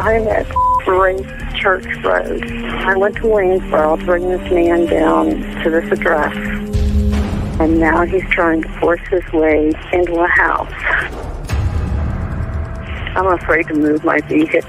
I'm at Grace Church Road. I went to Waynesboro to bring this man down to this address, and now he's trying to force his way into a house. I'm afraid to move my vehicle.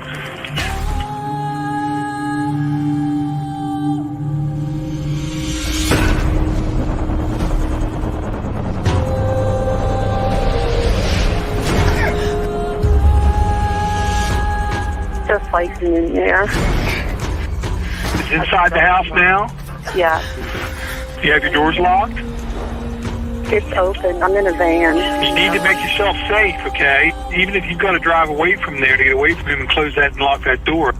Just fighting in there. It's inside the house now? Yeah. You have your doors locked? It's open. I'm in a van. You need to make yourself safe, okay? Even if you've got to drive away from there to get away from him and close that and lock that door.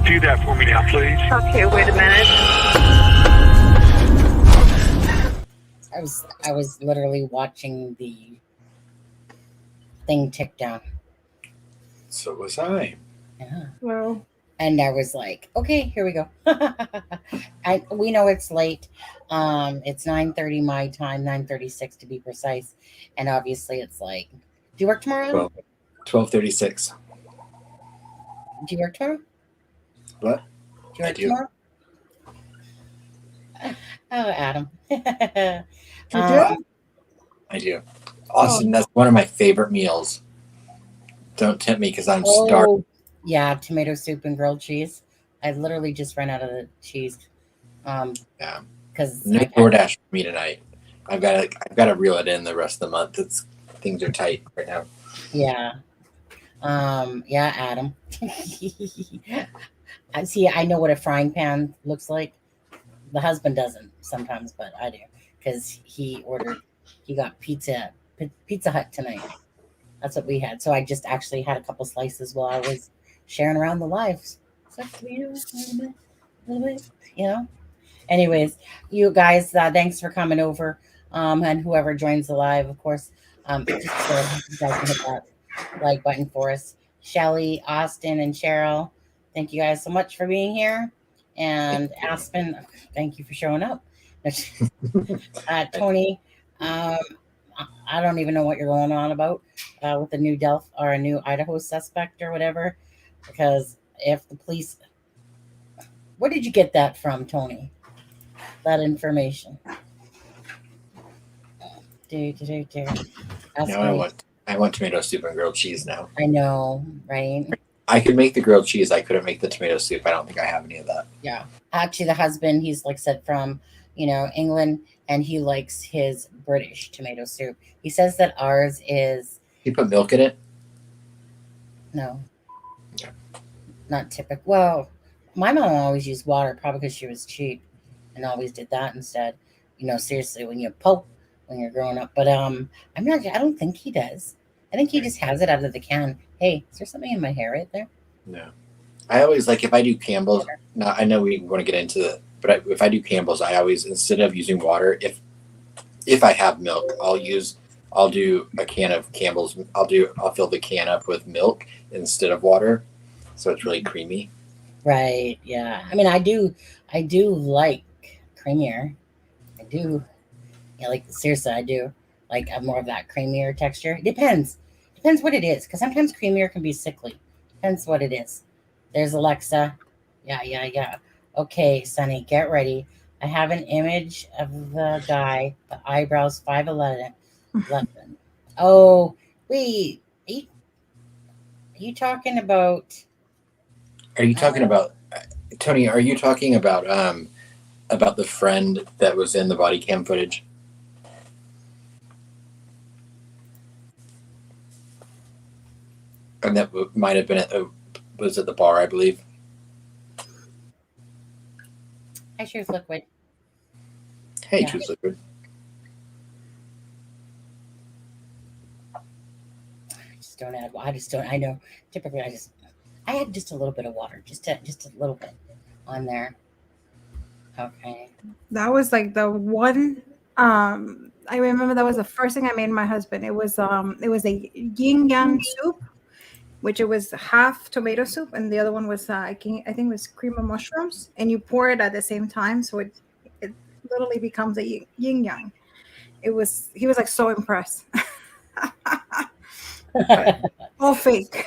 Do that for me now, please. Okay, wait a minute. I was literally watching the thing tick down. So was I. Yeah. Well, And I was like, okay, here we go. We know it's late. It's 9:30 my time, 9:36 to be precise. And obviously it's like, do you work tomorrow? 12:36. Do you work tomorrow? What? Do you work I do. tomorrow? Oh, Adam. you do? I do. Austin, that's one of my favorite meals. Don't tempt me because I'm starving. Yeah, tomato soup and grilled cheese. I literally just ran out of the cheese. Yeah. Because No DoorDash for me tonight. I've got to reel it in the rest of the month. Things are tight right now. Yeah. Yeah, Adam. I see. I know what a frying pan looks like. The husband doesn't sometimes, but I do because he got Pizza Hut tonight. That's what we had. So I just actually had a couple slices while I was sharing around the lives. So, a little bit, you know. Anyways, you guys, thanks for coming over. And whoever joins the live, of course, just you guys can hit that like button for us. Shelly, Austin, and Cheryl, thank you guys so much for being here. And Aspen, thank you for showing up. Tony, I don't even know what you're going on about with the new a new Idaho suspect or whatever. Because if the police, where did you get that from, Tony? That information. Now I want tomato soup and grilled cheese now. I know, right? I could make the grilled cheese. I couldn't make the tomato soup. I don't think I have any of that. Yeah. Actually, the husband, he's like said from, England, and he likes his British tomato soup. He says that ours is. You put milk in it? No. Okay. Not typical. Well, my mom always used water, probably because she was cheap and always did that instead. Seriously, when you're growing up. But I don't think he does. I think he just has it out of the can. Hey, is there something in my hair right there? No. I always if I do Campbell's. Now I know we want to get into it, but if I do Campbell's, I always, instead of using water, if I have milk, I'll do a can of Campbell's. I'll fill the can up with milk instead of water, so it's really creamy. Right. Yeah. I mean, I do like creamier. I do. Yeah. Seriously, I do like more of that creamier texture. It depends what it is, because sometimes creamier can be sickly. Depends what it is. There's Alexa. Yeah. Okay, Sonny, get ready. I have an image of the guy, the eyebrows, 5'11". Oh, wait. Are you talking about? Are you talking about, Tony? Are you talking about the friend that was in the body cam footage? And that might have been was at the bar, I believe. I choose liquid. Hey, Yeah. choose liquid. I know. Typically, I had just a little bit of water, just a little bit on there. Okay. that was like the one. I remember that was the first thing I made my husband. It was a yin yang soup, which it was half tomato soup, and the other one was I think it was cream of mushrooms, and you pour it at the same time, so it literally becomes a yin yang. He was like so impressed. All fake.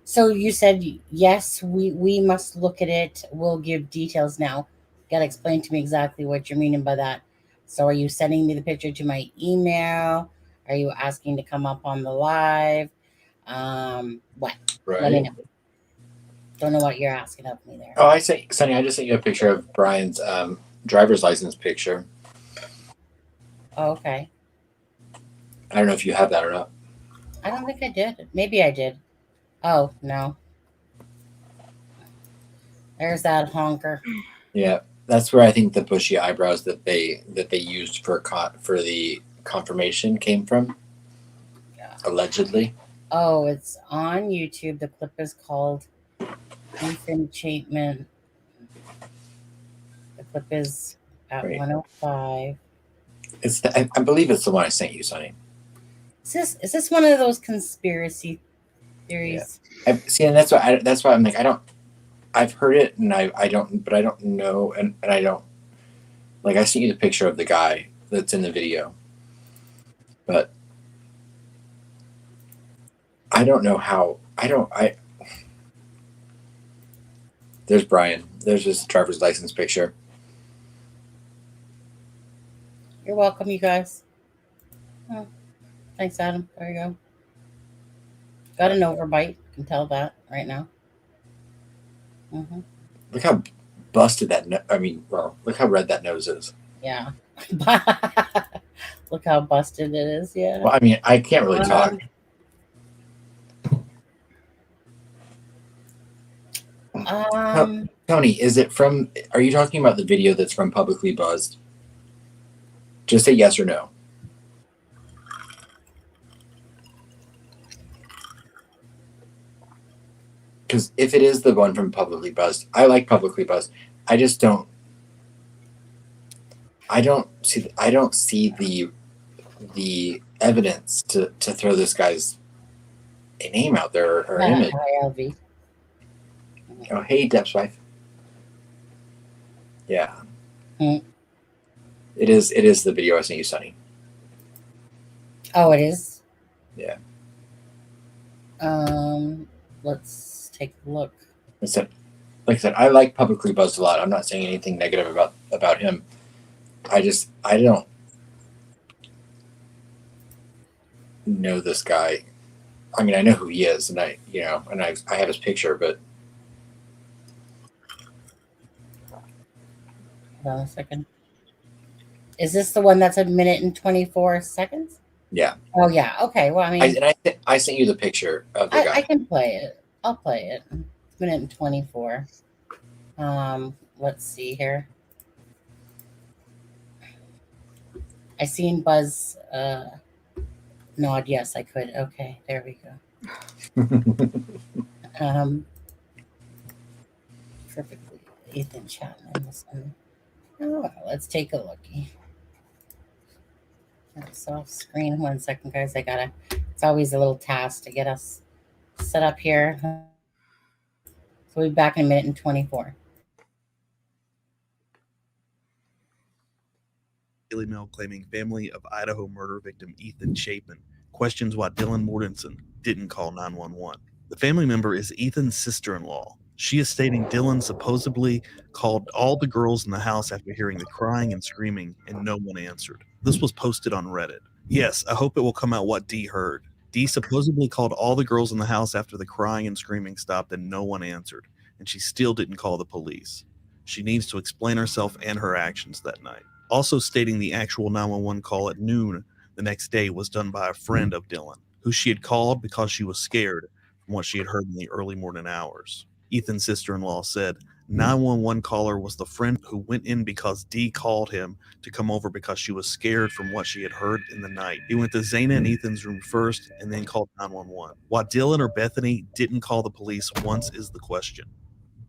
So you said yes, we must look at it. We'll give details now. Gotta explain to me exactly what you're meaning by that. So are you sending me the picture to my email? Are you asking to come up on the live? What? Let me Right. know. Don't know what you're asking of me there. Oh, Sonny, I just sent you a picture of Brian's driver's license picture. Oh, okay. I don't know if you have that or not. I don't think I did. Maybe I did. Oh no. There's that honker. Yeah, that's where I think the bushy eyebrows that they used for the confirmation came from, Yeah. allegedly. Oh, it's on YouTube. The clip is called Ethan Chapman. The clip is at Right. 105. I believe it's the one I sent you, Sonny. Is this one of those conspiracy theories? Yeah. See, and that's why I'm like, I've heard it, and I don't, but I don't know, and I don't, like, I sent you the picture of the guy that's in the video, but I don't know how. There's Brian. There's his driver's license picture. You're welcome, you guys. Oh, thanks, Adam. There you go. Got an overbite. Can tell that right now. Mm-hmm. Look how busted look how red that nose is. Yeah. Look how busted it is. Yeah. Well, I mean, I can't really talk. Tony, are you talking about the video that's from Publicly Buzzed? Just say yes or no. Because if it is the one from Publicly Buzzed, I like Publicly Buzzed. I just don't. I don't see the evidence to throw this guy's name out there or image. Hi, LV. Oh, hey, Deb's wife. Yeah. Mm. It is the video I sent you, Sonny. Oh, it is? Yeah. Let's take a look. Like I said, I like Publicly Buzzed a lot. I'm not saying anything negative about him. I don't know this guy. I mean, I know who he is, and I have his picture, but hold on a second. Is this the one that's a minute and 24 seconds? yeah. Oh yeah. Okay. Well, I mean, I sent you the picture of the guy. I can play it. I'll play it. Minute and 24. Let's see here. I seen Buzz nod. Yes, I could. Okay, there we go. Perfectly. Ethan Chapman. Oh, let's take a looky. It's off screen. 1 second, guys. It's always a little task to get us set up here. So we'll be back in a minute and 24. Daily Mail claiming family of Idaho murder victim Ethan Chapman questions why Dylan Mortensen didn't call 911. The family member is Ethan's sister-in-law. She is stating Dylan supposedly called all the girls in the house after hearing the crying and screaming, and no one answered. This was posted on Reddit. Yes, I hope it will come out what Dee heard. Dee supposedly called all the girls in the house after the crying and screaming stopped and no one answered, and she still didn't call the police. She needs to explain herself and her actions that night. Also stating the actual 911 call at noon the next day was done by a friend of Dylan, who she had called because she was scared from what she had heard in the early morning hours. Ethan's sister-in-law said 911 caller was the friend who went in because Dee called him to come over because she was scared from what she had heard in the night. He went to Zaina and Ethan's room first and then called 911. Why Dylan or Bethany didn't call the police once is the question.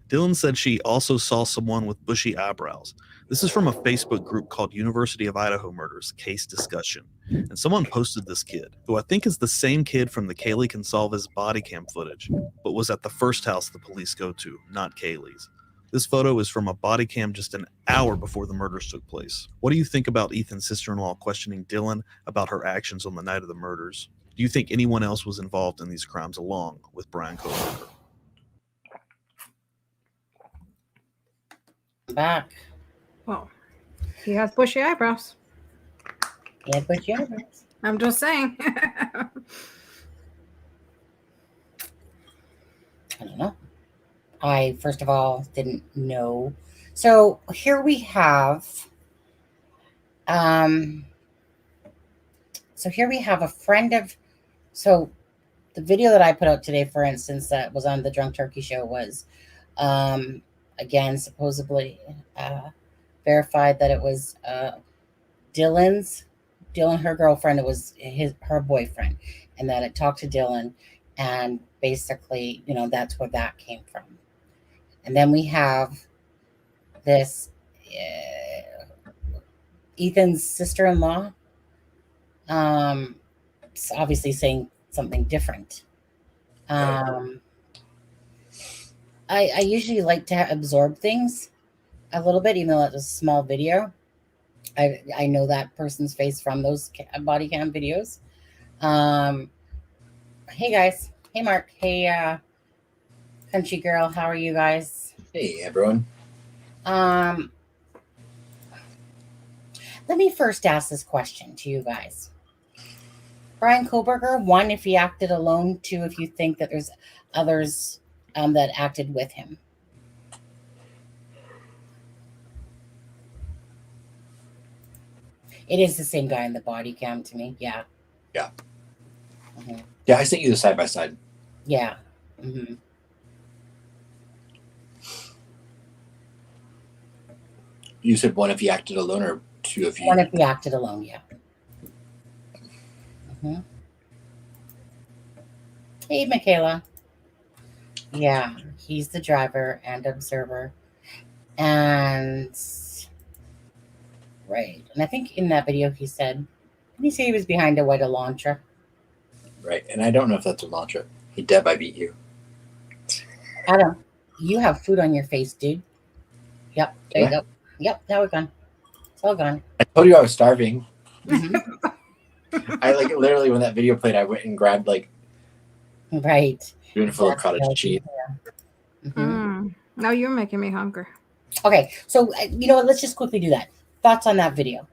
Dylan said she also saw someone with bushy eyebrows. This is from a Facebook group called University of Idaho Murders Case Discussion. And someone posted this kid, who I think is the same kid from the Kaylee Consalves body cam footage, but was at the first house the police go to, not Kaylee's. This photo is from a body cam just an hour before the murders took place. What do you think about Ethan's sister-in-law questioning Dylan about her actions on the night of the murders? Do you think anyone else was involved in these crimes along with Brian Koberger? Back. Well, he has bushy eyebrows. He had bushy eyebrows. I'm just saying. I don't know. I, first of all, didn't know. So here we have, a friend of, so the video that I put out today, for instance, that was on the Drunk Turkey show was, again, supposedly verified that it was Dylan, her girlfriend, it was her boyfriend, and that it talked to Dylan, and basically, that's where that came from. And then we have this Ethan's sister-in-law, obviously saying something different. I usually like to absorb things a little bit, even though it's a small video. I know that person's face from those body cam videos. Hey guys. Hey Mark. Hey country girl. How are you guys? Hey everyone. Let me first ask this question to you guys. Brian Koberger, 1, if he acted alone. 2, if you think that there's others that acted with him. It is the same guy in the body cam to me. Yeah. Yeah. Mm-hmm. Yeah, I sent you the side by side. Yeah. Mm-hmm. You said 1 if he acted alone, or 2 if you. 1 if he acted alone. Yeah. Mm-hmm. Hey, Michaela. Yeah, he's the driver and observer. And right. And I think in that video he said, didn't he say he was behind a white Elantra? Right. And I don't know if that's a mantra. Hey, Deb, I beat you. Adam, you have food on your face, dude. Yep. There you go. Yep. Now we're gone. It's all gone. I told you I was starving. Mm-hmm. I literally, when that video played, I went and grabbed right. beautiful cottage cheese. Yeah. Mm-hmm. Now you're making me hungry. Okay. So, what? Let's just quickly do that. Thoughts on that video?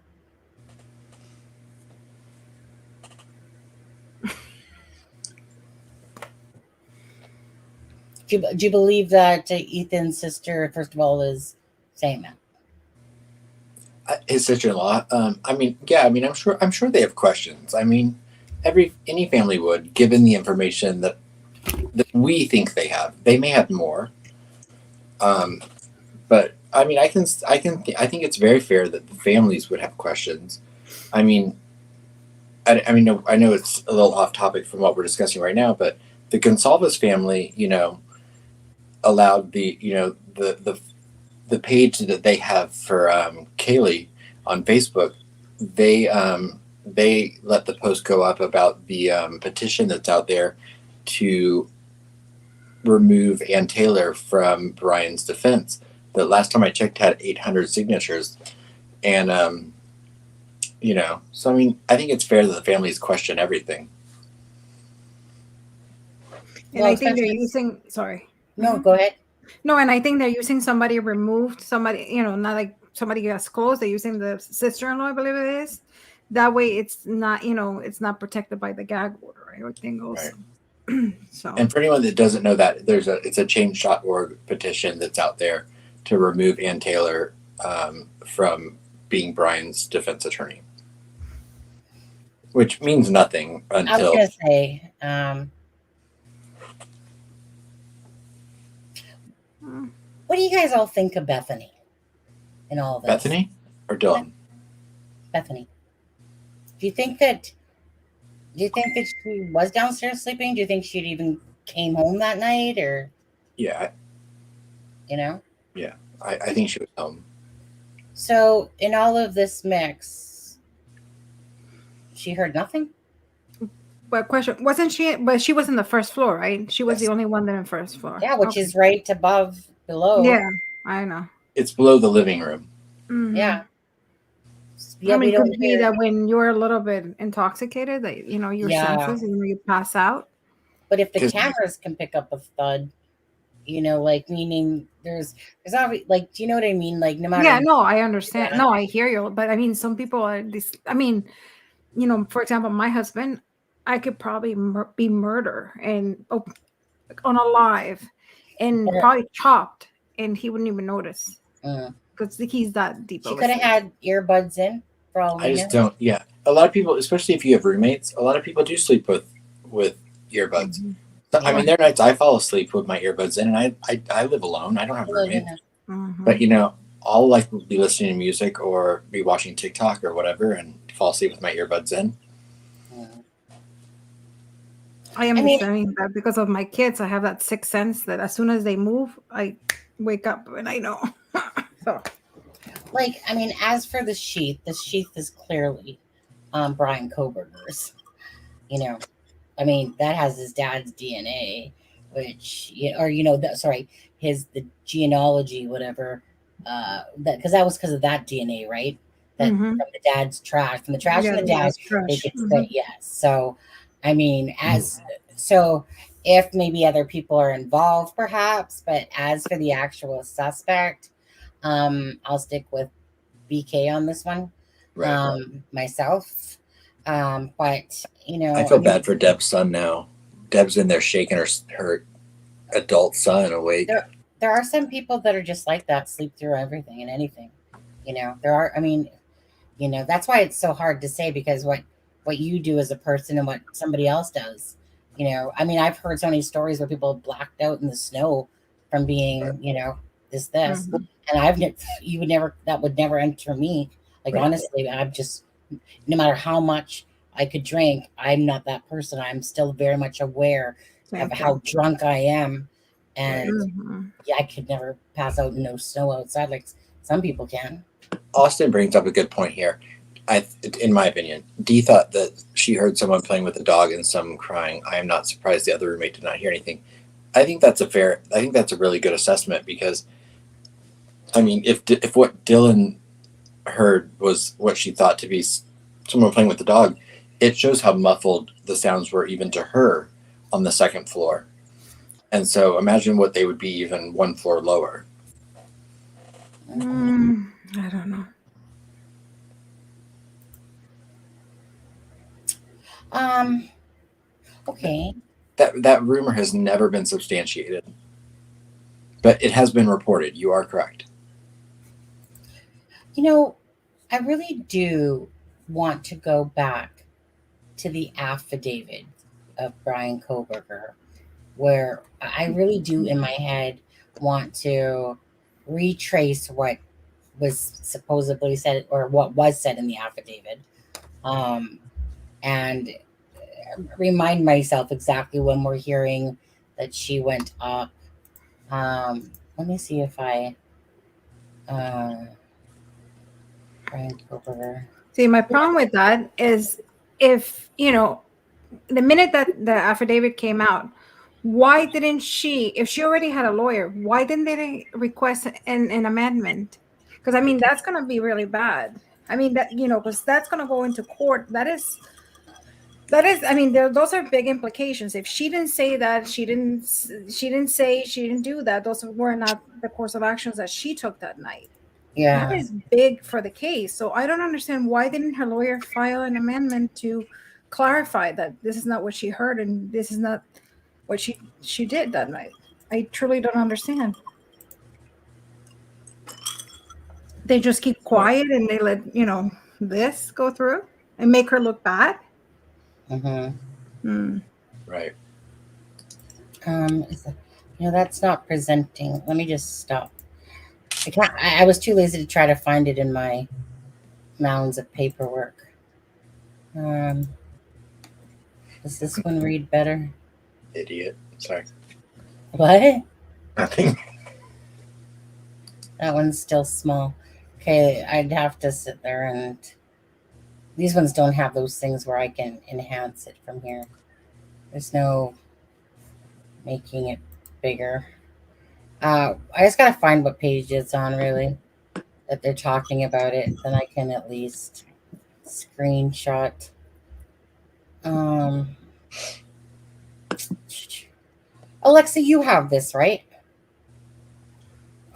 Do you believe that Ethan's sister, first of all, is saying that? His sister-in-law. I'm sure they have questions. I mean, any family would, given the information that we think they have. They may have more. But I mean, I think it's very fair that the families would have questions. I mean, I know it's a little off topic from what we're discussing right now, but the Gonsalves family, allowed the page that they have for Kaylee on Facebook. They let the post go up about the petition that's out there to remove Ann Taylor from Brian's defense. The last time I checked had 800 signatures, and so I mean, I think it's fair that the families question everything. And I think they're using. Sorry. No, go ahead. No, and I think they're using somebody removed, somebody, not like somebody gets close. They're using the sister-in-law, I believe it is. That way it's not, it's not protected by the gag order. Everything goes. Right. So. And for anyone that doesn't know that, it's a Change.org petition that's out there to remove Ann Taylor from being Brian's defense attorney. Which means nothing until. I was going to say, what do you guys all think of Bethany in all of this? Bethany or Dylan? Bethany. Do you think that she was downstairs sleeping? Do you think she'd even came home that night, or? Yeah. Yeah, I think she was home. So in all of this mix, she heard nothing? But question, wasn't she, but she was in the first floor, right? She was the only one there in first floor. Yeah, which is right below. Yeah, I know. It's below the living room. Mm-hmm. Yeah. Yeah, I mean, we could don't it be hear. that when you're a little bit intoxicated, that your Yeah, senses, you pass out? but if the 'Cause- cameras can pick up a thud, like meaning there's obviously like, do you know what I mean? Like no matter. Yeah, no, I understand. Yeah. No, I hear you. But I mean, some people are this. I mean, for example, my husband, I could probably be murder and on a live and Or, probably chopped, and he wouldn't even notice mm. because he's that deep She of a could have sleep. had earbuds in for all I we just know. don't. Yeah, a lot of people, especially if you have roommates, a lot of people do sleep with earbuds. Mhm. I mean, there are nights I fall asleep with my earbuds in, and I live alone. I don't have Well, roommates, Mhm. but I'll like be listening to music or be watching TikTok or whatever, and fall asleep with my earbuds in. mm. I am I the mean, same, but because of my kids, I have that sixth sense that as soon as they move, I wake up and I know. So like, I mean, as for the sheath is clearly Brian Koberger's. I mean, that has his dad's DNA, which sorry, the genealogy, whatever. Because that was because of that DNA, right? That Mhm. from the dad's trash, from the trash Yeah, from the dad, that's they trash. could Mhm. say yes. So, I mean, if maybe other people are involved, perhaps, but as for the actual suspect, I'll stick with BK on this one, Right. myself. But I feel bad for Deb's son now. Deb's in there shaking her adult son awake. there are some people that are just like that, sleep through everything and anything. There are. I mean, that's why it's so hard to say, because what you do as a person and what somebody else does. I mean, I've heard so many stories where people blacked out in the snow from being, this, Mhm. and that would never enter me. Like, Right. honestly, I'm just, no matter how much I could drink, I'm not that person. I'm still very much aware Same of thing. how drunk I am. And Mhm. yeah, I could never pass out in no snow outside like some people can. Austin brings up a good point here. In my opinion, Dee thought that she heard someone playing with a dog and some crying. I am not surprised the other roommate did not hear anything. I think that's a really good assessment, because, I mean, if what Dylan heard was what she thought to be someone playing with the dog, it shows how muffled the sounds were even to her on the second floor. And so imagine what they would be even one floor lower. I don't know. Okay. That rumor has never been substantiated, but it has been reported. You are correct. I really do want to go back to the affidavit of Brian Koberger, where I really do in my head want to retrace what was supposedly said, or what was said in the affidavit, and remind myself exactly when we're hearing that she went up. Let me see if I Brian Koberger. See, my problem with that is, if the minute that the affidavit came out, why didn't she, if she already had a lawyer, why didn't they request an amendment? Because I mean, that's going to be really bad. I mean, that because that's going to go into court. That is, I mean, those are big implications. If she didn't say that, she didn't do that, those were not the course of actions that she took that night. That Yeah. is big for the case. So I don't understand, why didn't her lawyer file an amendment to clarify that this is not what she heard and this is not what she did that night. I truly don't understand. They just keep quiet and they let this go through and make her look bad. Mm-hmm. Right. That's not presenting. Let me just stop. I was too lazy to try to find it in my mounds of paperwork. Does this one read better? Idiot. Sorry. What? Nothing. That one's still small. Okay, I'd have to sit there, and these ones don't have those things where I can enhance it from here. There's no making it bigger. I just gotta find what page it's on, really, that they're talking about it. Then I can at least screenshot. Alexa, you have this, right?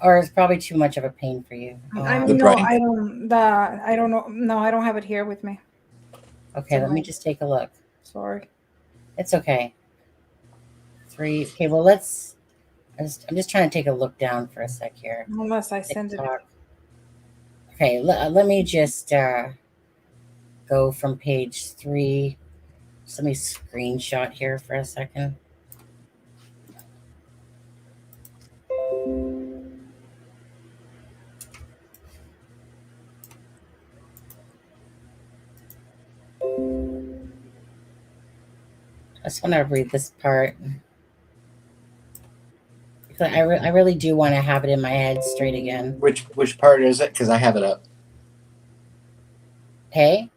Or it's probably too much of a pain for you. The no, Brian I don't know. No, I don't have it here with me. Okay, let me just take a look. Sorry. It's okay. 3. Okay, well, let's. I'm just trying to take a look down for a sec here. Unless I send it. Okay, let me just go from page 3. Just let me screenshot here for a second. I just want to read this part. I really do want to have it in my head straight again. Which part is it? Because I have it up. Hey?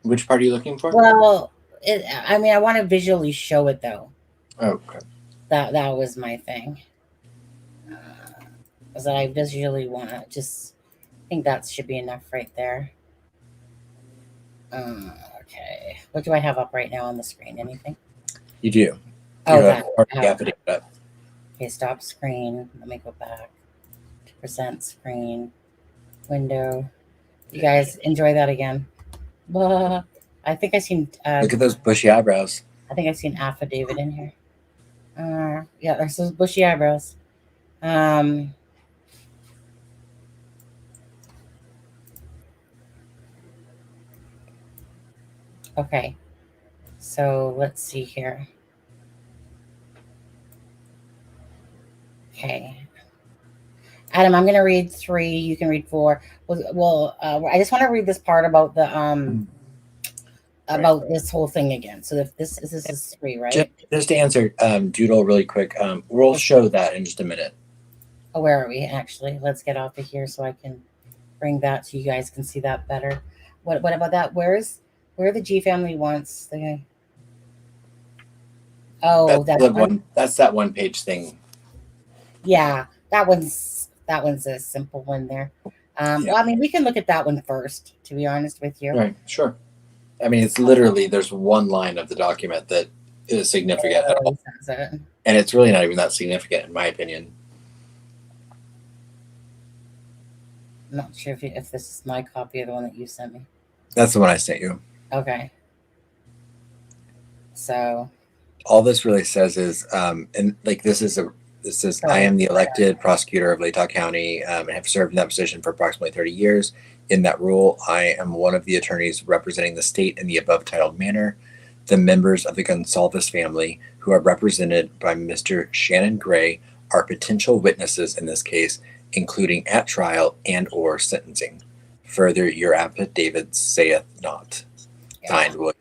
Which part are you looking for? Well, I mean, I want to visually show it, though. Oh, okay. That was my thing. Was that I visually want to just... I think that should be enough right there. Okay. What do I have up right now on the screen? Anything? You do. Oh, that. Affidavit up. Okay, stop screen. Let me go back to present screen. Window. You guys enjoy that again. I think I seen... Look at those bushy eyebrows. I think I've seen affidavit in here. Yeah, there's those bushy eyebrows. Okay, so let's see here. Okay, Adam, I'm going to read 3. You can read 4. Well, I just want to read this part about the about this whole thing again. So if this is 3, right? Just to answer Doodle really quick, we'll show that in just a minute. Oh, where are we? Actually, let's get off of here so I can bring that so you guys can see that better. What about that? Where the G family wants the... Oh, that's that one page thing. Yeah, that one's a simple one there. Well, I mean, we can look at that one first, to be honest with you. Right, sure. I mean, it's literally, there's one line of the document that is significant at all. And it's really not even that significant, in my opinion. I'm not sure if this is my copy or the one that you sent me. That's the one I sent you. Okay. So all this really says is, and like this is I am the elected prosecutor of Latah County and have served in that position for approximately 30 years. In that role, I am one of the attorneys representing the state in the above titled manner. The members of the Gonsalves family, who are represented by Mr. Shannon Gray, are potential witnesses in this case, including at trial and or sentencing. Further, your affidavit saith not. Signed, William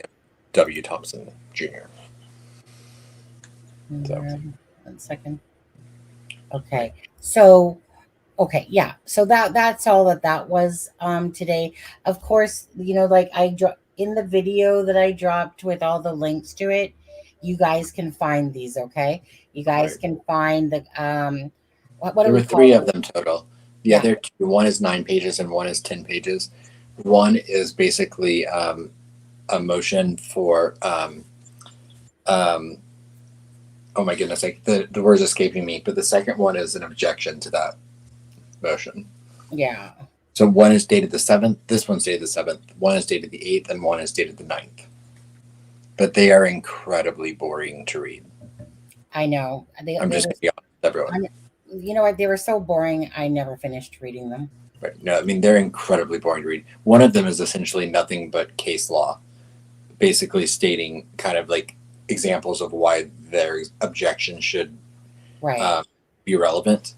W. Thompson, Jr. So. 1 second. Okay. So, okay, yeah. So that's all that was today. Of course, you know, like in the video that I dropped with all the links to it, you guys can find these, okay? You guys can find the what there were 3 of them total. The other 2, one is 9 pages and one is 10 pages. One is basically a motion for oh my goodness, like the word's escaping me, but the second one is an objection to that motion. Yeah. So one is dated the 7th, this one's dated the 7th, one is dated the 8th, and one is dated the 9th. But they are incredibly boring to read. I know. I'm just going to be honest with everyone. You know what? They were so boring, I never finished reading them. Right. No, I mean, they're incredibly boring to read. One of them is essentially nothing but case law, basically stating kind of like examples of why their objection should be relevant.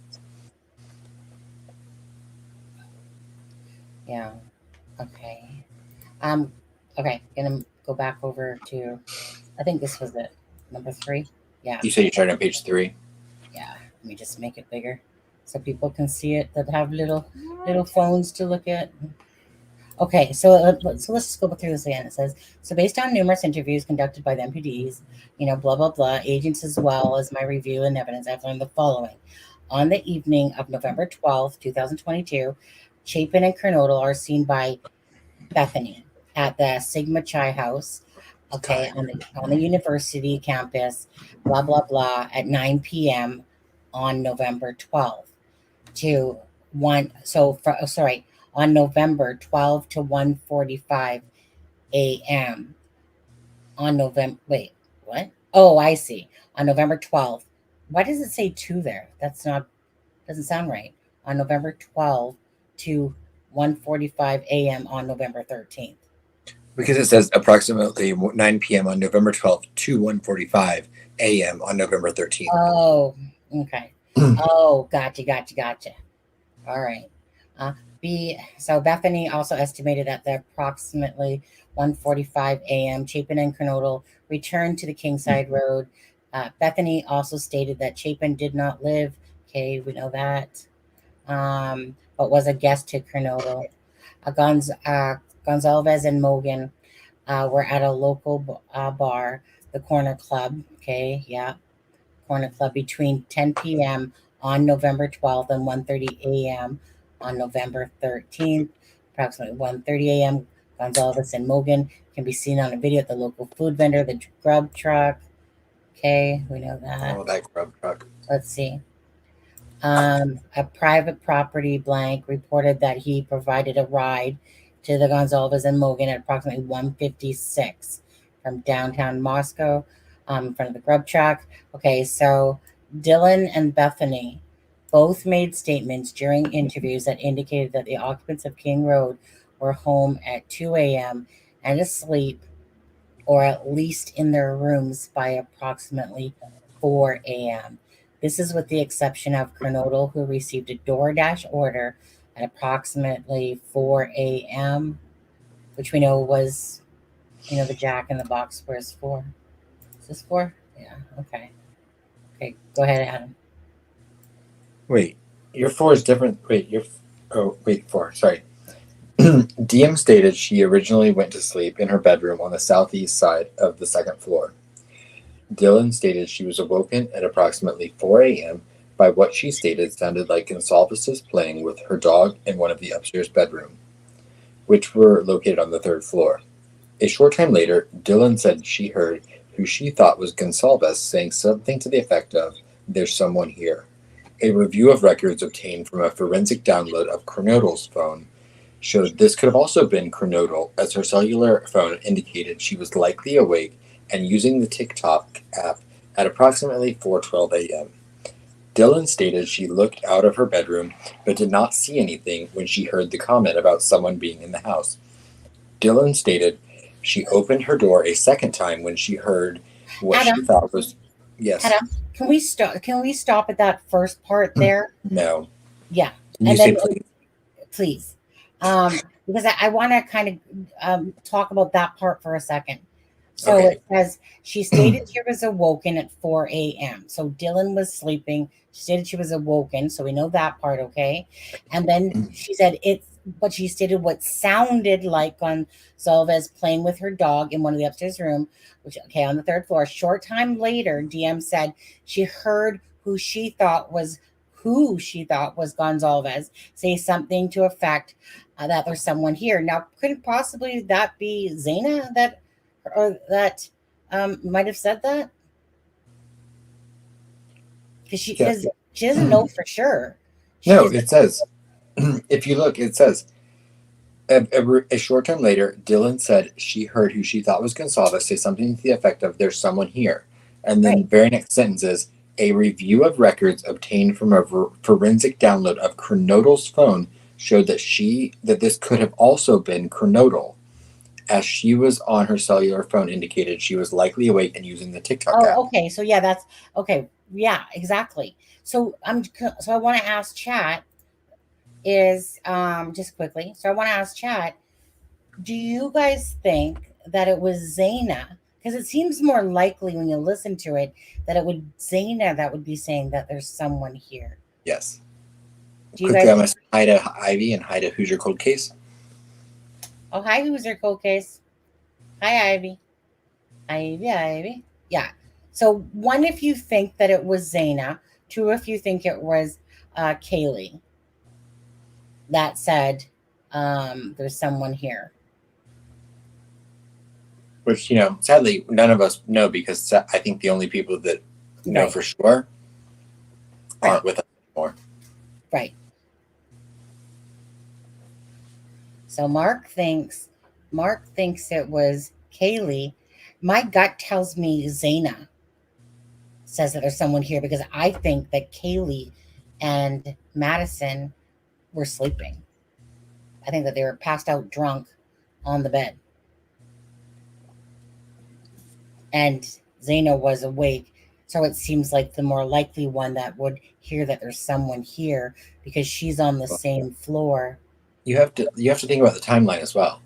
Yeah. Okay. Okay. Gonna go back over to, I think this was it. Number 3. Yeah. You said you started on page 3. Yeah. Let me just make it bigger so people can see it that have little phones to look at. Okay, so let's just go through this again. It says, so based on numerous interviews conducted by the MPDs, you know, blah, blah, blah, agents as well as my review and evidence, I've learned the following. On the evening of November 12th, 2022, Chapin and Kernodle are seen by Bethany at the Sigma Chi House, okay, on the university campus, blah blah blah, at 9 p.m. on November 12th to one. On November 12 to 1:45 a.m. on November. Wait, what? Oh, I see. On November 12th. Why does it say two there? That's not, doesn't sound right. On November 12th to 1:45 a.m. on November 13th. Because it says approximately 9 p.m. on November 12th to 1:45 a.m. on November 13th. Oh, okay. Oh, gotcha. All right. So Bethany also estimated that the approximately 1:45 a.m. Chapin and Kernodle returned to the Kingside Road. Bethany also stated that Chapin did not live. Okay, we know that. But was a guest to Kernodle. Gonzalez and Mogan were at a local bar, the Corner Club. Okay, yeah, Corner Club between 10 p.m. on November 12th and 1:30 a.m. on November 13th. Approximately 1:30 a.m. Gonzalez and Mogan can be seen on a video at the local food vendor, the Grub Truck. Okay, we know that. Oh, that Grub Truck. Let's see. A private property blank reported that he provided a ride to the Gonzalez and Mogan at approximately 1:56 from downtown Moscow, in front of the Grub Truck. Okay, so Dylan and Bethany both made statements during interviews that indicated that the occupants of King Road were home at 2 a.m. and asleep, or at least in their rooms by approximately 4 a.m. This is with the exception of Kernodle, who received a DoorDash order at approximately 4 a.m., which we know was, the Jack in the Box. Where's 4? Is this 4? Yeah, okay. Okay, go ahead, Adam. Wait, your 4 is different. Wait, 4. Sorry. DM stated she originally went to sleep in her bedroom on the southeast side of the second floor. Dylan stated she was awoken at approximately 4 a.m. by what she stated sounded like Gonsalves playing with her dog in one of the upstairs bedrooms, which were located on the third floor. A short time later, Dylan said she heard who she thought was Gonsalves saying something to the effect of, "There's someone here." A review of records obtained from a forensic download of Kernodle's phone showed this could have also been Kernodle, as her cellular phone indicated she was likely awake and using the TikTok app at approximately 4:12 a.m. Dylan stated she looked out of her bedroom but did not see anything when she heard the comment about someone being in the house. Dylan stated she opened her door a second time when she heard what Adam, she thought was... Yes. Adam, can we stop at that first part there? No. Yeah. Can you say please? Please. Because I want to kind of talk about that part for a second. So Okay. It says she stated she was awoken at 4 a.m. So Dylan was sleeping. She stated she was awoken. So we know that part, okay? And then she said but she stated what sounded like Gonsalves playing with her dog in one of the upstairs room, which, okay, on the third floor. A short time later, DM said she heard who she thought was Gonsalves say something to effect that there's someone here. Now, couldn't possibly that be Zaina that might have said that? Because she doesn't know for sure. It says, if you look, it says, a short time later, Dylan said she heard who she thought was Gonsalves say something to the effect of, "There's someone here." And then the very next sentence is, a review of records obtained from a forensic download of Kernodle's phone showed that this could have also been Kernodle, as she was on her cellular phone indicated she was likely awake and using the TikTok app. Okay. So yeah, that's okay. Yeah, exactly. So I want to ask chat is just quickly. So I want to ask chat, do you guys think that it was Zaina? Because it seems more likely when you listen to it that it would Zaina that would be saying that there's someone here. Yes. Do you Quickly, guys? I'm going to say hi to Ivy and hi to Who's Your Cold Case. Oh, hi, Who's Your Cold Case? Hi, Ivy. Ivy. Yeah. So 1, if you think that it was Zaina. 2, if you think it was Kaylee that said there's someone here. which, sadly, none of us know, because I think the only people that know Right. for sure Right. aren't with us anymore. Right. So Mark thinks it was Kaylee. My gut tells me Zaina says that there's someone here, because I think that Kaylee and Madison were sleeping. I think that they were passed out drunk on the bed. And Zaina was awake. So it seems like the more likely one that would hear that there's someone here, because she's on the same floor. You have to think about the timeline as well.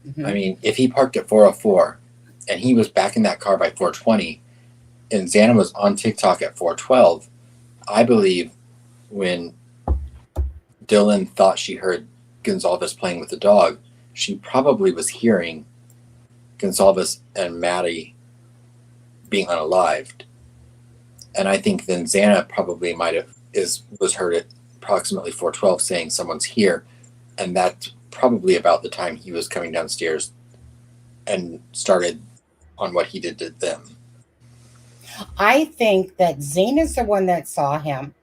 Mhm. I mean, if he parked at 4:04 and he was back in that car by 4:20, and Xana was on TikTok at 4:12, I believe when Dylan thought she heard Gonzalez playing with the dog, she probably was hearing Gonzalez and Maddie being unalived. And I think then Xana probably was heard at approximately 4:12 saying someone's here, and that's probably about the time he was coming downstairs and started on what he did to them. I think that Zaina's the one that saw him.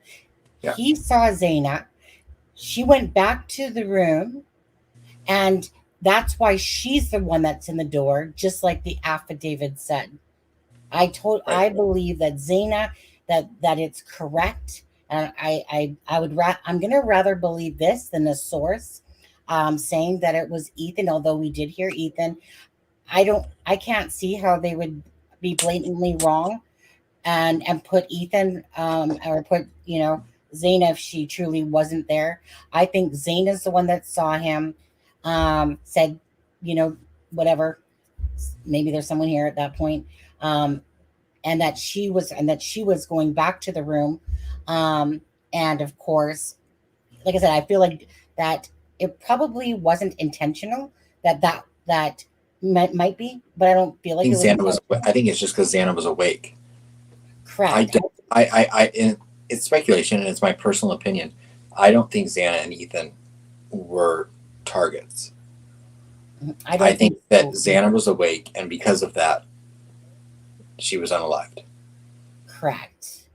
Yeah. He saw Zaina. She went back to the room, and that's why she's the one that's in the door, just like the affidavit said. I believe that Zaina, that it's correct. And I'm gonna rather believe this than a source saying that it was Ethan, although we did hear Ethan. I can't see how they would be blatantly wrong and put Ethan or put Zaina if she truly wasn't there. I think Zaina's the one that saw him, said, whatever, maybe there's someone here at that point, and that she was going back to the room, and of course, like I said, I feel like that it probably wasn't intentional. That might be, but I don't feel like I think it's just because Xana was awake. Correct. It's speculation, and it's my personal opinion. I don't think Xana and Ethan were targets. I think that Xana was awake, and because of that, she was unalived. Correct.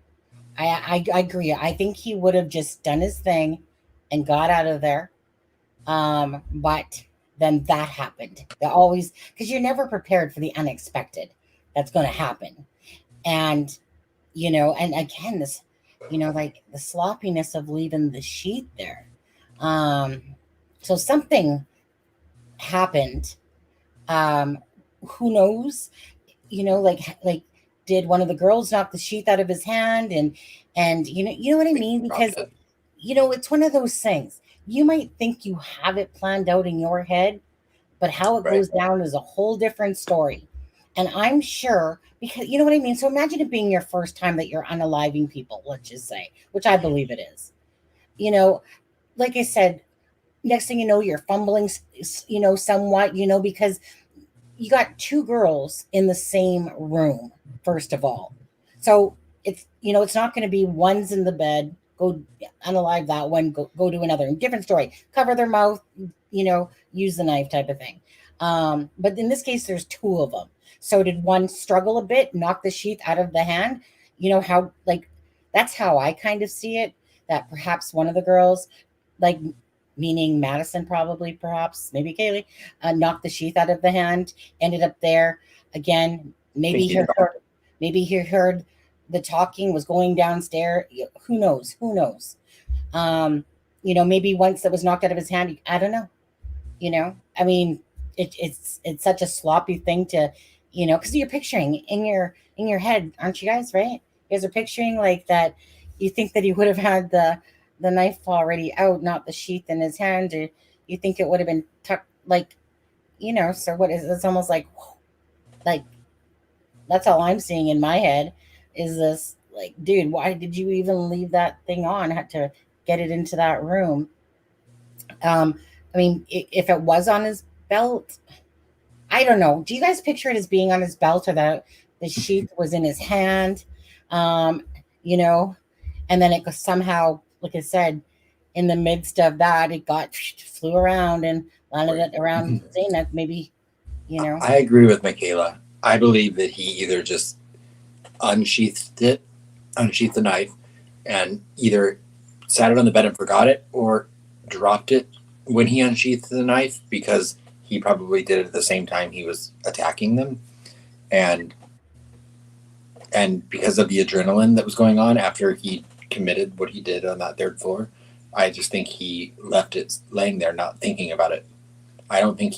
I agree. I think he would have just done his thing and got out of there. But then that happened. Always, because you're never prepared for the unexpected that's going to happen. And, and again, this, like the sloppiness of leaving the sheet there. So something happened. Who knows? Like did one of the girls knock the sheath out of his hand, and you know what I mean? Because it's one of those things. You might think you have it planned out in your head, but how it goes down is a whole different story. And I'm sure, because you know what I mean? So imagine it being your first time that you're unaliving people, let's just say, which I believe it is. Like I said, next thing you know, you're fumbling, somewhat, because you got two girls in the same room, first of all. So it's, it's not going to be one's in the bed, go unalive that one, go to another. Different story. Cover their mouth, use the knife type of thing. But in this case, there's two of them. So did one struggle a bit, knock the sheath out of the hand? How, that's how I kind of see it, that perhaps one of the girls, meaning Madison, probably, perhaps, maybe Kaylee, knocked the sheath out of the hand, ended up there. Again, maybe he heard the talking, was going downstairs. Who knows? Maybe once that was knocked out of his hand, I don't know. I mean, it's such a sloppy thing to, because you're picturing in your head, aren't you guys, right? You guys are picturing like that. You think that he would have had the knife already out, not the sheath in his hand, or you think it would have been tucked, so what is it's almost like that's all I'm seeing in my head is this, dude, why did you even leave that thing on? Had to get it into that room. I mean, if it was on his belt, I don't know. Do you guys picture it as being on his belt, or that the sheath was in his hand? And then it somehow, like I said, in the midst of that, it flew around and landed it around Zainab. Maybe You know, I agree with Michaela. I believe that he either just unsheathed the knife, and either sat it on the bed and forgot it, or dropped it when he unsheathed the knife, because he probably did it at the same time he was attacking them, and because of the adrenaline that was going on after he committed what he did on that third floor. I just think he left it laying there, not thinking about it. I don't think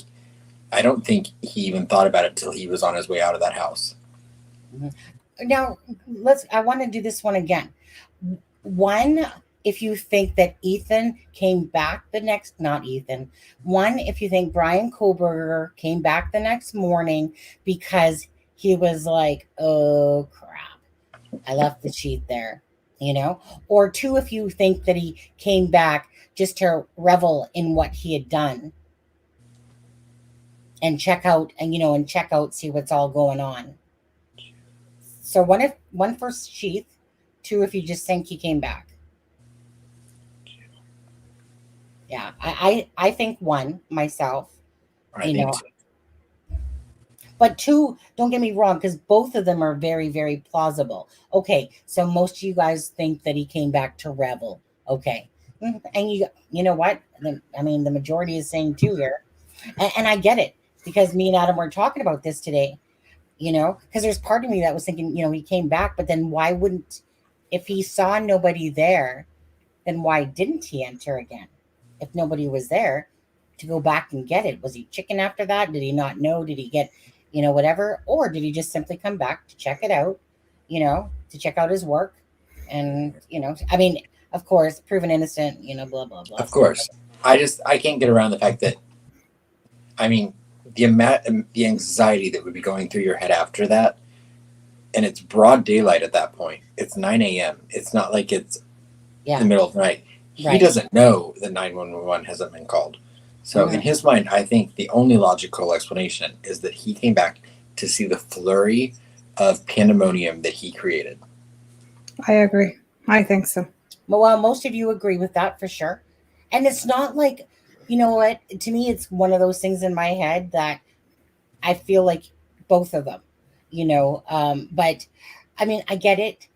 he even thought about it till he was on his way out of that house. now I want to do this one again. One, if you think that Ethan came back not Ethan. One, if you think Brian Koberger came back the next morning because he was like, oh crap, I left the sheet there, or two, if you think that he came back just to revel in what he had done and check out, see what's all going on. So one for Sheath, two if you just think he came back. Yeah, I think one myself. I think so. But two, don't get me wrong, because both of them are very, very plausible. Okay, so most of you guys think that he came back to revel. Okay, and you know what? The majority is saying two here, and I get it, because me and Adam were talking about this today. Because there's part of me that was thinking, he came back, but then why wouldn't, if he saw nobody there, then why didn't he enter again? If nobody was there to go back and get it, was he chicken after that? Did he not know? Did he get, whatever? Or did he just simply come back to check it out, to check out his work? And, of course, proven innocent, blah, blah, blah. Of course. I can't get around the fact that, the anxiety that would be going through your head after that, and it's broad daylight at that point. It's 9 a.m. It's not like it's the middle of the night. He doesn't know that 911 hasn't been called. So in his mind, I think the only logical explanation is that he came back to see the flurry of pandemonium that he created. I agree. I think so. Well, most of you agree with that for sure. And it's not like, you know what? To me, it's one of those things in my head that I feel like both of them, but I get it,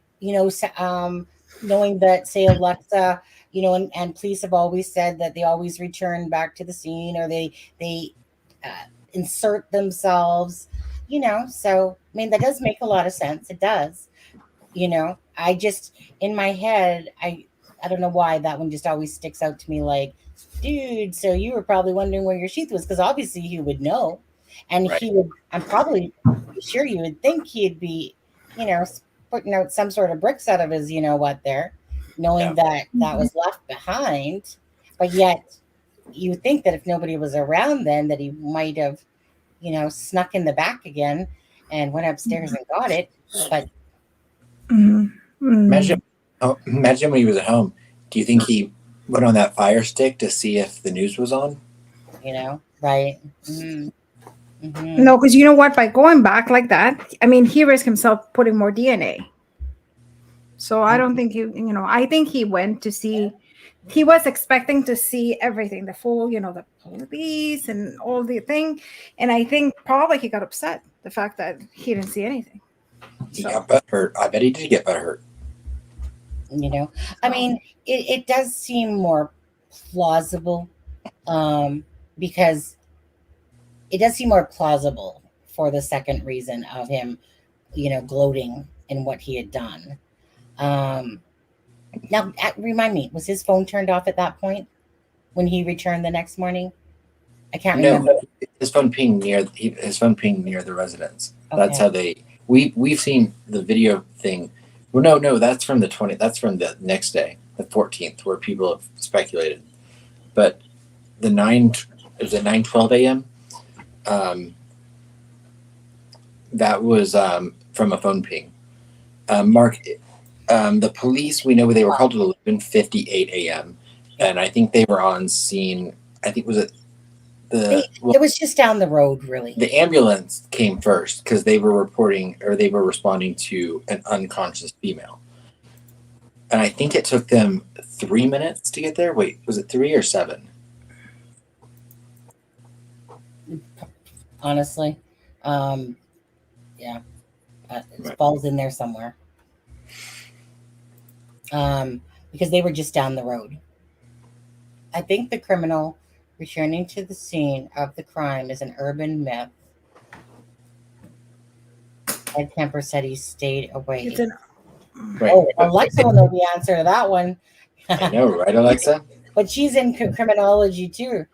knowing that, say, Alexa, and police have always said that they always return back to the scene, or they insert themselves, so, that does make a lot of sense. It does, I just, in my head, I don't know why that one just always sticks out to me, like, dude, so you were probably wondering where your sheath was, because obviously he would know, and he would, I'm probably sure you would think he'd be, putting out some sort of bricks out of his, there, knowing that was left behind. But yet you would think that if nobody was around then, that he might have, snuck in the back again and went upstairs and got it. But imagine when he was at home. Do you think he went on that fire stick to see if the news was on? Right. No, because you know what? By going back like that, he risked himself putting more DNA. So I don't think I think he went to see, he was expecting to see everything, the full, the police and all the thing. And I think probably he got upset, the fact that he didn't see anything. He got butthurt. I bet he did get butthurt. It does seem more plausible, because it does seem more plausible for the second reason of him, gloating in what he had done. Now, remind me, was his phone turned off at that point when he returned the next morning? I can't remember. His phone pinged near the residence. Okay. That's how we've seen the video thing. Well, no, that's from the 20th. That's from the next day, the 14th, where people have speculated. But the 9:12 a.m. That was from a phone ping. Mark, the police, we know they were called at 11:58 a.m. and I think they were on scene. I think it was just down the road, really. The ambulance came first because they were responding to an unconscious female, and I think it took them 3 minutes to get there. Wait, was it 3 or 7? honestly. Yeah, it Right. falls in there somewhere. Because they were just down the road. I think the criminal returning to the scene of the crime is an urban myth. Ed Kemper said he stayed away. It's an Right. Oh, Alexa will know the answer to that one. I know, right, Alexa? But she's in criminology too.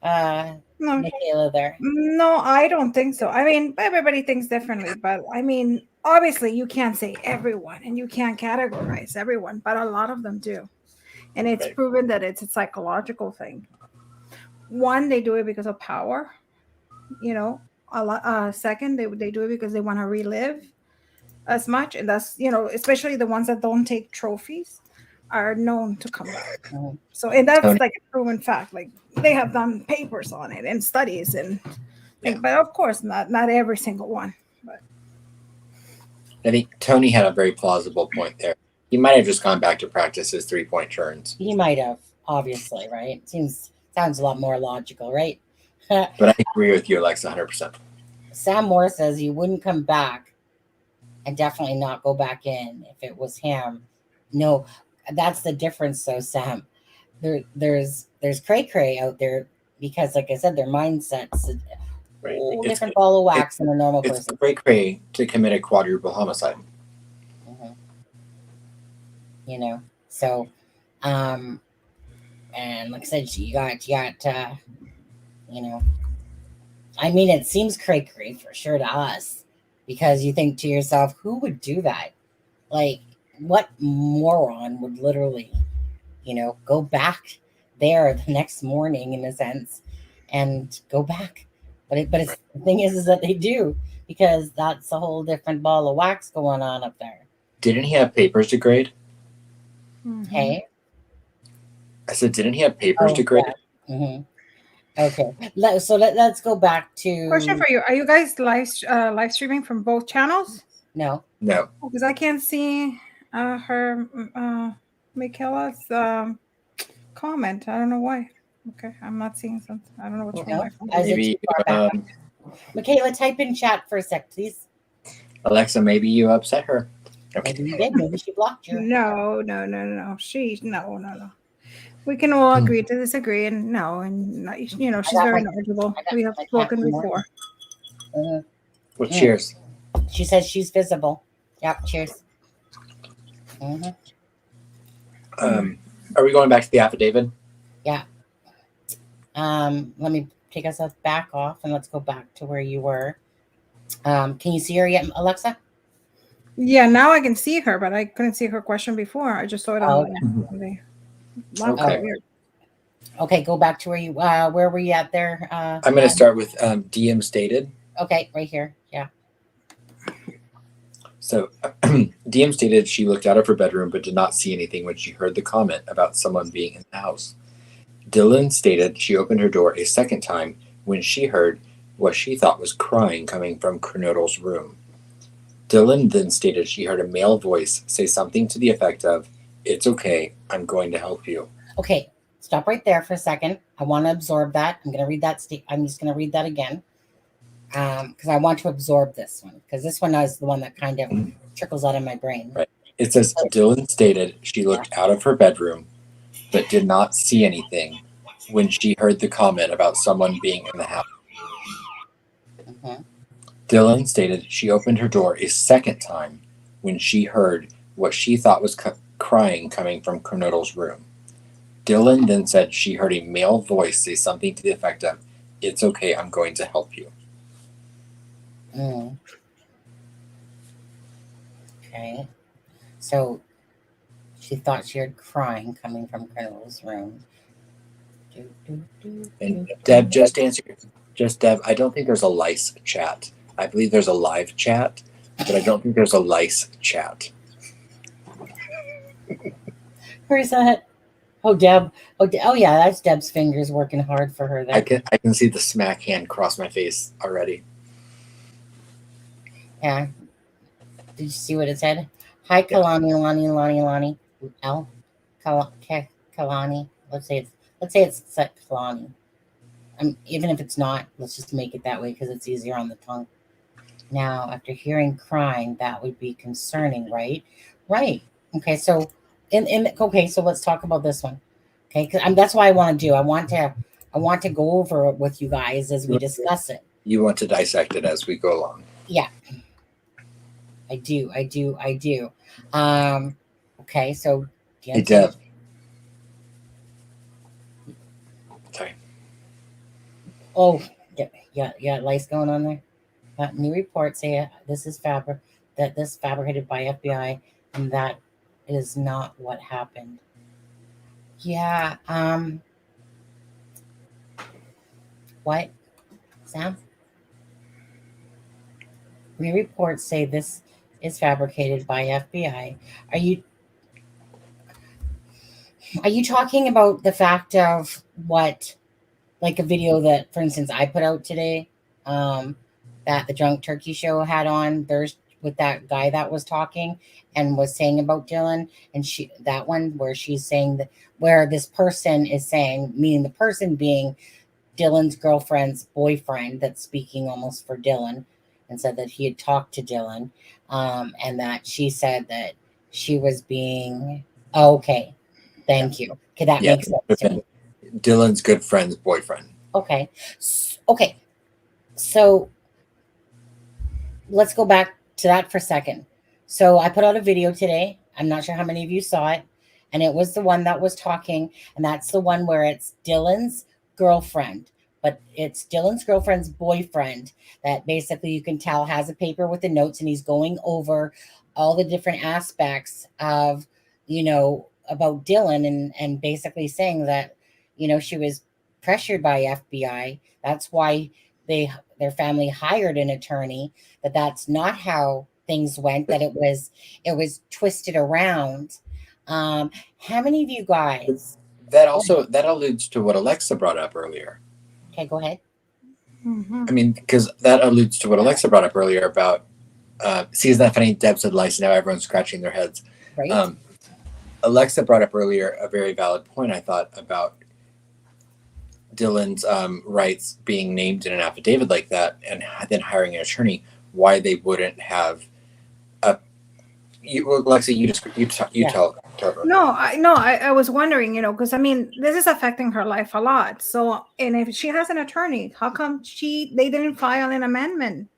no, Michaela there. no, I don't think so. I mean, everybody thinks differently, but I mean, obviously, you can't say everyone, and you can't categorize everyone, but a lot of them do, and it's Right. proven that it's a psychological thing. One, they do it because of power. You know, a lot. Second, they do it because they want to relive as much, and that's especially the ones that don't take trophies are known to come back. Mhm. So, and that's Tony. like a proven fact. Like they have done papers on it and studies and Yeah. things, but of course, not every single one. But I think Tony had a very plausible point there. He might have just gone back to practice his 3-point turns. He might have, obviously, right? Sounds a lot more logical, right? But I agree with you, Alexa, 100%. Sam Moore says he wouldn't come back and definitely not go back in if it was him. No, that's the difference, though, Sam. There's cray cray out there because, like I said, their mindset's a Right. whole It's, different ball of wax than a normal it's person. cray-cray to commit a quadruple homicide. Mhm. You know, so, and like I said, you got, you know, I mean, it seems cray cray for sure to us because you think to yourself, who would do that? Like, what moron would literally, go back there the next morning in a sense and go back? But the thing is that they do because that's a whole different ball of wax going on up there. Didn't he have papers to grade? Hey, I said, didn't he have papers to grade? yeah. Okay, let's go back to question for you: are you guys live streaming from both channels? no. No. Because I can't see her Michaela's comment. I don't know why. Okay, I'm not seeing something. I don't know what's wrong with my phone. As it's Maybe, too far back. Michaela, type in chat for a sec, please. Alexa, maybe you upset her. Okay. Maybe you did. Maybe she blocked you. No. She no. We can all agree to disagree, and she's very knowledgeable. We have spoken before. Well, cheers. She says she's visible. Yep, cheers. Are we going back to the affidavit? Yeah. Let me take us back off and let's go back to where you were. Can you see her yet, Alexa? Yeah, now I can see her, but I couldn't see her question before. I just saw it on the Okay. Weird. Okay, go back to where were you at there? I'm going to start with DM stated. Okay, right here. Yeah. So DM stated she looked out of her bedroom but did not see anything when she heard the comment about someone being in the house. Dylan stated she opened her door a second time when she heard what she thought was crying coming from Kernodle's room. Dylan then stated she heard a male voice say something to the effect of, "It's okay, I'm going to help you." Okay, stop right there for a second. I want to absorb that. I'm going to read that. I'm just going to read that again because I want to absorb this one because this one is the one that kind of trickles out of my brain. Right. It says Dylan stated she looked out of her bedroom but did not see anything when she heard the comment about someone being in the house. Dylan stated she opened her door a second time when she heard what she thought was crying coming from Kernodle's room. Dylan then said she heard a male voice say something to the effect of, "It's okay, I'm going to help you." Okay. So she thought she heard crying coming from Kernodle's room. And Deb, Deb, I don't think there's a lice chat. I believe there's a live chat, but I don't think there's a lice chat. Where's that? Oh, Deb. Oh, yeah, that's Deb's fingers working hard for her there. I can see the smack hand cross my face already. Yeah. Did you see what it said? Hi, Kalani, Lonnie. Kalani. Let's say it's Kalani. Even if it's not, let's just make it that way because it's easier on the tongue. Now, after hearing crying, that would be concerning, right? Right. Okay. So, okay. So let's talk about this one. Okay, because that's why I want to do. I want to go over it with you guys as we discuss it. You want to dissect it as we go along. Yeah, I do. Okay, so Hey, Deb. Sorry. Oh, yeah, lights going on there. New reports say this is fabricated by FBI, and that is not what happened. Yeah. What, Sam? New reports say this is fabricated by FBI. Are you talking about the fact of what, like a video that, for instance, I put out today, that the Drunk Turkey Show had on Thursday with that guy that was talking and was saying about Dylan, and that one where she's saying that, where this person is saying, meaning the person being Dylan's girlfriend's boyfriend, that's speaking almost for Dylan, and said that he had talked to Dylan, and that she said that she was being okay. Thank you. Okay, that makes sense to me. Dylan's good friend's boyfriend. Okay. Okay. So let's go back to that for a second. So I put out a video today. I'm not sure how many of you saw it. And it was the one that was talking. And that's the one where it's Dylan's girlfriend. But it's Dylan's girlfriend's boyfriend that basically you can tell has a paper with the notes. And he's going over all the different aspects of, about Dylan and basically saying that, she was pressured by FBI. That's why their family hired an attorney, that's not how things went, that it was twisted around. How many of you guys? That alludes to what Alexa brought up earlier. Okay, go ahead. Mm-hmm. I mean, because that alludes to what Alexa brought up earlier about, see, isn't that funny? Deb said lice, now everyone's scratching their heads. Right. Alexa brought up earlier a very valid point, I thought, about Dylan's rights being named in an affidavit like that, and then hiring an attorney. Why they wouldn't have Alexa, you tell her. No, I was wondering, because I mean, this is affecting her life a lot. So, and if she has an attorney, how come they didn't file an amendment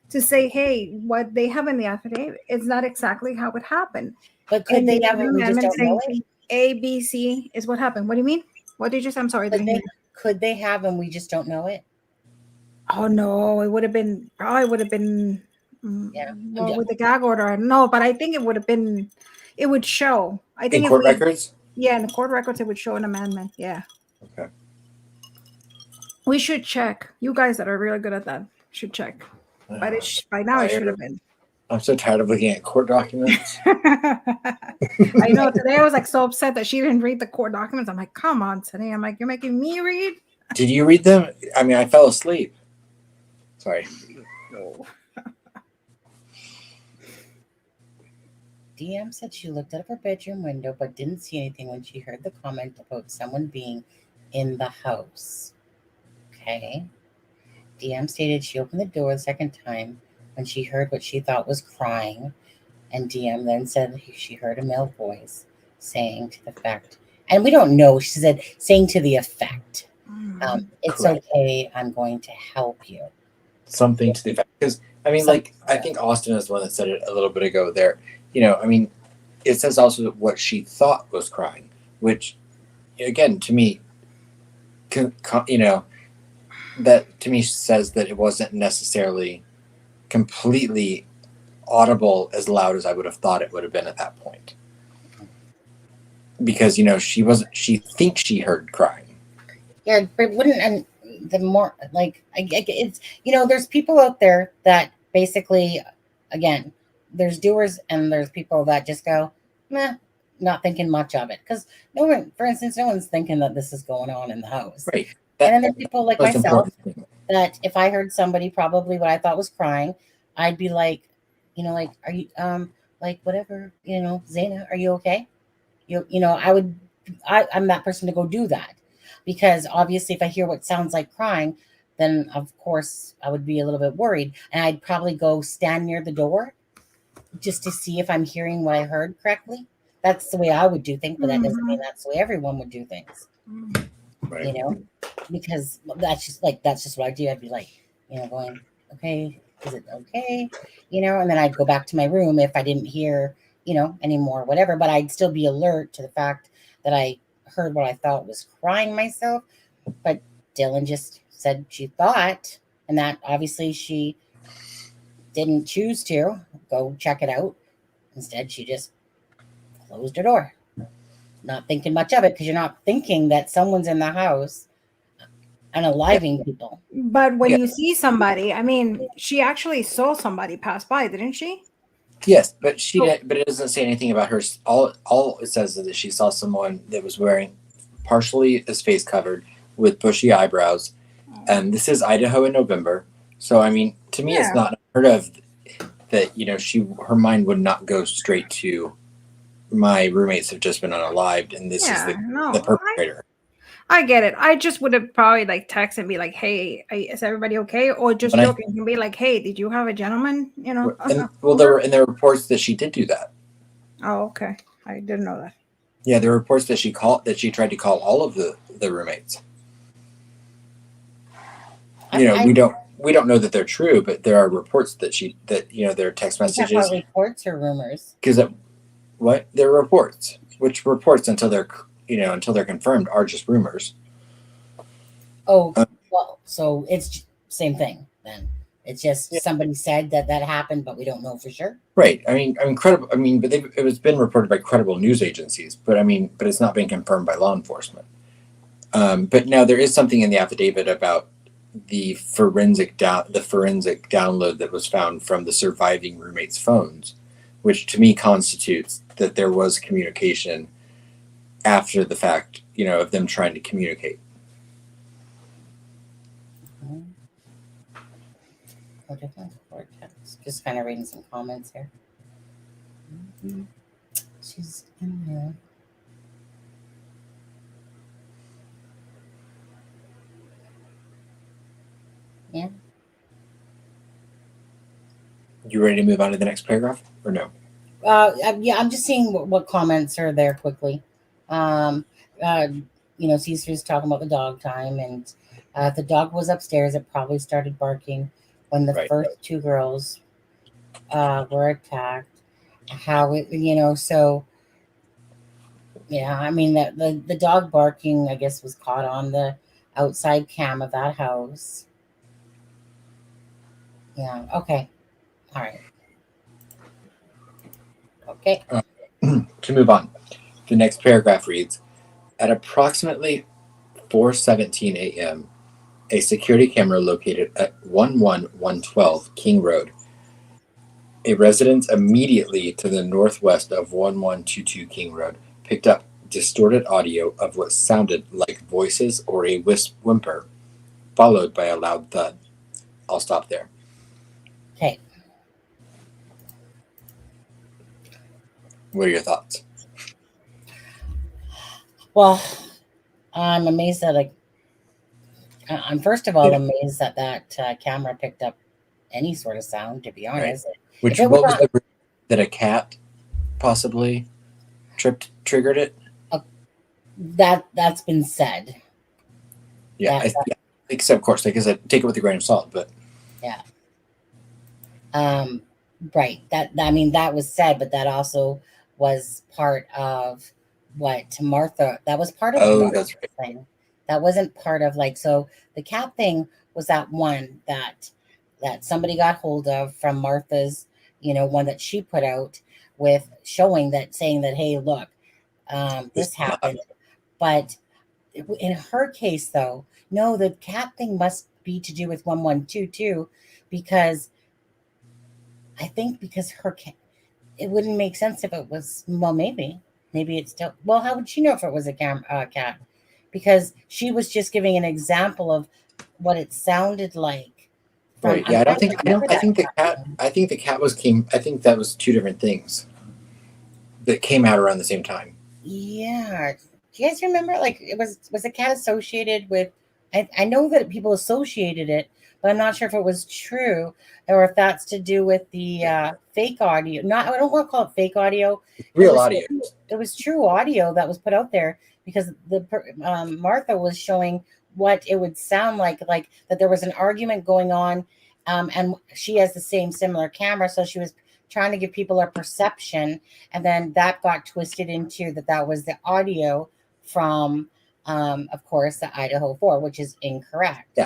to say, hey, what they have in the affidavit is not exactly how it happened? But could they have, we just don't know it? A, B, C is what happened. What do you mean? What did you say? I'm sorry. Could they have, and we just don't know it? Oh no, it would have been. Well, with the gag order, no, but I think it would have been. It would show. I think in court records. Yeah, in the court records, it would show an amendment. Yeah. Okay. We should check. You guys that are really good at that should check. But by now it should have been. I'm so tired of looking at court documents. I know. Today I was like so upset that she didn't read the court documents. I'm like, come on, today. I'm like, you're making me read. Did you read them? I mean, I fell asleep. Sorry. No. DM said she looked out of her bedroom window but didn't see anything when she heard the comment about someone being in the house. Okay. DM stated she opened the door the second time when she heard what she thought was crying, and DM then said she heard a male voice saying to the effect, and we don't know, she said saying to the effect, it's correct. Okay, I'm going to help you. Something to the effect. Because, I mean, like, I think Austin is the one that said it a little bit ago there. I mean, it says also what she thought was crying, which, again, to me, that to me says that it wasn't necessarily completely audible as loud as I would have thought it would have been at that point. Because, she thinks she heard crying. Yeah, but wouldn't, and the more, like, it's, there's people out there that basically, again, there's doers and there's people that just go, meh, not thinking much of it. Because no one's thinking that this is going on in the house. Right. And then there's people like myself that if I heard somebody probably what I thought was crying, I'd be like, like, are you, like, whatever, Zaina, are you okay? I'm that person to go do that. because obviously if I hear what sounds like crying, then of course I would be a little bit worried, and I'd probably go stand near the door just to see if I'm hearing what I heard correctly. That's the way I would do things, but that doesn't mean that's the way everyone would do things. Right. You know, because that's just what I do. I'd be like, going, okay, is it okay? And then I'd go back to my room if I didn't hear, anymore, whatever. But I'd still be alert to the fact that I heard what I thought was crying myself. But Dylan just said she thought, and that obviously she didn't choose to go check it out. Instead, she just closed her door, not thinking much of it, because you're not thinking that someone's in the house unaliving people. But when you see somebody, I mean, she actually saw somebody pass by, didn't she? Yes, but but it doesn't say anything about her. All it says is that she saw someone that was wearing partially his face covered with bushy eyebrows. And this is Idaho in November. So, I mean, to me, it's not unheard of that, her mind would not go straight to my roommates have just been unalived, and this is the perpetrator. I get it. I just would have probably text and be like, "Hey, is everybody okay?" Or just joking and be like, "Hey, did you have a gentleman?" And, there were reports that she did do that. Oh, okay. I didn't know that. Yeah, there were reports that she tried to call all of the roommates. We don't know that they're true, but there are reports that there are text messages. Reports or rumors? Because there are reports. Which reports, until they're confirmed, are just rumors. Oh, well, so it's same thing then. It's just somebody said that happened, but we don't know for sure. Right. I mean, credible. I mean, but it was been reported by credible news agencies. But it's not been confirmed by law enforcement. But now there is something in the affidavit about the forensic download that was found from the surviving roommates' phones, which to me constitutes that there was communication after the fact, of them trying to communicate. Just kind of reading some comments here. She's in there. Yeah. You ready to move on to the next paragraph, or no? Yeah, I'm just seeing what comments are there quickly. Caesar's talking about the dog time, and the dog was upstairs. It probably started barking when the first two girls were attacked. How it, so yeah, I mean that the dog barking, I guess, was caught on the outside cam of that house. Yeah. Okay. All right. Okay. To move on, the next paragraph reads, at approximately 4:17 a.m., a security camera located at 11112 King Road, a residence immediately to the northwest of 1122 King Road, picked up distorted audio of what sounded like voices or a whimper, followed by a loud thud. I'll stop there. Okay. What are your thoughts? Well, I'm amazed that I'm first of all amazed that camera picked up any sort of sound, to be honest. Right. What was the reason that a cat possibly triggered it? That's been said. Yeah, except of course, like I said, take it with a grain of salt, but yeah. Right. That was said, but that also was part of what Martha. That was part of. Oh, that's right. Thing. That wasn't part of so the cat thing was that one that somebody got hold of from Martha's, one that she put out with saying that, hey, look, this happened. But in her case, though, no, the cat thing must be to do with 1122 because I think because her cat, it wouldn't make sense if it was, well, maybe it's still, well, how would she know if it was a cat? Because she was just giving an example of what it sounded like. Right. Yeah, I think the cat that was two different things that came out around the same time. Yeah. Do you guys remember? Like, was a cat associated with? I know that people associated it, but I'm not sure if it was true or if that's to do with the fake audio. Not, I don't want to call it fake audio. Real audio. It was true audio that was put out there because Martha was showing what it would sound like that there was an argument going on, and she has the similar camera, so she was trying to give people a perception, and then that got twisted into that was the audio from, of course, the Idaho 4, which is incorrect.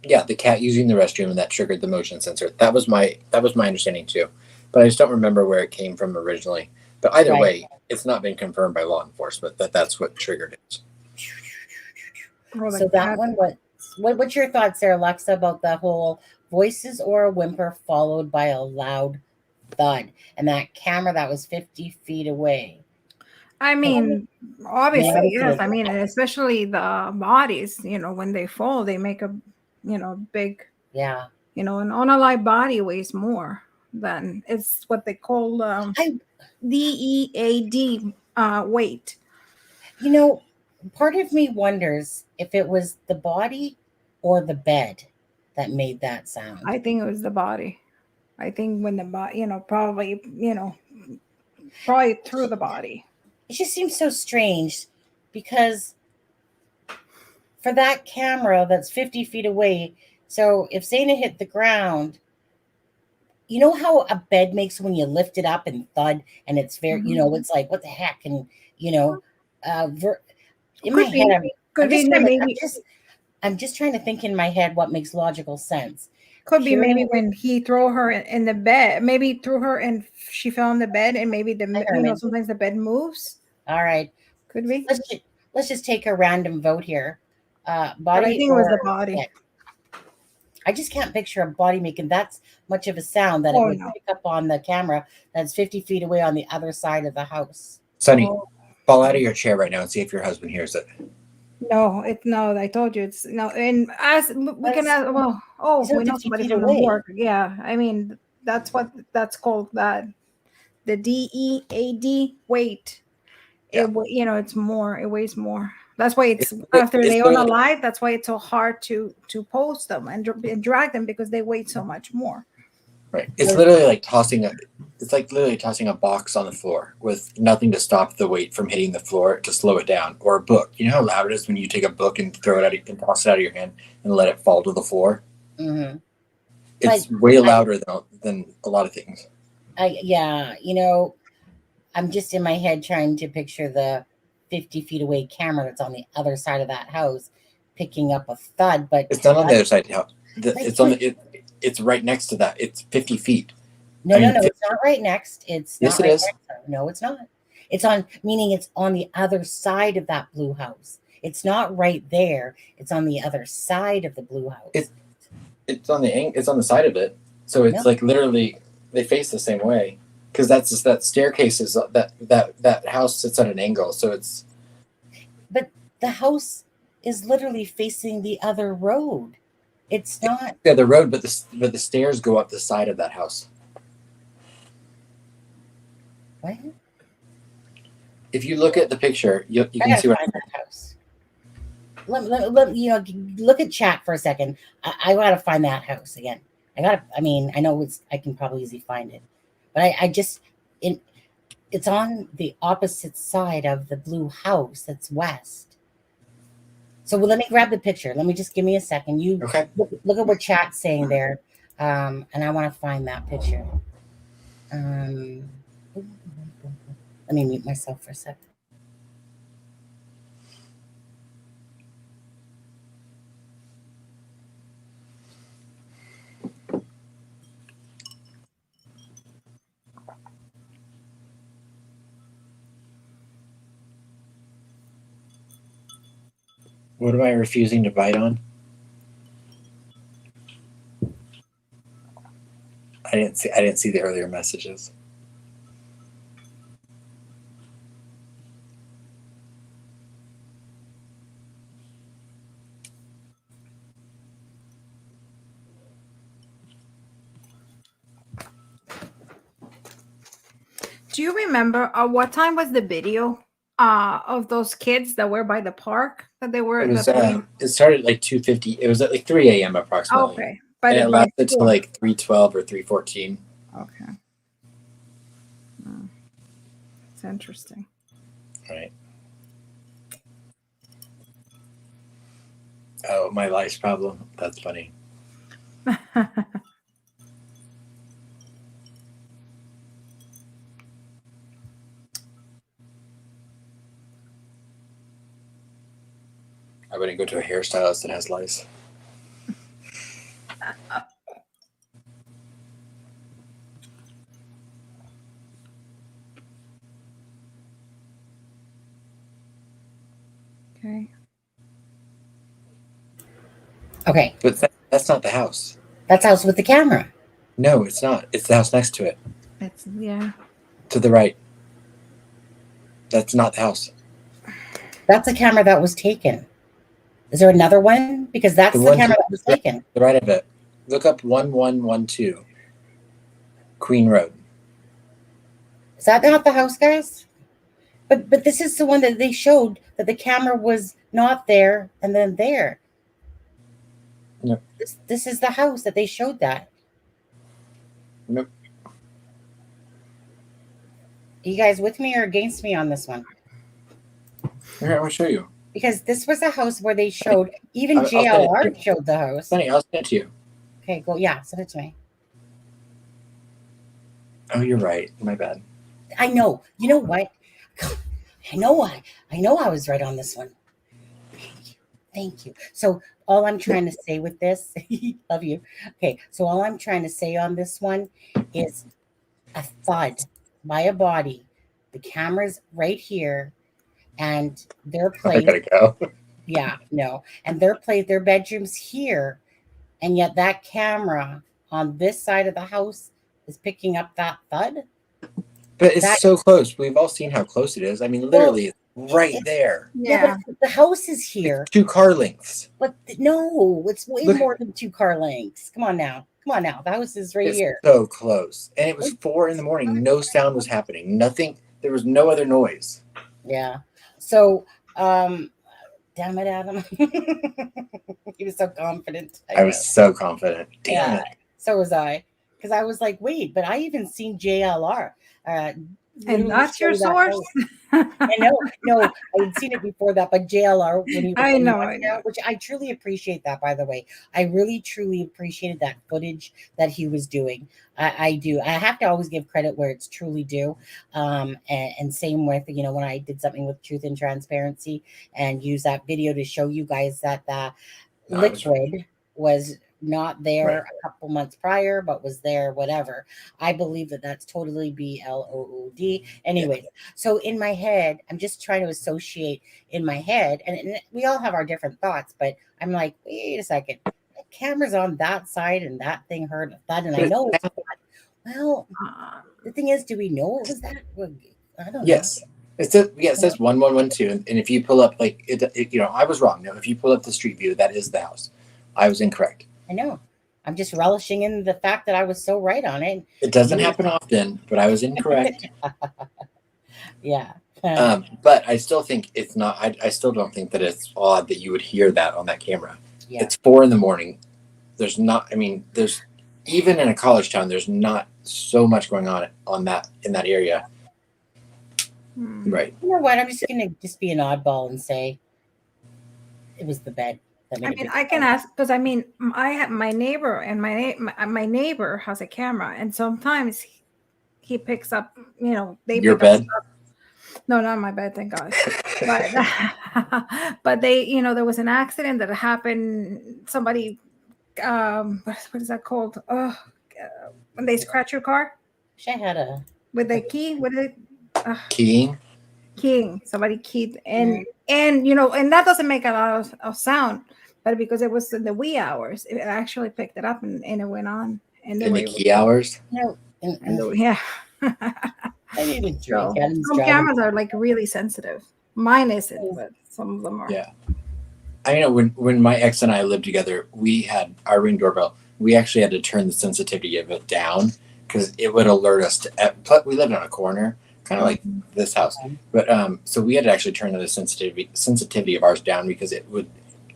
Yeah, the cat using the restroom, and that triggered the motion sensor. That was my understanding too, but I just don't remember where it came from originally. But either way, it's not been confirmed by law enforcement that's what triggered it. So that one, what's your thoughts there, Alexa, about the whole voices or a whimper followed by a loud thud, and that camera that was 50 feet away? I mean, obviously, yes. I mean, especially the bodies, when they fall, they make a, big, yeah. An unalive body weighs more than it's what they call DEAD weight. Part of me wonders if it was the body or the bed that made that sound. I think it was the body. I think when the body, probably through the body. It just seems so strange because for that camera that's 50 feet away, so if Zana hit the ground, you know how a bed makes when you lift it up and thud, and it's very, it's like, what the heck? And, in my head, I'm just trying to think in my head what makes logical sense. Could be maybe when he threw her in the bed, maybe threw her and she fell in the bed, and maybe sometimes the bed moves. All right, could be. Let's just take a random vote here. Body. But I think it was the body. Bed. I just can't picture a body making that much of a sound that it would pick up on the camera that's 50 feet away on the other side of the house. Sonny, fall out of your chair right now and see if your husband hears it. No, I told you it's no. And as we can ask, we know somebody from the work. Yeah, I mean that's that's called that. The DEAD weight. Yeah. It's more. It weighs more. That's why it's after they are alive. That's why it's so hard to post them and drag them, because they weigh so much more. Right. It's literally like tossing a box on the floor with nothing to stop the weight from hitting the floor to slow it down, or a book. You know how loud it is when you take a book and throw it out and toss it out of your hand and let it fall to the floor. Mm-hmm. It's way louder than a lot of things. I'm just in my head trying to picture the 50 feet away camera that's on the other side of that house picking up a thud, but it's not on the other side of the house. It's right next to that. It's 50 feet. No, it's not right next. It's yes, not it right is. Next. No, it's not. It's on the other side of that blue house. It's not right there. It's on the other side of the blue house. It's on the side of it. So it's like literally they face the same way, because that staircase is that house sits at an angle. So it's. But the house is literally facing the other road. It's not the other road, but the stairs go up the side of that house. What? If you look at the picture, you can see what that house. Look at chat for a second. I gotta find that house again. I know I can probably easily find it, but it's on the opposite side of the blue house. That's west. So let me grab the picture. Let me just give me a second. You look at what chat's saying there, and I want to find that picture. Let me mute myself for a second. What am I refusing to bite on? I didn't see the earlier messages. Do you remember what time was the video of those kids that were by the park that they were. It was. It started at like 2:50. It was at like 3 a.m. approximately. Okay, And it lasted till like 3:12 or 3:14. Okay. It's interesting. Right. Oh, my life's problem. That's funny. I wouldn't go to a hairstylist that has lice. Okay. Okay. But that's not the house. That's the house with the camera. No, it's not. It's the house next to it. It's yeah. To the right. That's not the house. That's a camera that was taken. Is there another one? Because that's the camera that was taken. The right of it. Look up 1112 Queen Road. Is that not the house, guys? But this is the one that they showed that the camera was not there and then there. Nope. This is the house that they showed that. Nope. Are you guys with me or against me on this one? Here, I'll show you. Because this was a house where they showed, even JLR showed the house. Funny, I'll send it to you. Okay, go. Yeah, send it to me. Oh, you're right. My bad. I know. You know what? I know I was right on this one. Thank you. So all I'm trying to say with this, love you. Okay, so all I'm trying to say on this one is a thud by a body. The camera's right here, and their place. I gotta go. Yeah, no, and their bedroom's here, and yet that camera on this side of the house is picking up that thud. But it's so close. We've all seen how close it is. I mean, literally, it's right there. Yeah, but the house is here. It's 2 car lengths. But no, it's way more than 2 car lengths. Come on now. The house is right here. So close. And it was 4 a.m. No sound was happening. Nothing. There was no other noise. Yeah. So, damn it, Adam. He was so confident. I was so confident. Damn it. So was I. Because I was like, wait, but I even seen JLR. And that's your source? I know. No, I had seen it before that, but JLR, when you I know. which I truly appreciate that, by the way. I really, truly appreciated that footage that he was doing. I do. I have to always give credit where it's truly due. And same with, when I did something with Truth and Transparency and use that video to show you guys that the liquid was not there a couple months prior, but was there, whatever. I believe that that's totally BLOOD. Anyways, so in my head, I'm just trying to associate in my head, and we all have our different thoughts, but I'm like, wait a second, the camera's on that side, and that thing heard that, and I know it's that. Well, the thing is, do we know it was that? Well, I don't know. Yes. It says 1112, and if you pull up, like, I was wrong. No, if you pull up the street view, that is the house. I was incorrect. I know. I'm just relishing in the fact that I was so right on it. It doesn't happen often, but I was incorrect. Yeah. But I still think it's not. I still don't think that it's odd that you would hear that on that camera. Yeah. It's 4 a.m. There's not. I mean, there's even in a college town. There's not so much going on in that area. Right. You know what? I'm just gonna be an oddball and say it was the bed. I mean, I can ask because I mean, I have my neighbor, and my neighbor has a camera, and sometimes he picks up, Your bed. No, not my bed, thank God. But they, there was an accident that happened. Somebody, what is that called? When they scratch your car. She had a with the key. What is it? Keying. Somebody keyed, and and that doesn't make a lot of sound. But because it was in the wee hours, it actually picked it up and it went on. And in the key hours? No. Yeah. I need a drink. Some cameras are like really sensitive. Mine isn't, but some of them are. Yeah. I know when my ex and I lived together, we had our Ring doorbell. We actually had to turn the sensitivity of it down because it would alert us to. We lived on a corner, kind of like this house. But so we had to actually turn the sensitivity of ours down because it would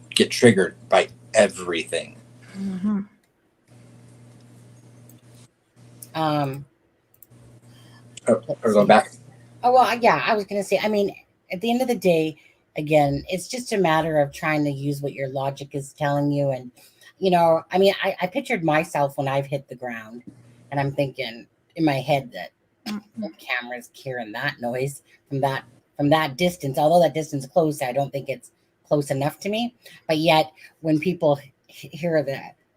get triggered by everything. Mm-hmm. Or going back. Oh, well, yeah, I was going to say, I mean, at the end of the day, again, it's just a matter of trying to use what your logic is telling you. And, you know, I mean, I pictured myself when I've hit the ground, and I'm thinking in my head that the camera's hearing that noise from that distance. Although that distance is close, I don't think it's close enough to me. But yet, when people hear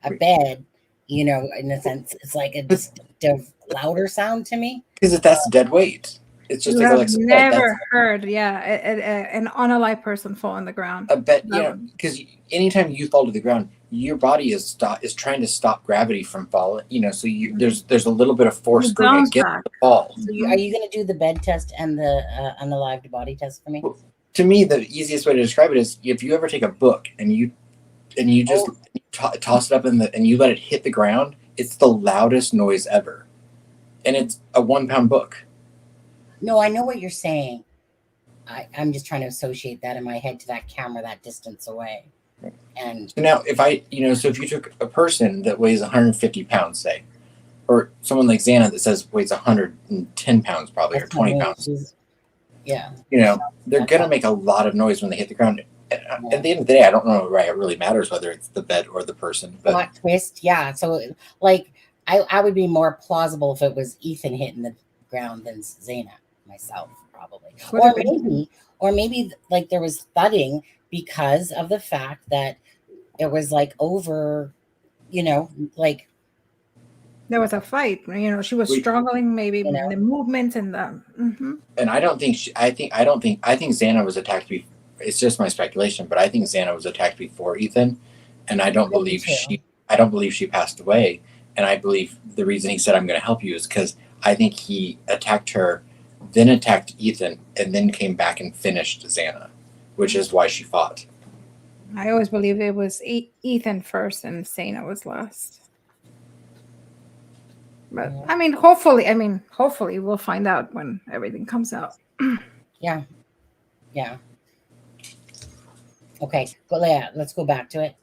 a bed, you know, in a sense, it's like a distinctive, louder sound to me. Because that's dead weight. It's just You like have Alexa said, never heard, an unalive person fall on the ground. a bed, you know, because anytime you fall to the ground, your body is trying to stop gravity from falling. You know, so there's a little bit of force You going bounce against back. the fall. So are you going to do the bed test and the unalived body test for me? Well, to me, the easiest way to describe it is if you ever take a book and you just toss it up and you let it hit the ground, it's the loudest noise ever, and it's a 1 pound book. No, I know what you're saying. I'm just trying to associate that in my head to that camera that distance away. And so now, if you took a person that weighs 150 pounds, say, or someone like Xana that says weighs 110 pounds probably, or 20 pounds. Yeah. You know, they're going to make a lot of noise when they hit the ground. At the end of the day, I don't know why it really matters whether it's the bed or the person. But plot twist, yeah. So, like, I would be more plausible if it was Ethan hitting the ground than Xana, myself, probably. Or maybe like there was thudding because of the fact that it was like over, you know, like there was a fight. You know, she was struggling, maybe you know? the movements and the. Mm-hmm. And I think Xana was attacked before. It's just my speculation, but I think Xana was attacked before Ethan, and I don't believe she passed away. And I believe the reason he said I'm going to help you is because I think he attacked her, then attacked Ethan, and then came back and finished Xana, which is why she fought. I always believe it was Ethan first and Xana was last. But I mean, hopefully we'll find out when everything comes out. Yeah. Okay, let's go back to it.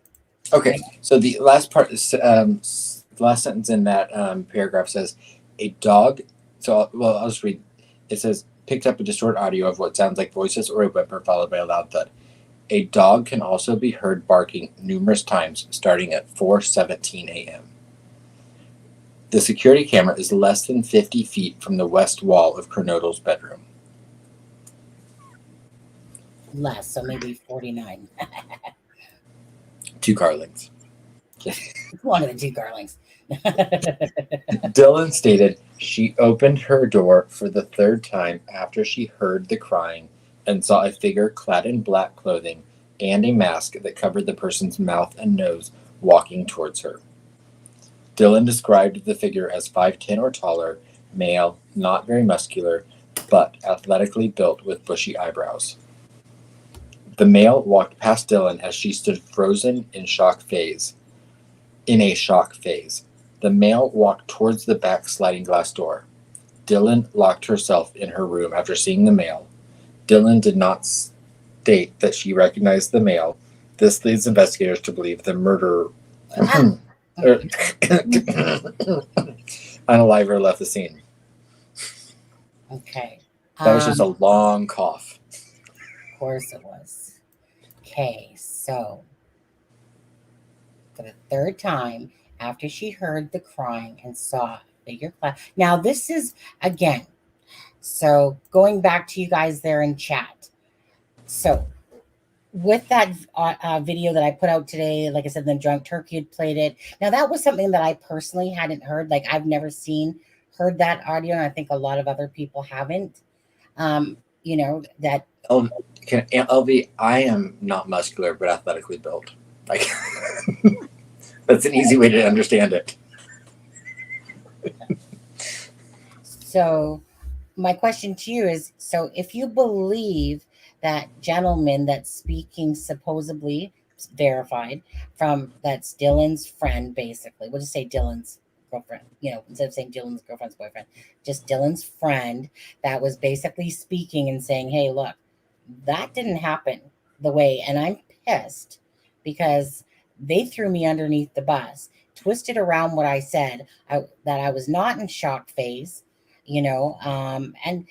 Okay, so the last part, last sentence in that paragraph says, a dog. So, I'll just read. It says, picked up a distorted audio of what sounds like voices or a whimper followed by a loud thud. A dog can also be heard barking numerous times, starting at 4:17 a.m. The security camera is less than 50 feet from the west wall of Kernodle's bedroom. Less, so maybe 49. 2 Carlings. One of the 2 Carlings. Dylan stated she opened her door for the 3rd time after she heard the crying and saw a figure clad in black clothing and a mask that covered the person's mouth and nose walking towards her. Dylan described the figure as 5'10" or taller, male, not very muscular, but athletically built with bushy eyebrows. The male walked past Dylan as she stood frozen in a shock phase. The male walked towards the back sliding glass door. Dylan locked herself in her room after seeing the male. Dylan did not state that she recognized the male. This leads investigators to believe the murderer unaliver left the scene. Okay. That was just a long cough. Of course it was. Okay, so for the 3rd time after she heard the crying and saw a figure. Now this is again. So going back to you guys there in chat. So with that video that I put out today, like I said, the Drunk Turkey had played it. Now that was something that I personally hadn't heard. Like I've never heard that audio, and I think a lot of other people haven't. You know that. LV, I am not muscular, but athletically built. Like that's an easy way to understand it. So my question to you is, so if you believe that gentleman that's speaking supposedly verified from, that's Dylan's friend, basically, we'll just say Dylan's girlfriend, instead of saying Dylan's girlfriend's boyfriend, just Dylan's friend that was basically speaking and saying, hey, look, that didn't happen the way, and I'm pissed because they threw me underneath the bus, twisted around what I said, that I was not in shock phase, and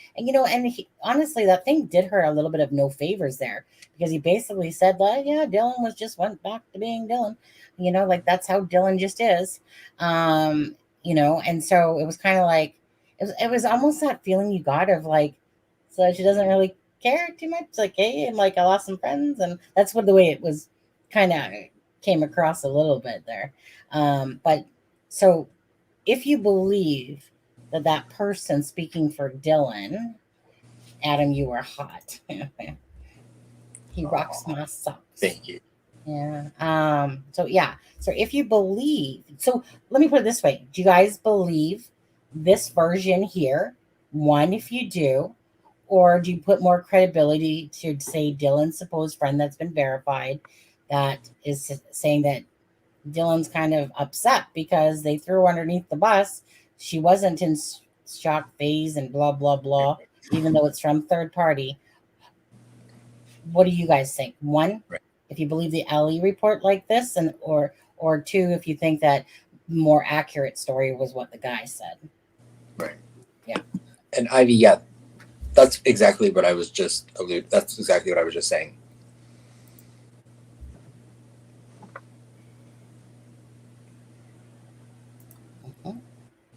honestly, that thing did her a little bit of no favors there, because he basically said that, yeah, Dylan went back to being Dylan, like that's how Dylan just is, and so it was kind of like, it was almost that feeling you got of like, so she doesn't really care too much, like, hey, and like I lost some friends, and that's what the way it was kind of came across a little bit there. But so if you believe that person speaking for Dylan, Adam, you are hot. He rocks my socks. Thank you. Yeah. So if you believe, so let me put it this way. Do you guys believe this version here? One, if you do, or do you put more credibility to say Dylan's supposed friend that's been verified that is saying that Dylan's kind of upset because they threw her underneath the bus. She wasn't in shock phase and blah, blah, blah, even though it's from third party. What do you guys think? One, if you believe the LE report like this, and or two, if you think that more accurate story was what the guy said. Right. Yeah. And Ivy, yeah, that's exactly what I was just saying.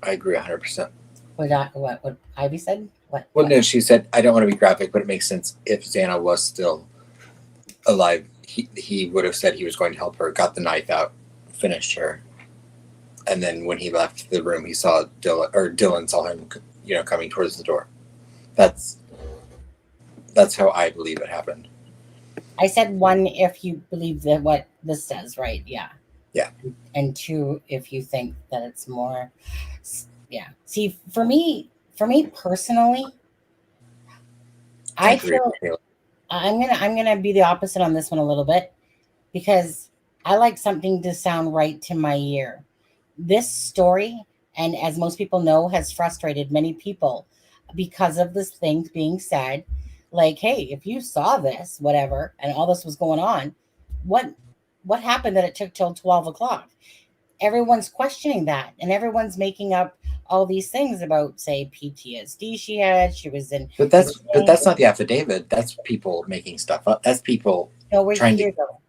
I agree 100%. What Ivy said? Well, no, she said, I don't want to be graphic, but it makes sense. If Xana was still alive, he would have said he was going to help her, got the knife out, finished her. And then when he left the room, he saw Dylan saw him, coming towards the door. That's how I believe it happened. I said one, if you believe that what this says, right? Yeah. Yeah. And two, if you think that it's more, yeah. See, for me personally, I feel I'm gonna be the opposite on this one a little bit, because I like something to sound right to my ear. This story, and as most people know, has frustrated many people because of this thing being said, like, hey, if you saw this, whatever, and all this was going on, what happened that it took till 12 o'clock? Everyone's questioning that, and everyone's making up all these things about, say, PTSD she was in. But that's not the affidavit. That's people making stuff up. That's people trying to go.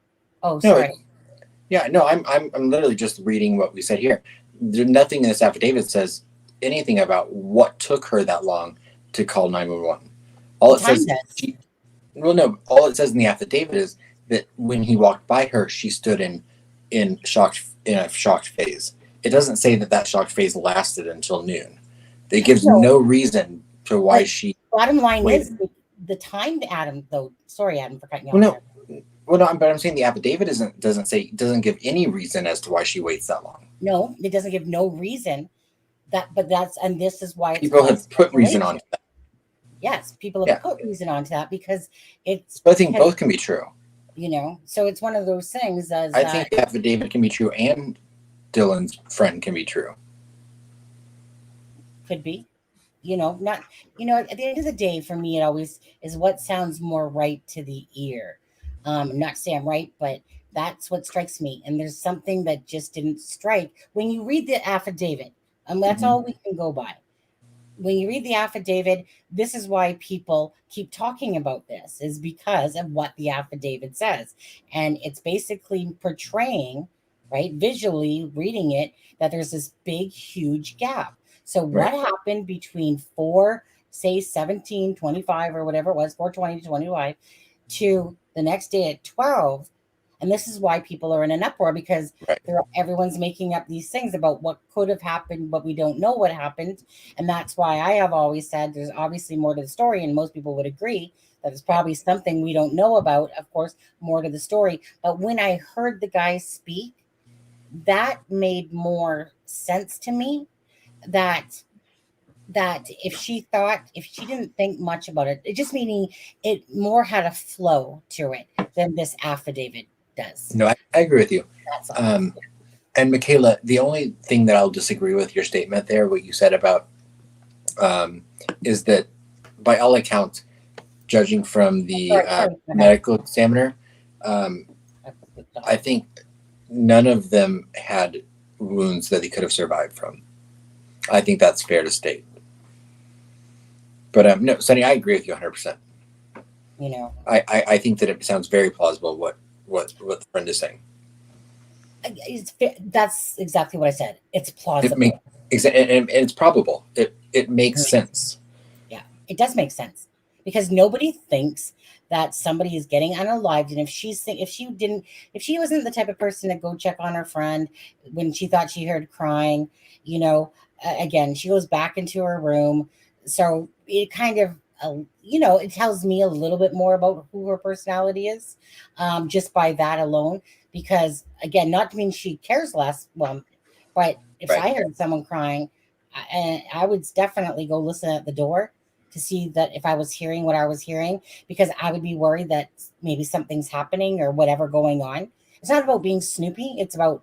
Oh, sorry. I'm literally just reading what we said here. There's nothing in this affidavit says anything about what took her that long to call 911. All it says in the affidavit is that when he walked by her, she stood in a shocked phase. It doesn't say that shocked phase lasted until noon. It gives no reason to why she. Bottom line is the time, Adam. Though, sorry, Adam, for cutting you off. But I'm saying the affidavit doesn't give any reason as to why she waits that long. No, it doesn't give no reason. And this is why people have put reason onto that. Yes, people have put reason onto that because it's. But I think both can be true. So it's one of those things. I think the affidavit can be true, and Dylan's friend can be true. Could be, not. At the end of the day, for me, it always is what sounds more right to the ear. Not saying I'm right, but that's what strikes me. And there's something that just didn't strike when you read the affidavit. That's all we can go by. When you read the affidavit, this is why people keep talking about this, is because of what the affidavit says. And it's basically portraying, right, visually reading it, that there's this big, huge gap. So what happened between 17:25 or whatever it was, 4:20 to 25, to the next day at 12. And this is why people are in an uproar, because everyone's making up these things about what could have happened, but we don't know what happened. And that's why I have always said there's obviously more to the story, and most people would agree that there's probably something we don't know about, of course, more to the story. But when I heard the guy speak, that made more sense to me, that if she didn't think much about it, it just meaning it more had a flow to it than this affidavit does. No, I agree with you. And Michaela, the only thing that I'll disagree with your statement there, what you said about, is that by all accounts, judging from the medical examiner, I think none of them had wounds that they could have survived from. I think that's fair to state. But no, Sonny, I agree with you 100%. You know, I think that it sounds very plausible what the friend is saying. That's exactly what I said. It's plausible. And it's probable. It makes sense. Yeah, it does make sense because nobody thinks that somebody is getting unalived, and if she wasn't the type of person to go check on her friend when she thought she heard crying, you know, again, she goes back into her room. So it kind of, you know, it tells me a little bit more about who her personality is, just by that alone. Because again, not to mean she cares less, but if I heard someone crying, I would definitely go listen at the door to see that if I was hearing what I was hearing, because I would be worried that maybe something's happening or whatever going on. It's not about being snoopy. It's about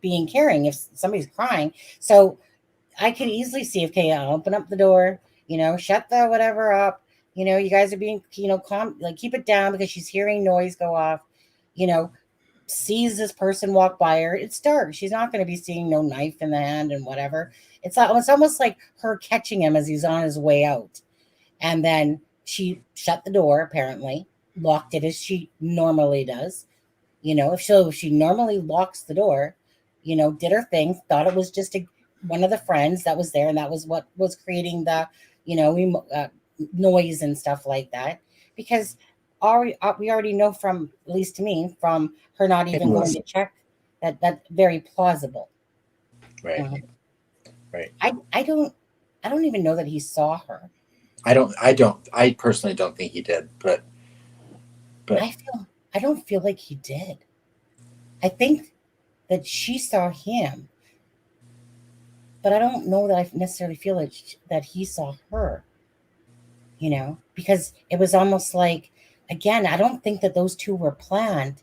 being caring if somebody's crying. So I could easily see, okay, I'll open up the door, you know, shut the whatever up. You know, you guys are being, you know, calm, like keep it down because she's hearing noise go off, you know, sees this person walk by her. It's dark. She's not going to be seeing no knife in the hand and whatever. It's almost like her catching him as he's on his way out. And then she shut the door, apparently, locked it as she normally does. You know, if she normally locks the door, you know, did her thing, thought it was just one of the friends that was there, and that was what was creating the, you know, noise and stuff like that. Because we already know from, at least to me, from her not even going to check, that's very plausible. Right. Right. I don't even know that he saw her. I personally don't think he did, but I don't feel like he did. I think that she saw him, but I don't know that I necessarily feel like that he saw her, you know, because it was almost like, again, I don't think that those two were planned.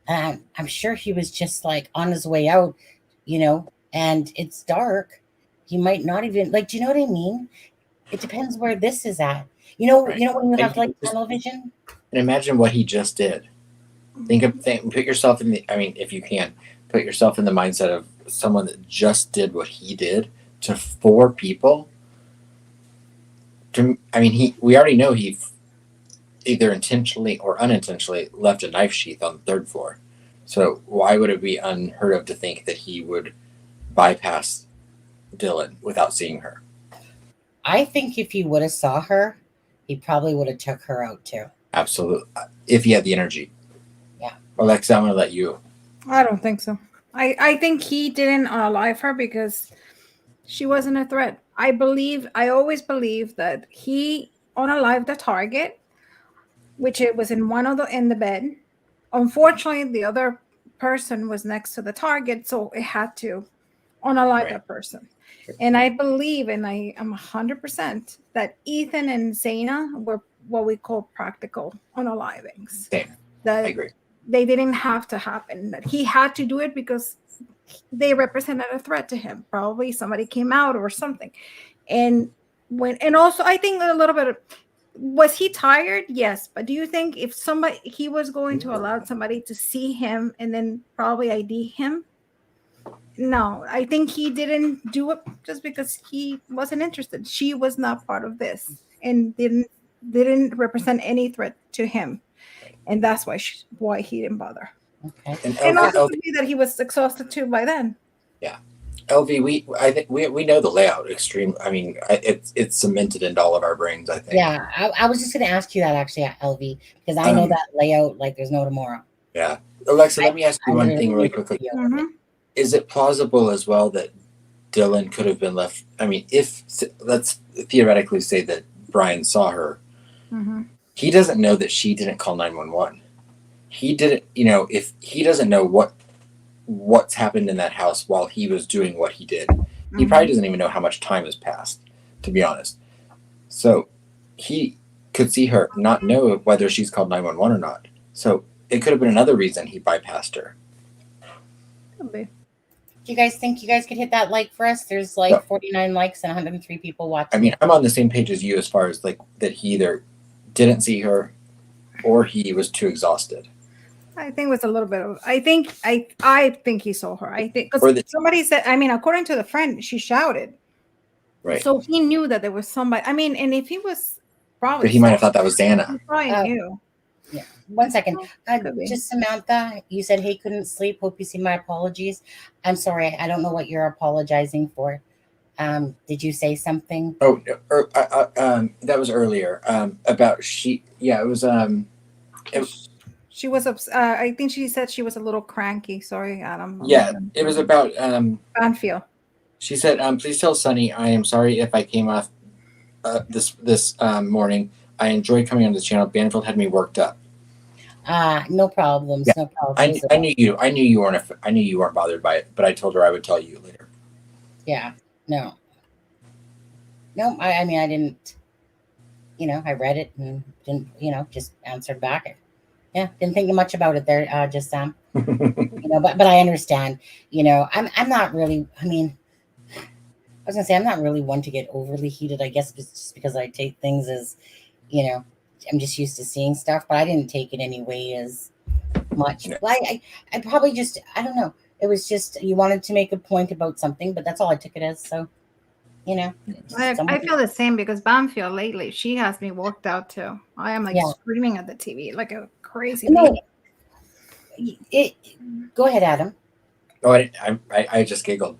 I'm sure he was just like on his way out, you know, and it's dark. He might not even, like, do you know what I mean? It depends where this is at. You know, when you have like television. And imagine what he just did. Put yourself in if you can, put yourself in the mindset of someone that just did what he did to 4 people. We already know he either intentionally or unintentionally left a knife sheath on the 3rd floor. So why would it be unheard of to think that he would bypass Dylan without seeing her? I think if he would have saw her, he probably would have took her out too. Absolutely. If he had the energy. Yeah. Alexa, I'm going to let you. I don't think so. I think he didn't unalive her because she wasn't a threat. I always believe that he unalived the target, which it was in the bed. Unfortunately, the other person was next to the target, so it had to unalive that person. And I believe, and I am 100% that Ethan and Zaina were what we call practical unalivings. Same. That I agree. They didn't have to happen. That he had to do it because they represented a threat to him. Probably somebody came out or something. And also I think a little bit of, was he tired? Yes. But do you think if he was going to allow somebody to see him and then probably ID him? No, I think he didn't do it just because he wasn't interested. She was not part of this and didn't represent any threat to him. And that's why he didn't bother. Okay. And also could be that he was exhausted too by then. Yeah. LV, I think we know the layout extreme. I mean, it's cemented into all of our brains, I think. Yeah, I was just going to ask you that actually, LV, because I know that layout like there's no tomorrow. Yeah. Alexa, let me ask you one thing really quickly. Mm-hmm. Is it plausible as well that Dylan could have been left? I mean, let's theoretically say that Brian saw her. Mm-hmm. He doesn't know that she didn't call 911. He didn't, if he doesn't know what's happened in that house while he was doing what he did, he probably doesn't even know how much time has passed, to be honest. So he could see her, not know whether she's called 911 or not. So it could have been another reason he bypassed her. Could be. Do you guys think you guys could hit that like for us? There's like 49 likes and 103 people watching. I mean, I'm on the same page as you as far as like that he either didn't see her or he was too exhausted. I think it was a little bit of. I think he saw her. I think Or because somebody said. I mean, according to the friend, she shouted. Right. So he knew that there was somebody. I mean, and if he was probably, But he might have thought that was Xana. He probably knew. Yeah. 1 second. Could be. Just Samantha, you said, hey, couldn't sleep. Hope you see my apologies. I'm sorry. I don't know what you're apologizing for. Did you say something? Oh, that was earlier. About it was She was. I think she said she was a little cranky. Sorry, Adam. Yeah, it was about Banfield. She said, "Please tell Sunny I am sorry if I came off this morning. I enjoyed coming on the channel. Banfield had me worked up." No problems. Yeah. No problems. I knew you. I knew you weren't. I knew you weren't bothered by it. But I told her I would tell you later. Yeah. No. I mean, I didn't. I read it and didn't. Just answered back. Yeah, didn't think much about it there, just Sam. But I understand. I'm not really. I mean, I was gonna say I'm not really one to get overly heated. I guess it's just because I take things as, I'm just used to seeing stuff. But I didn't take it anyway as much. Yeah. Well, I probably just I don't know. It was just you wanted to make a point about something, but that's all I took it as. So, I feel the same because Banfield lately she has me worked out too. I am like screaming at the TV like a crazy. No, go ahead, Adam. Oh, I just giggled.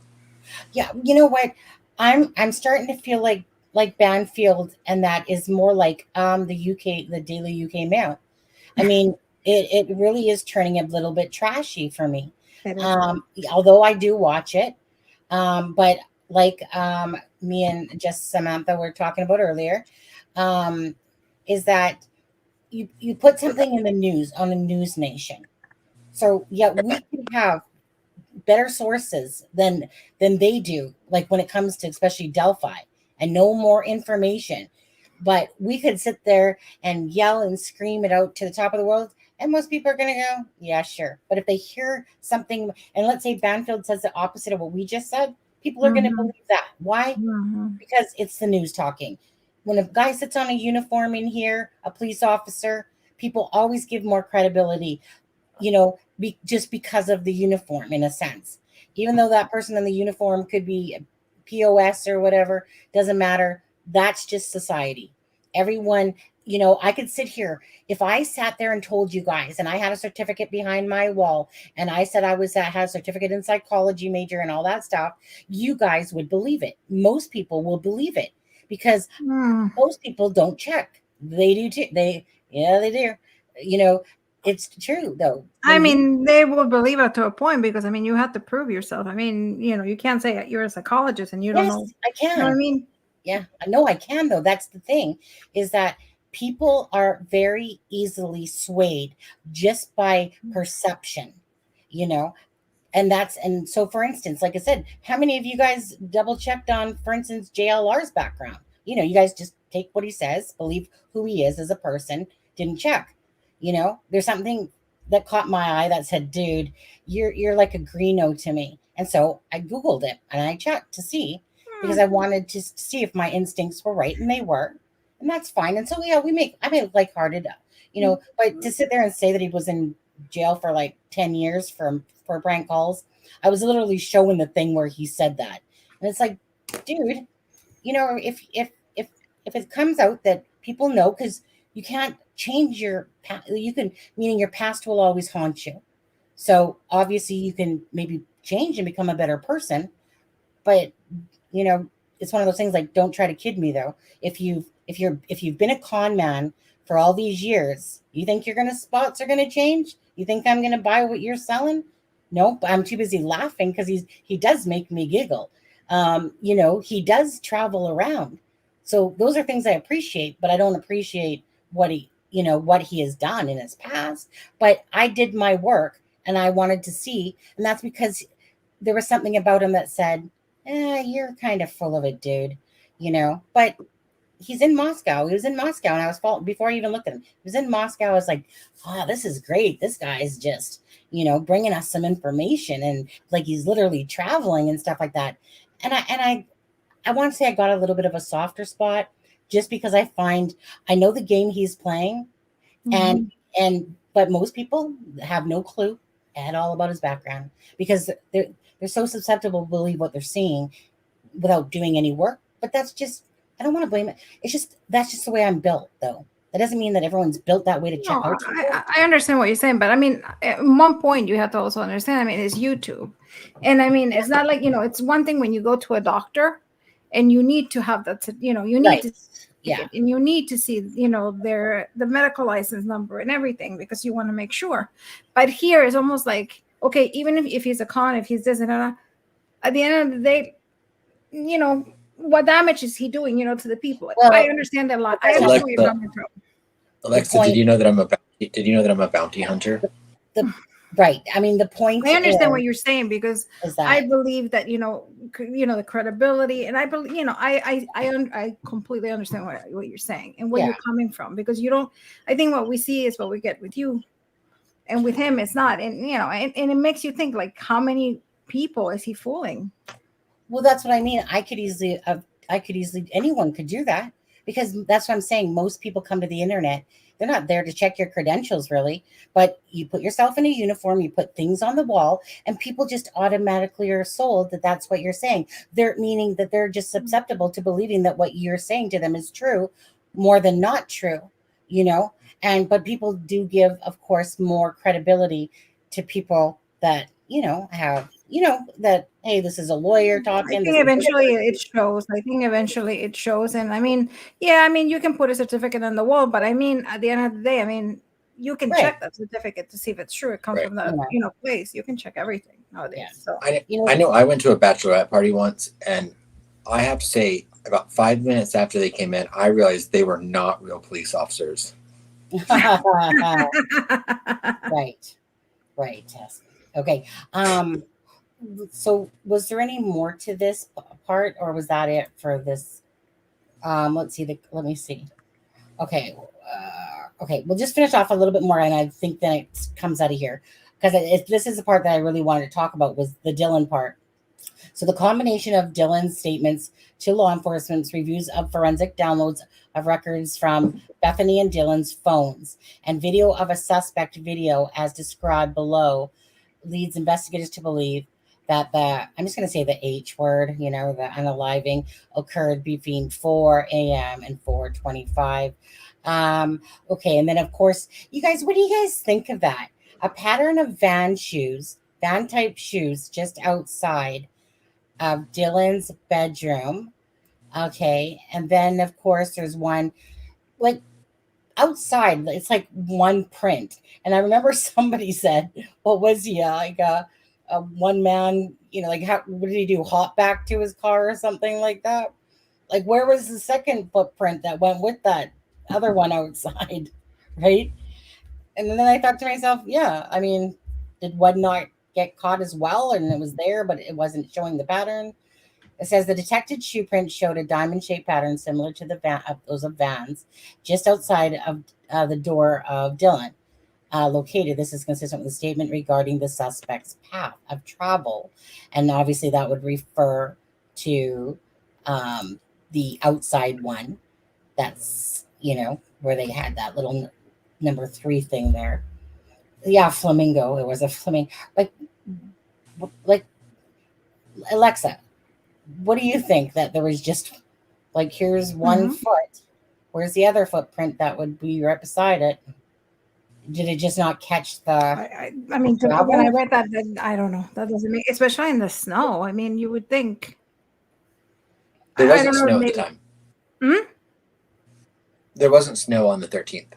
Yeah, you know what? I'm starting to feel like Banfield, and that is more like the Daily UK Mail. I mean, it really is turning a little bit trashy for me. Although I do watch it, but like me and just Samantha were talking about earlier, is that you put something in the news on the News Nation. So we can have better sources than they do, like when it comes to especially Delphi, and know more information. But we could sit there and yell and scream it out to the top of the world, and most people are going to go, yeah, sure. But if they hear something, and let's say Banfield says the opposite of what we just said, people are going to believe that. Why? Because it's the news talking. When a guy sits on a uniform in here, a police officer, people always give more credibility, just because of the uniform, in a sense. Even though that person in the uniform could be POS or whatever, doesn't matter. That's just society. Everyone, I could sit here. If I sat there and told you guys, and I had a certificate behind my wall, and I said I had a certificate in psychology major and all that stuff, you guys would believe it. Most people will believe it because most people don't check. They do too. They do. It's true though. I mean, they will believe it to a point because you have to prove yourself. I mean, you can't say you're a psychologist and you don't know. I can. You know what I mean? Yeah, I know I can though. That's the thing, is that people are very easily swayed just by perception, and so for instance, like I said, how many of you guys double checked on, for instance, JLR's background? You guys just take what he says, believe who he is as a person, didn't check. There's something that caught my eye that said, dude, you're like a greeno to me. And so I Googled it and I checked to see, because I wanted to see if my instincts were right, and they were, and that's fine. And so I made lighthearted, but to sit there and say that he was in jail for like 10 years for prank calls, I was literally showing the thing where he said that, and it's like, dude, if it comes out that people know, because you can't change your past, meaning your past will always haunt you. So obviously you can maybe change and become a better person, but it's one of those things like, don't try to kid me though. If you've been a con man for all these years, you think spots are gonna change? You think I'm gonna buy what you're selling? Nope. I'm too busy laughing because he does make me giggle. He does travel around. So those are things I appreciate, but I don't appreciate what he has done in his past. But I did my work and I wanted to see, and that's because there was something about him that said, you're kind of full of it, dude, but he's in Moscow. He was in Moscow, and I was before I even looked at him. He was in Moscow. I was like, oh, this is great. This guy's just, bringing us some information, and like he's literally traveling and stuff like that. And I want to say I got a little bit of a softer spot just because I know the game he's playing, but most people have no clue at all about his background because they're so susceptible to believe what they're seeing without doing any work. But that's just, I don't want to blame it. That's just the way I'm built, though. That doesn't mean that everyone's built that way to check out. I understand what you're saying, but I mean, at one point you have to also understand, I mean, it's YouTube. And I mean, it's not like, it's one thing when you go to a doctor and you need to have that, you need to, and you need to see, the medical license number and everything because you want to make sure. But here it's almost like, okay, even if he's a con, if he's this and that, at the end of the day, what damage is he doing, to the people? Well, I understand that a lot. I understand where you're coming from. Alexa, did you know that I'm a bounty hunter? Right. I mean, the point. I understand what you're saying because I believe that the credibility, and I believe I completely understand what you're saying and where you're coming from because I think what we see is what we get with you, and with him it's not, and and it makes you think like how many people is he fooling? Well, that's what I mean. I could easily, anyone could do that because that's what I'm saying. Most people come to the internet. They're not there to check your credentials really, but you put yourself in a uniform, you put things on the wall, and people just automatically are sold that that's what you're saying. Meaning that they're just susceptible to believing that what you're saying to them is true more than not true, but people do give, of course, more credibility to people that, have, that, hey, this is a lawyer talking. I think eventually it shows. And I mean, you can put a certificate on the wall, but I mean, at the end of the day, I mean, you can check that certificate to see if it's true. It comes from the place. You can check everything nowadays. Yeah. So I know I went to a bachelorette party once, and I have to say, about 5 minutes after they came in, I realized they were not real police officers. Right. Yes. Okay. So was there any more to this part, or was that it for this? Let me see. Okay. We'll just finish off a little bit more, and I think that it comes out of here because this is the part that I really wanted to talk about was the Dylan part. So the combination of Dylan's statements to law enforcement's reviews of forensic downloads of records from Bethany and Dylan's phones and video of a suspect video as described below leads investigators to believe that I'm just going to say the H word, the unaliving occurred between 4 a.m. and 4:25. Okay. And then of course, you guys, what do you guys think of that? A pattern of van type shoes just outside of Dylan's bedroom. Okay. And then of course there's one like outside, it's like one print. And I remember somebody said, what was he, like a one man, like what did he do? Hop back to his car or something like that? Like where was the second footprint that went with that other one outside? Right. And then I thought to myself, I mean, did one not get caught as well? And it was there, but it wasn't showing the pattern. It says the detected shoe print showed a diamond-shaped pattern similar to those of Van's just outside of the door of Dylan located. This is consistent with the statement regarding the suspect's path of travel. And obviously that would refer to the outside one. That's, where they had that little number 3 thing there. Yeah, flamingo. It was a flamingo. Like Alexa, what do you think that there was just like, here's one foot. Where's the other footprint that would be right beside it? Did it just not catch the? I mean, when I read that, I don't know. That doesn't make, especially in the snow. I mean, you would think. There wasn't snow at the time. There wasn't snow on the 13th.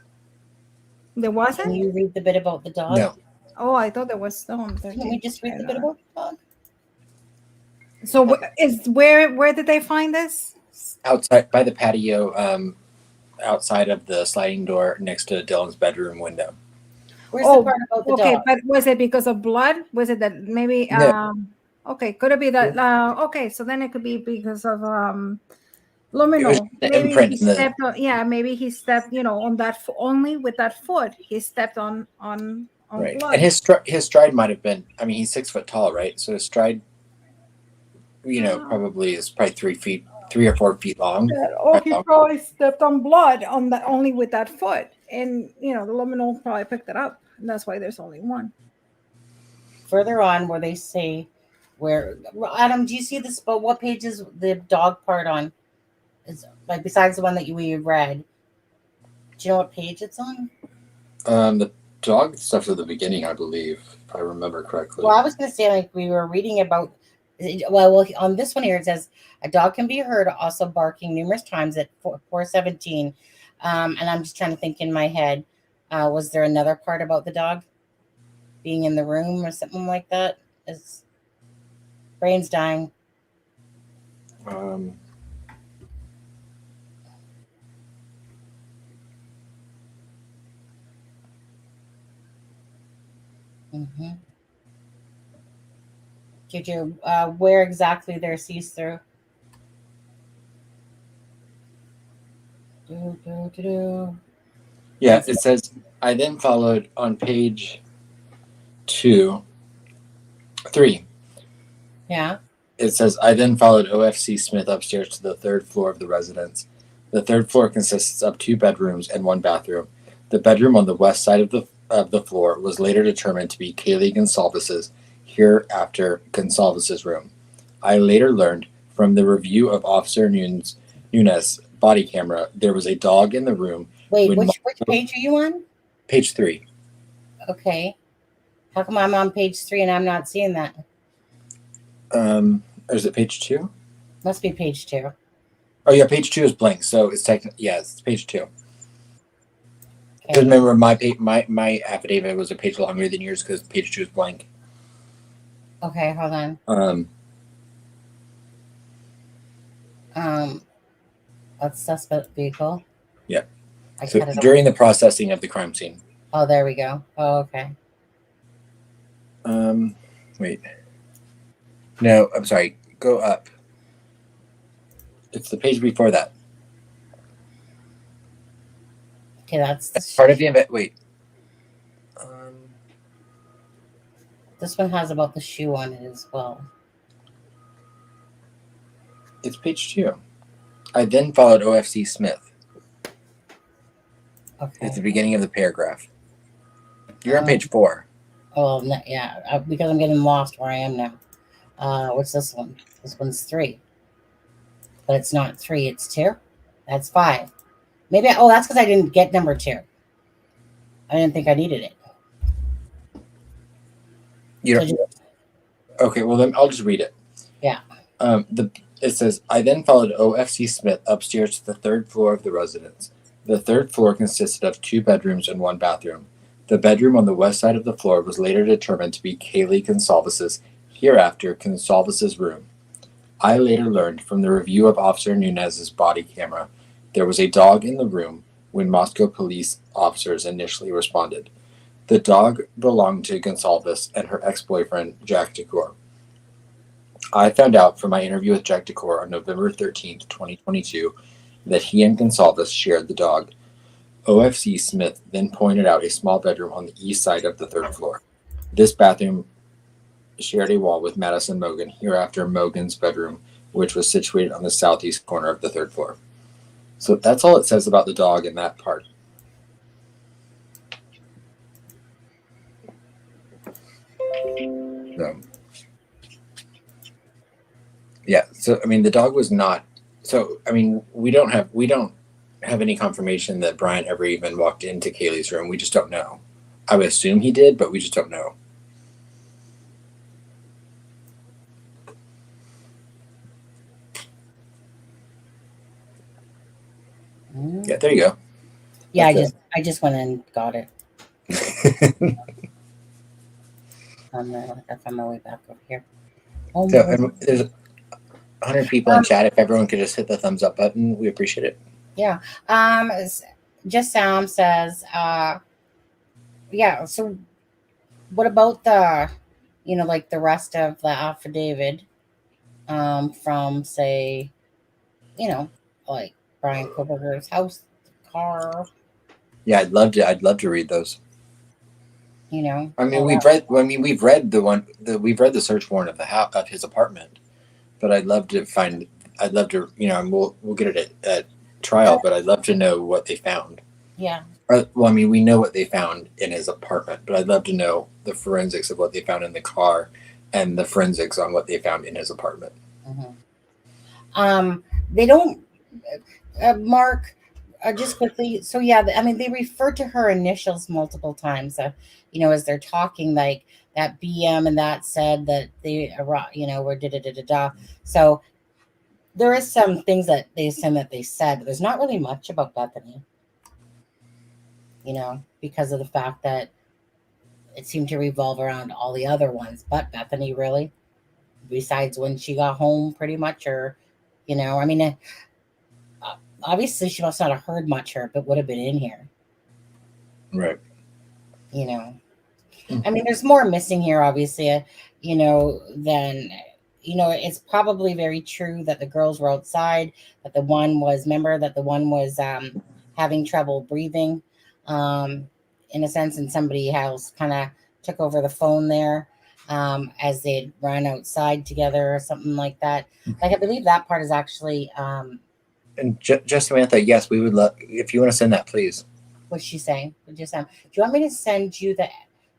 There wasn't? Can you read the bit about the dog? No. Oh, I thought there was snow on the 13th. Can we just read the bit about the dog? So where did they find this? Outside by the patio, outside of the sliding door next to Dylan's bedroom window. Where's the part about the dog? But was it because of blood? Was it that maybe? No. Okay, could it be that? Okay, so then it could be because of Luminol. the Maybe imprint he in the stepped on. Yeah, maybe he stepped. On that only with that foot. He stepped on right. blood. And his stride might have been. I mean, he's 6 foot tall, right? So his stride, probably is probably 3 feet, 3 or 4 feet long. He probably stepped on blood on that only with that foot, and the luminol probably picked it up, and that's why there's only one. Further on, where they say, Adam, do you see this? But what page is the dog part on? Is like besides the one that we read. Do you know what page it's on? The dog stuff's at the beginning, I believe, if I remember correctly. Well, I was going to say, like, we were reading about. Well, on this one here, it says a dog can be heard also barking numerous times at 4:17. And I'm just trying to think in my head, was there another part about the dog being in the room or something like that? His brain's dying. Mm-hmm. Where exactly there sees through? Yeah, it says, I then followed on page 3. Yeah. It says, I then followed OFC Smith upstairs to the 3rd floor of the residence. The 3rd floor consists of 2 bedrooms and 1 bathroom. The bedroom on the west side of the floor was later determined to be Kaylee Gonsalves's, hereafter Gonsalves's room. I later learned from the review of Officer Nunez's body camera there was a dog in the room. Wait, which page are you on? Page 3. Okay. How come I'm on page 3 and I'm not seeing that? Is it page 2? Must be page 2. Oh yeah, page 2 is blank, so it's it's page 2. Because remember, my affidavit was a page longer than yours because page 2 is blank. Okay, hold on. That's suspect vehicle. Yeah. So during the processing of the crime scene. Oh, there we go. Oh, okay. Wait. No, I'm sorry. Go up. It's the page before that. Okay, that's part of the event. Wait. This one has about the shoe on it as well. It's page 2. I then followed OFC Smith. Okay. It's the beginning of the paragraph. You're on page 4. Oh, yeah, because I'm getting lost where I am now. What's this one? This one's 3. But it's not 3, it's 2. That's 5. Maybe, that's because I didn't get number 2. I didn't think I needed it. Okay, well then I'll just read it. Yeah. It says, I then followed OFC Smith upstairs to the 3rd floor of the residence. The 3rd floor consisted of 2 bedrooms and 1 bathroom. The bedroom on the west side of the floor was later determined to be Kaylee Gonsalves's, hereafter Gonsalves's room. I later learned from the review of Officer Nunez's body camera there was a dog in the room when Moscow police officers initially responded. The dog belonged to Gonsalves and her ex-boyfriend, Jack Decore. I found out from my interview with Jack Decore on November 13th, 2022, that he and Gonsalves shared the dog. OFC Smith then pointed out a small bedroom on the east side of the 3rd floor. This bathroom shared a wall with Madison Mogan, hereafter Mogan's bedroom, which was situated on the southeast corner of the 3rd floor. So that's all it says about the dog in that part. So I mean, the dog was not. So I mean, we don't have any confirmation that Brian ever even walked into Kaylee's room. We just don't know. I would assume he did, but we just don't know. Yeah, there you go. Yeah, I just went and got it. I found my way back over here. So there's 100 people in chat. If everyone could just hit the thumbs up button, we appreciate it. Yeah. Just Sam says, yeah. So what about the, like the rest of the affidavit, from say, like Brian Koberger's house, car. Yeah, I'd love to read those. You know, I mean, all we've that. read. I mean, we've read we've read the search warrant of the house of his apartment, but I'd love to find. I'd love to, and we'll get it at trial. But I'd love to know what they found. Yeah. Well, I mean, we know what they found in his apartment, but I'd love to know the forensics of what they found in the car, and the forensics on what they found in his apartment. They don't. Mark, just quickly. So yeah, I mean, they refer to her initials multiple times. As they're talking, like that BM and that said that they, were da da da da da. So there is some things that they said, but there's not really much about Bethany. Because of the fact that it seemed to revolve around all the other ones, but Bethany really, besides when she got home, pretty much, or, I mean. Obviously, she must not have heard much her, but would have been in here. Right. I mean, there's more missing here, obviously, than, it's probably very true that the girls were outside, that the one was having trouble breathing, in a sense, and somebody else kind of took over the phone there, as they'd run outside together or something like that. Like, I believe that part is actually, and just Samantha, yes, we would love if you want to send that, please. What's she saying? Do you want me to send you the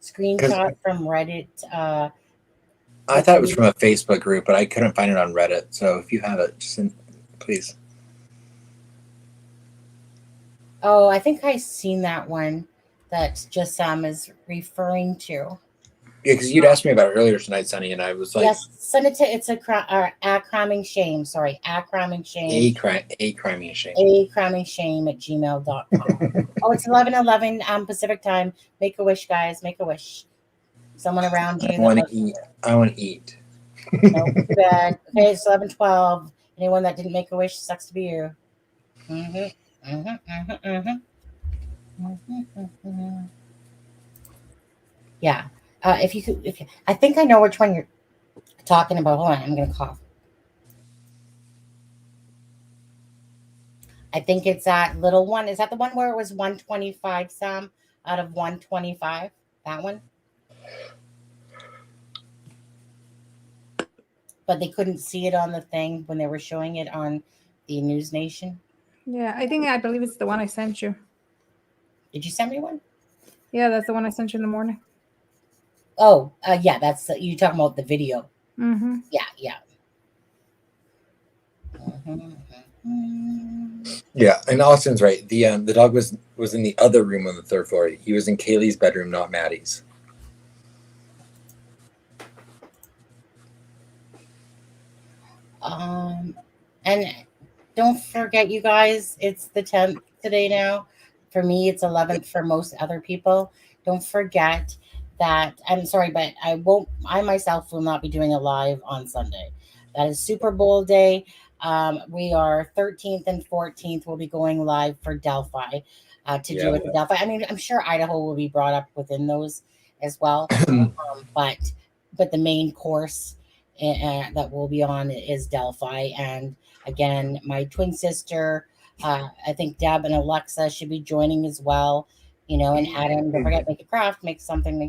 screenshot from Reddit? I thought it was from a Facebook group, but I couldn't find it on Reddit. So if you have it, just send, please. Oh, I think I've seen that one that just is referring to. Yeah, because you'd asked me about it earlier tonight, Sunny, and I was like, yes, send it to a criming shame. Sorry, a criming shame. A criming shame. A criming shame at gmail.com. Oh, it's 11:11 Pacific time. Make a wish, guys. Make a wish. Someone around you. I want to eat. I want to eat. No, too bad. Okay, it's 11:12. Anyone that didn't make a wish, sucks to be you. Yeah. If you, I think I know which one you're talking about. Hold on, I'm gonna cough. I think it's that little one. Is that the one where it was 125, Sam, out of 125? That one? But they couldn't see it on the thing when they were showing it on the News Nation. Yeah, I believe it's the one I sent you. Did you send me one? Yeah, that's the one I sent you in the morning. Oh, yeah, that's you talking about the video. Mm-hmm. Yeah. Yeah, and Austin's right. The dog was in the other room on the third floor. He was in Kaylee's bedroom, not Maddie's. And don't forget, you guys, it's the 10th today now. For me, it's 11th for most other people. Don't forget that, I'm sorry, but I myself will not be doing a live on Sunday. That is Super Bowl day. We are 13th and 14th. We'll be going live for Delphi do with the Delphi. I mean, I'm sure Idaho will be brought up within those as well. But the main course that we'll be on is Delphi. And again, my twin sister, I think Deb and Alexa should be joining as well. And Adam, don't forget, make a craft, make something,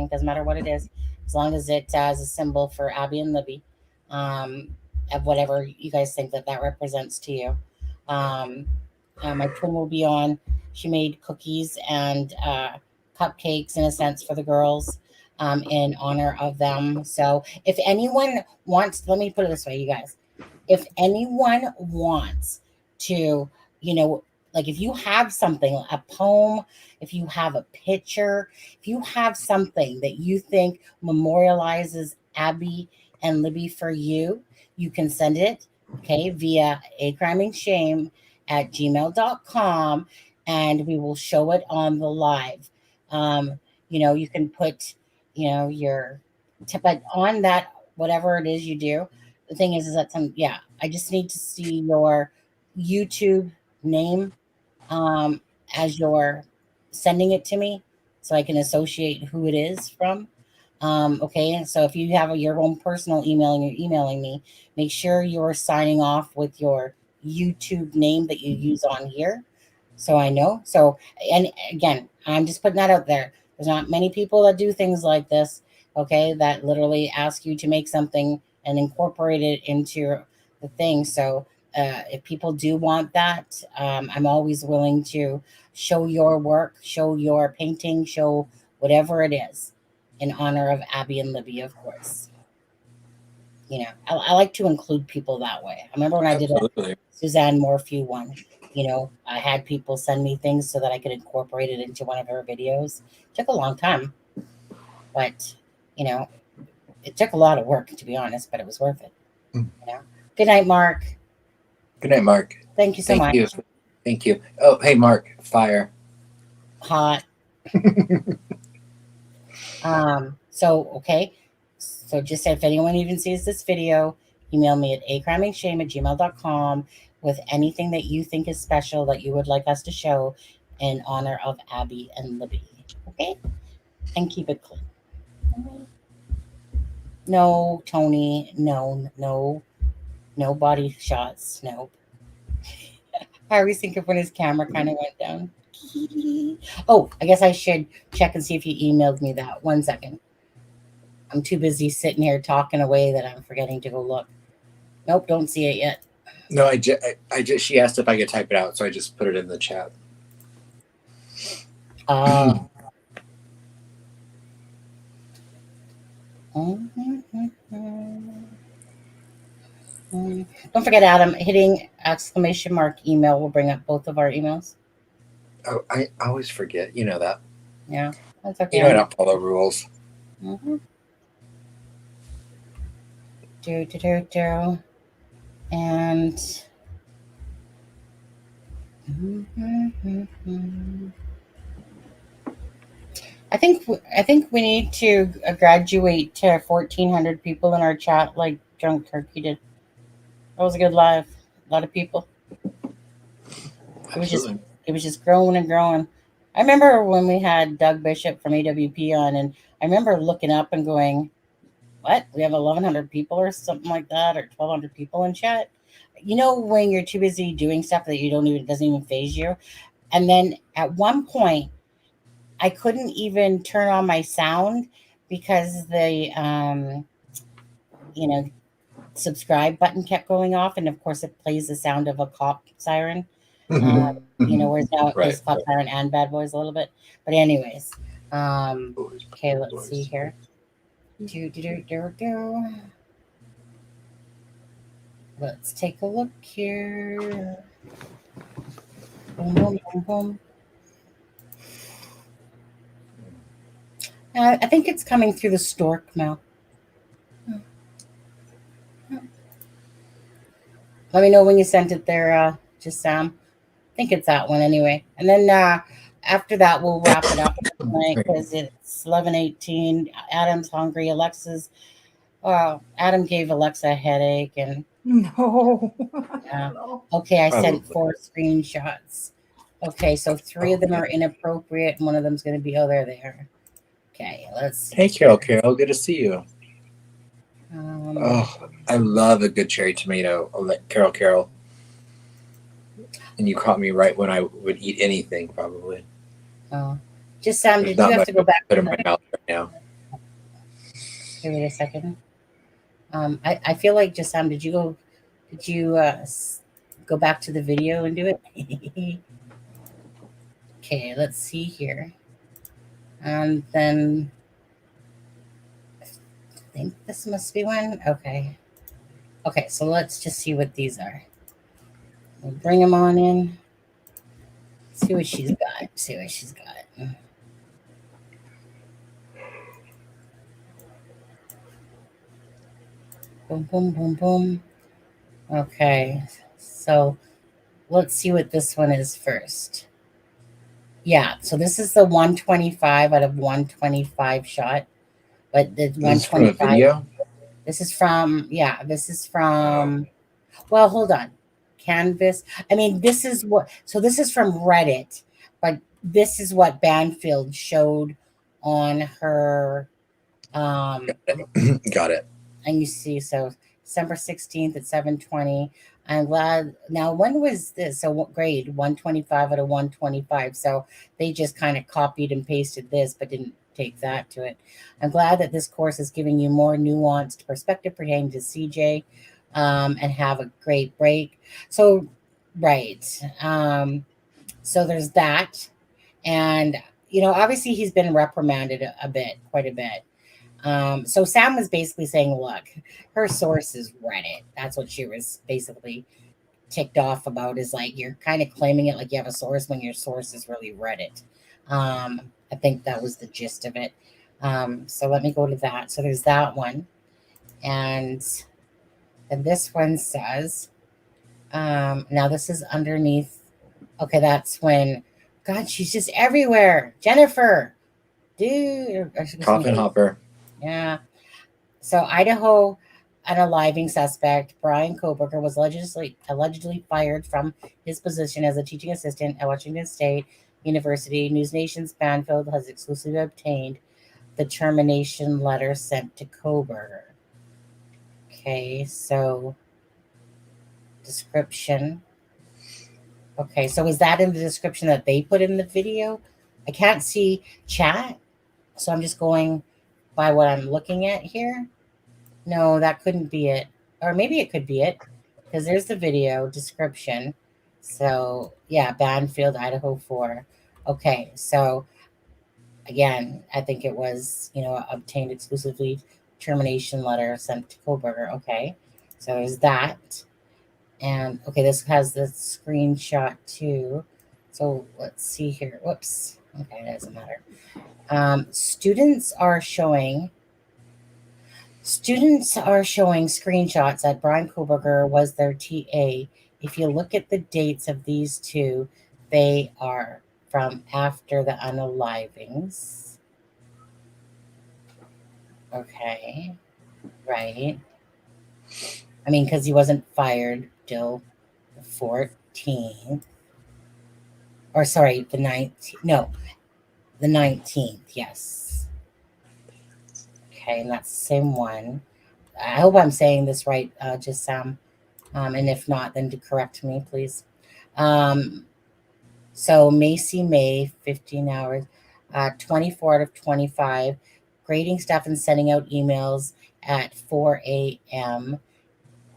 doesn't matter what it is, as long as it has a symbol for Abby and Libby, of whatever you guys think that represents to you. My twin will be on. She made cookies and cupcakes, in a sense, for the girls in honor of them. So if anyone wants, let me put it this way, you guys, if anyone wants to, like if you have something, a poem, if you have a picture, if you have something that you think memorializes Abby and Libby for you, you can send it, via acrimingshame@gmail.com, and we will show it on the live. You can put, but on that, whatever it is you do, the thing is that I just need to see your YouTube name as you're sending it to me, so I can associate who it is from. And so if you have your own personal email and you're emailing me, make sure you're signing off with your YouTube name that you use on here, so I know. So, and again, I'm just putting that out there. There's not many people that do things like this, okay, that literally ask you to make something and incorporate it into the thing. So if people do want that, I'm always willing to show your work, show your painting, show whatever it is in honor of Abby and Libby, of course. You know, I like to include people that way. I remember when I did a Suzanne Morphew one, you know, I had people send me things so that I could incorporate it into one of her videos. It took a long time, but, you know, it took a lot of work, to be honest, but it was worth it. You know? Good night, Mark. Good night, Mark. Thank you so much. Thank you. Oh, hey, Mark. Fire. Hot. So, okay. So just if anyone even sees this video, email me at acrimingshame@gmail.com with anything that you think is special that you would like us to show in honor of Abby and Libby. Okay? And keep it clean. No, Tony. No body shots. Nope. I always think of when his camera kind of went down. Oh, I guess I should check and see if you emailed me that. 1 second. I'm too busy sitting here talking away that I'm forgetting to go look. Nope, don't see it yet. No, I just she asked if I could type it out, so I just put it in the chat. Don't forget, Adam, hitting exclamation mark email will bring up both of our emails. Oh, I always forget. You know that. Yeah, that's okay. You know I don't follow rules. And I think we need to graduate to 1,400 people in our chat like Drunk Turkey did. That was a good live. A lot of people. It was just growing and growing. I remember when we had Doug Bishop from AWP on, and I remember looking up and going, what? We have 1,100 people or something like that, or 1,200 people in chat. You know, when you're too busy doing stuff that doesn't even phase you. And then at one point, I couldn't even turn on my sound because the subscribe button kept going off, and of course it plays the sound of a cop siren. Whereas now it plays cop siren and Bad Boys a little bit. But anyways, okay, let's see here. Let's take a look here. Boom, boom, boom, boom. I think it's coming through the stork now. Let me know when you sent it there, just Sam. I think it's that one anyway. And then after that, we'll wrap it up tonight because it's 11:18. Adam's hungry. Adam gave Alexa a headache. And no. Okay, I sent 4 screenshots. Okay, so 3 of them are inappropriate, and one of them's going to be, there they are. Okay, let's see. Hey, Carol. Good to see you. I love a good cherry tomato. I'll let Carol. And you caught me right when I would eat anything, probably. Just Sam, did you have to go back to my mouth right now? Give me a second. I feel like just Sam, did you go back to the video and do it? Okay, let's see here. And then I think this must be one. Okay, so let's just see what these are. We'll bring them on in. See what she's got. Boom, boom, boom, boom. Okay, so let's see what this one is first. Yeah, so this is the 125 out of 125 shot. But the 125. This is from well, hold on. Canvas. I mean, this is from Reddit, but this is what Banfield showed on her Got it. And you see, so December 16th at 7:20. I'm glad. Now, when was this? So what grade? 125 out of 125. So they just kind of copied and pasted this, but didn't take that to it. I'm glad that this course is giving you more nuanced perspective pertaining to CJ, and have a great break. So, right. So there's that. And, obviously he's been reprimanded quite a bit. So Sam was basically saying, look, her source is Reddit. That's what she was basically ticked off about, is like, you're kind of claiming it like you have a source when your source is really Reddit. I think that was the gist of it. So let me go to that. So there's that one. And this one says, now this is underneath. Okay, that's when, God, she's just everywhere. Jennifer, dude. Coffin hopper. Yeah. So Idaho unaliving suspect Brian Koberger was allegedly fired from his position as a teaching assistant at Washington State University. News Nation's Banfield has exclusively obtained the termination letter sent to Koberger. Okay, so description. Okay, so is that in the description that they put in the video? I can't see chat, so I'm just going by what I'm looking at here. No, that couldn't be it. Or maybe it could be it, because there's the video description. So, yeah, Banfield, Idaho 4. Okay, so again, I think it was, obtained exclusively termination letter sent to Koberger. Okay, so there's that. And, okay, this has the screenshot too. So let's see here. Whoops. Okay, it doesn't matter. Students are showing screenshots that Brian Koberger was their TA. If you look at the dates of these two, they are from after the unalivings. Okay, right. I mean, because he wasn't fired till the 14th. Or sorry, the 19th. No, the 19th, yes. Okay, and that's the same one. I hope I'm saying this right, just Sam. And if not, then to correct me, please. So Macy May, 15 hours, 24 out of 25, grading stuff and sending out emails at 4 a.m.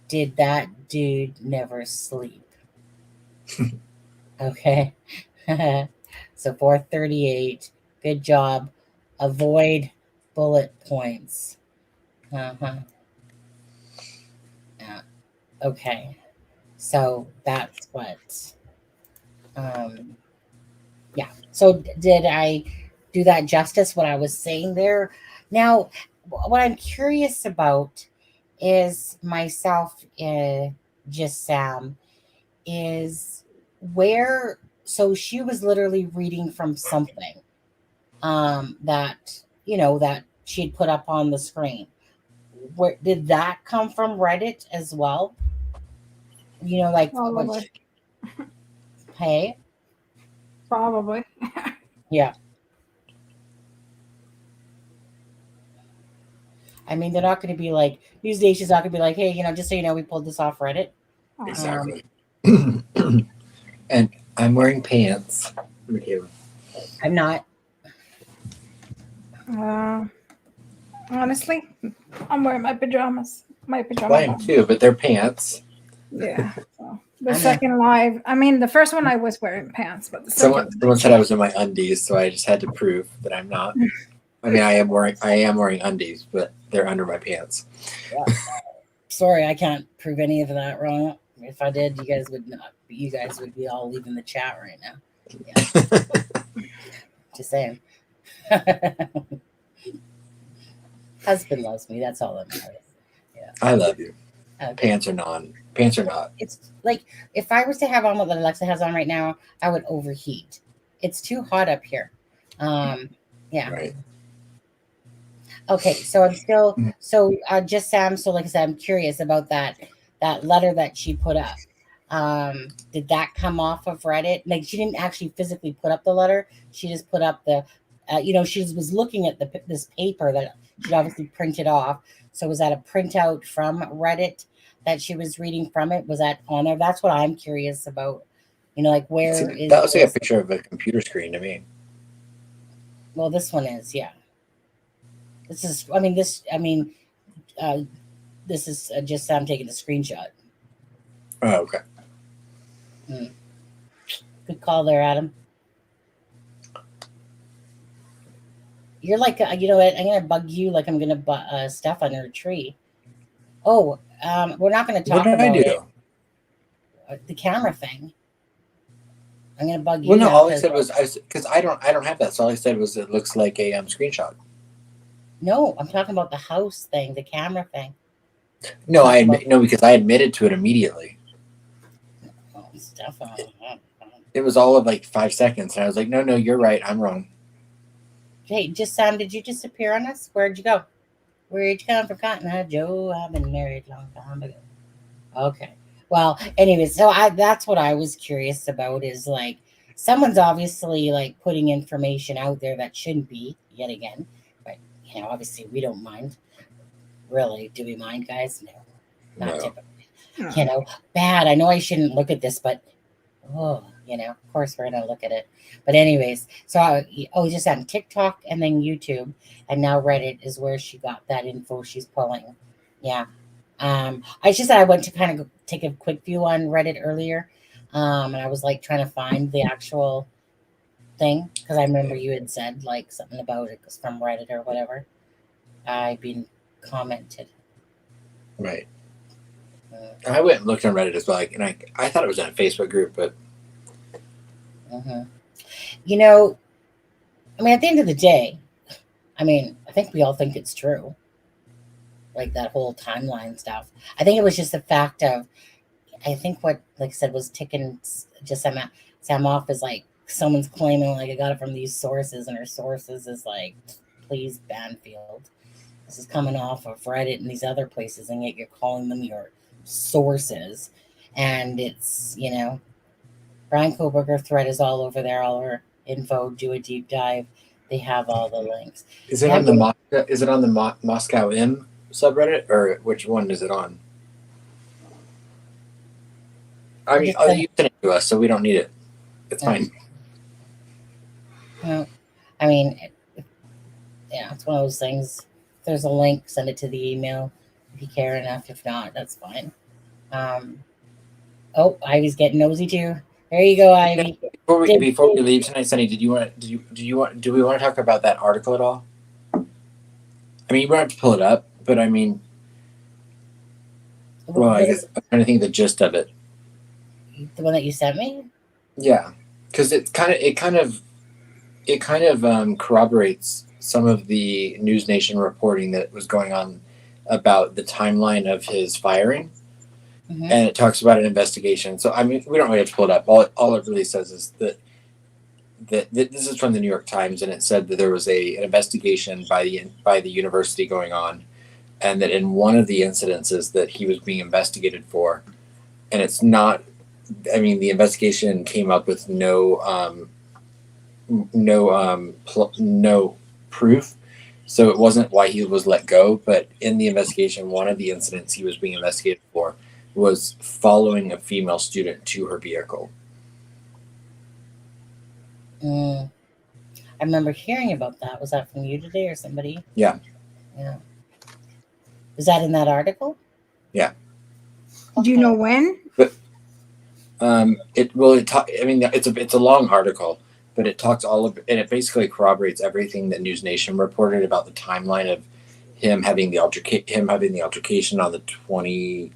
Did that dude never sleep? Okay. So 438. Good job. Avoid bullet points. Yeah. Okay. So that's what. Yeah. So did I do that justice, what I was saying there? Now, what I'm curious about is myself, just Sam, is where. So she was literally reading from something that that she'd put up on the screen. Where did that come from? Reddit as well? Like Probably. Hey, Probably. yeah. I mean, they're not going to be like, News Nation's not going to be like, hey, just so you know, we pulled this off Reddit. Exactly. And I'm wearing pants. I'm not. Honestly, I'm wearing my pajamas. I am too, but they're pants. Yeah. So the second live, the first one I was wearing pants, but the someone said I was in my undies, so I just had to prove that I'm not. I mean, I am wearing undies, but they're under my pants. Yeah. Sorry, I can't prove any of that wrong. If I did, you guys would not. You guys would be all leaving the chat right now. Yeah. Just saying. Husband loves me. That's all that matters. Yeah. I love you. Pants are not. It's like if I was to have on what Alexa has on right now, I would overheat. It's too hot up here. Yeah. Right. Okay, so I'm still just Sam. So like I said, I'm curious about that letter that she put up. Did that come off of Reddit? Like she didn't actually physically put up the letter. She just put up the, she was looking at this paper that she'd obviously print it off. So was that a printout from Reddit that she was reading from it? Was that on there? That's what I'm curious about. Like where is that looks like a this? picture of a computer screen to me. Well, this one is, yeah. This is, this is just I'm taking a screenshot. Oh, okay. Good call there, Adam. You're like, you know what? I'm gonna bug you like I'm gonna stuff under a tree. Oh, we're not gonna talk What did about I do? The camera thing. I'm gonna bug you. Well, no, now all I said was because I don't have that. So all I said was it looks like a screenshot. No, I'm talking about the house thing, the camera thing. No, because I admitted to it immediately. Oh, stuff. It was all of like 5 seconds, and I was like, no, you're right, I'm wrong. Hey, did you disappear on us? Where'd you go? Where'd you come from, Cotton Eye Joe? I've been married a long time ago. Okay. Well, anyways, so that's what I was curious about is like someone's obviously like putting information out there that shouldn't be yet again. But obviously we don't mind. Really, do we mind, guys? No, not typically. Bad. I know I shouldn't look at this, but of course we're gonna look at it. But anyways, so just on TikTok and then YouTube, and now Reddit is where she got that info she's pulling. Yeah. I just said I went to kind of take a quick view on Reddit earlier, and I was like trying to find the actual thing because I remember you had said like something about it was from Reddit or whatever. I've been commented. Right. I went and looked on Reddit as well, and I thought it was in a Facebook group, but. At the end of the day, I think we all think it's true. Like that whole timeline stuff. I think it was just the fact of, I think what, like I said, was ticking just Sam off is like someone's claiming like I got it from these sources, and her sources is like, please, Banfield. This is coming off of Reddit and these other places, and yet you're calling them your sources. And it's, Brian Koberger thread is all over there, all her info, do a deep dive. They have all the links. Is it on the Moscow M subreddit, or which one is it on? You sent it to us, so we don't need it. It's fine. Well, it's one of those things. If there's a link, send it to the email if you care enough. If not, that's fine. Ivy's getting nosy too. There you go, Ivy. Before we leave tonight, Sunny, do we want to talk about that article at all? You don't have to pull it up, but I guess I'm trying to think of the gist of it. The one that you sent me? Yeah, because it kind of corroborates some of the News Nation reporting that was going on about the timeline of his firing. Mm-hmm. And it talks about an investigation. So, we don't really have to pull it up. All it really says is that this is from the New York Times, and it said that there was an investigation by the university going on, and that in one of the incidences that he was being investigated for, and it's not, the investigation came up with no proof, so it wasn't why he was let go. But in the investigation, one of the incidents he was being investigated for was following a female student to her vehicle. I remember hearing about that. Was that from you today or somebody? Yeah. Was that in that article? Yeah. Do you know when? But it's a long article, but it talks and it basically corroborates everything that News Nation reported about the timeline of him having the altercation on the 20.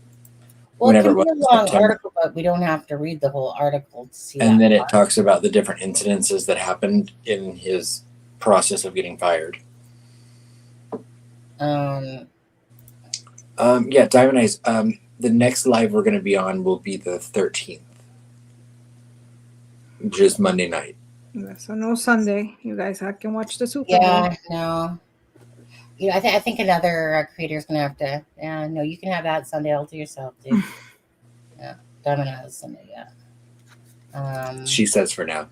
Well, it can be a long article, but we don't have to read the whole article to see. And then it talks about the different incidences that happened in his process of getting fired. Yeah, Diamond Eyes. The next live we're going to be on will be the 13th, which is Monday night. So no Sunday. You guys can watch the Super Bowl. Yeah, no. I think another creator's gonna have to. Yeah, no, you can have that Sunday all to yourself, dude. Yeah, Diamond Eyes Sunday. Yeah. She says for now.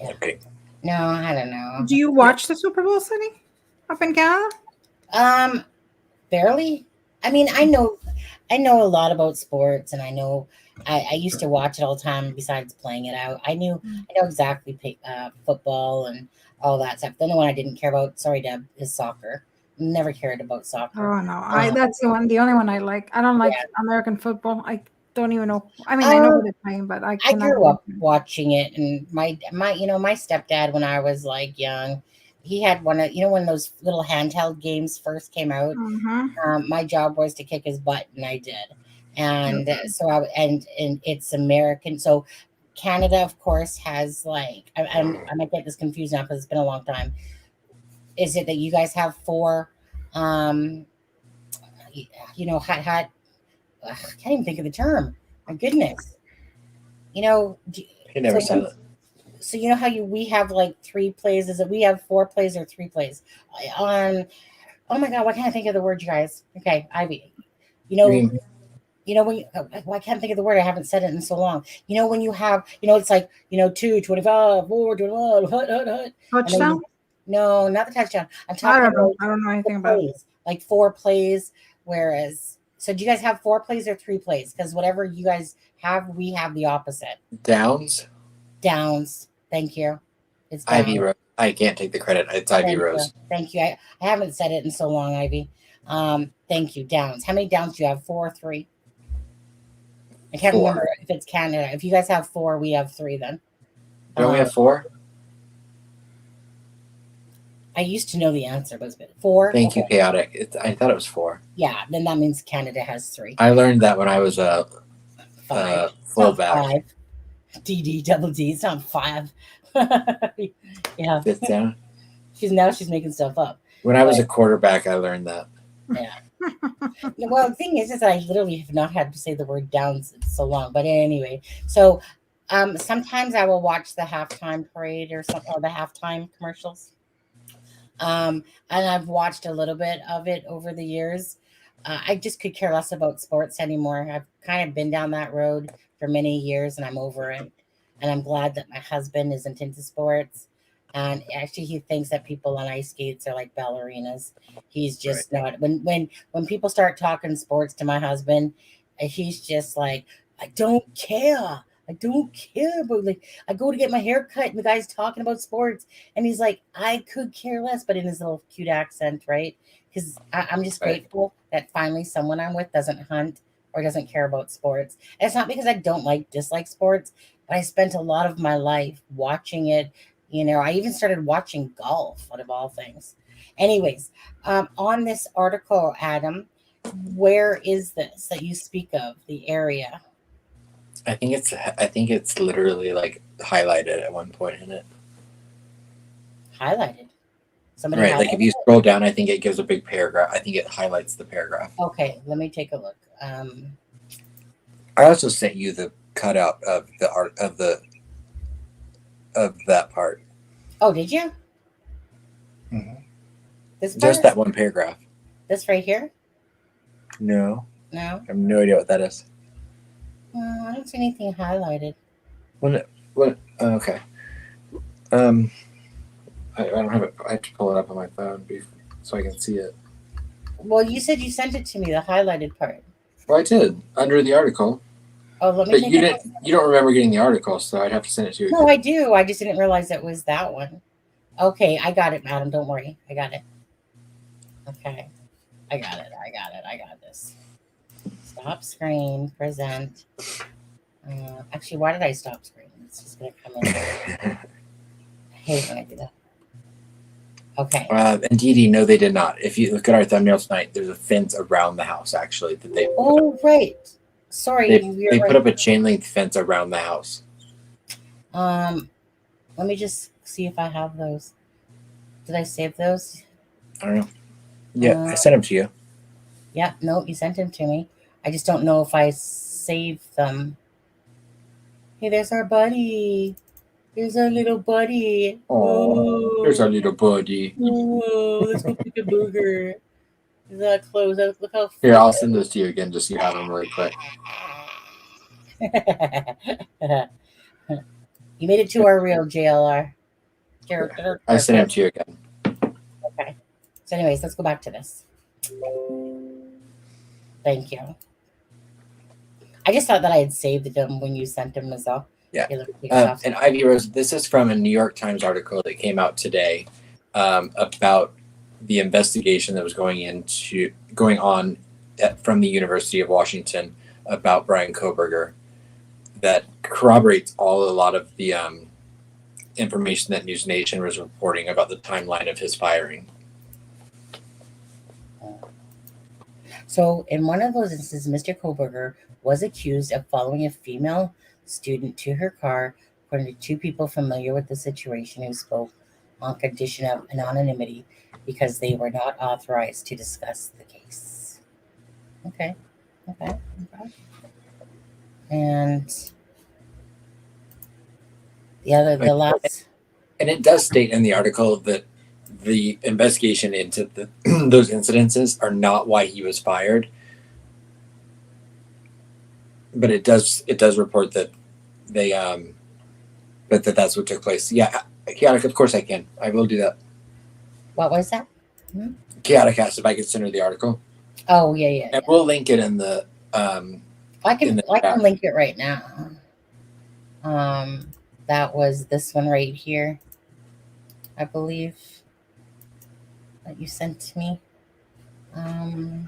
Yeah. Okay. No, I don't know. Do you watch the Super Bowl, Sunny? Up in Canada? Barely. I mean, I know a lot about sports, and I used to watch it all the time. Besides playing it out, I know exactly football and all that stuff. The only one I didn't care about, sorry, Deb, is soccer. Never cared about soccer. Oh no, that's the only one I like. I don't like Yeah. American football. I don't even know. I mean, I know who Um, they're playing, but I I cannot. grew up watching it, and my my stepdad, when I was like young, he had one of when those little handheld games first came out. My job was to kick his butt, and I did. And so and it's American. So Canada, of course, has like I might get this confused now because it's been a long time. Is it that you guys have four? Um, hot. I can't even think of the term. My goodness. You know, He never said it. so you know how we have like three plays? Is it we have four plays or three plays? On Oh my god, why can't I think of the word, you guys? Okay, Ivy. You know, Green. when you, I can't think of the word. I haven't said it in so long. When you have, it's like 2, 25, 4, 25, hut. Touchdown? No, not the touchdown. I'm talking about I don't know anything about it. plays, like four plays. Whereas, so do you guys have four plays or three plays? Because whatever you guys have, we have the opposite. Downs. Thank you. It's Ivy downs. Rose. I can't take the credit. It's Ivy Rose. Thank you. I haven't said it in so long, Ivy. Thank you. Downs. How many downs do you have? 4 or 3? I can't 4. remember if it's Canada. If you guys have 4, we have 3 then. Don't we have 4? I used to know the answer, but it's been 4. Thank you, Chaotic. I thought it was 4. Yeah, then that means Canada has 3. I learned that when I was a 5. fullback. 5. DD double D. It's not 5. Yeah. 5th down. She's making stuff up. When I was a quarterback, I learned that. Yeah. Well, the thing is I literally have not had to say the word downs in so long. But anyway, so sometimes I will watch the halftime parade or something, or the halftime commercials. And I've watched a little bit of it over the years. I just could care less about sports anymore. I've kind of been down that road for many years, and I'm over it. And I'm glad that my husband isn't into sports. And actually, he thinks that people on ice skates are like ballerinas. He's just not. When people start talking sports to my husband, he's just like, I don't care. I don't care about, like, I go to get my hair cut and the guy's talking about sports, and he's like, I could care less, but in his little cute accent, right? Because I'm just grateful that finally someone I'm with doesn't hunt or doesn't care about sports. And it's not because I don't dislike sports, but I spent a lot of my life watching it. I even started watching golf, out of all things. Anyways, on this article, Adam, where is this that you speak of, the area? I think it's literally like highlighted at one point in it. Highlighted. Somebody Right, like if you scroll down, I think it gives a big paragraph. I think it highlights the paragraph. Okay, let me take a look. I also sent you the cutout of the art of that part. Oh, did you? Mm-hmm. This part? Just that one paragraph. This right here? No. No? I have no idea what that is. I don't see anything highlighted. Okay. I don't have it. I have to pull it up on my phone so I can see it. Well, you said you sent it to me, the highlighted part. Well, I did under the article. Oh, let me. But you don't remember getting the article, so I'd have to send it to you. No, I do. I just didn't realize it was that one. Okay, I got it, madam. Don't worry, I got it. Okay, I got it. I got this. Stop screen. Present. Actually, why did I stop screen? It's just gonna come in. I hate when I do that. Okay. And Dee Dee, no, they did not. If you look at our thumbnail tonight, there's a fence around the house, actually, that they. Oh, right. Sorry. They put up a chain link fence around the house. Let me just see if I have those. Did I save those? I don't know. Yeah, I sent them to you. Yeah, no, you sent them to me. I just don't know if I saved them. Hey, there's our buddy. There's our little buddy. Oh, there's our little buddy. Oh, let's go pick a burger. Is that close? Look how. Here, I'll send those to you again, just so you have them really quick. You made it to our real JLR. I sent them to you again. Okay. So, anyways, let's go back to this. Thank you. I just thought that I had saved them when you sent them as well. Yeah. And And Ivy Rose, this is from a New York Times article that came out today about the investigation that was going on from the University of Washington about Brian Koberger that corroborates a lot of the information that News Nation was reporting about the timeline of his firing. So, in one of those instances, Mr. Koberger was accused of following a female student to her car, according to two people familiar with the situation who spoke on condition of anonymity because they were not authorized to discuss the case. Okay. And the last. And it does state in the article that the investigation into those incidences are not why he was fired. But it does report that they that's what took place. Yeah, Chaotic, of course I can. I will do that. What was that? Chaotic asked if I could send her the article. Oh yeah. And we'll link it in the I can link it right now. That was this one right here, I believe, that you sent to me. I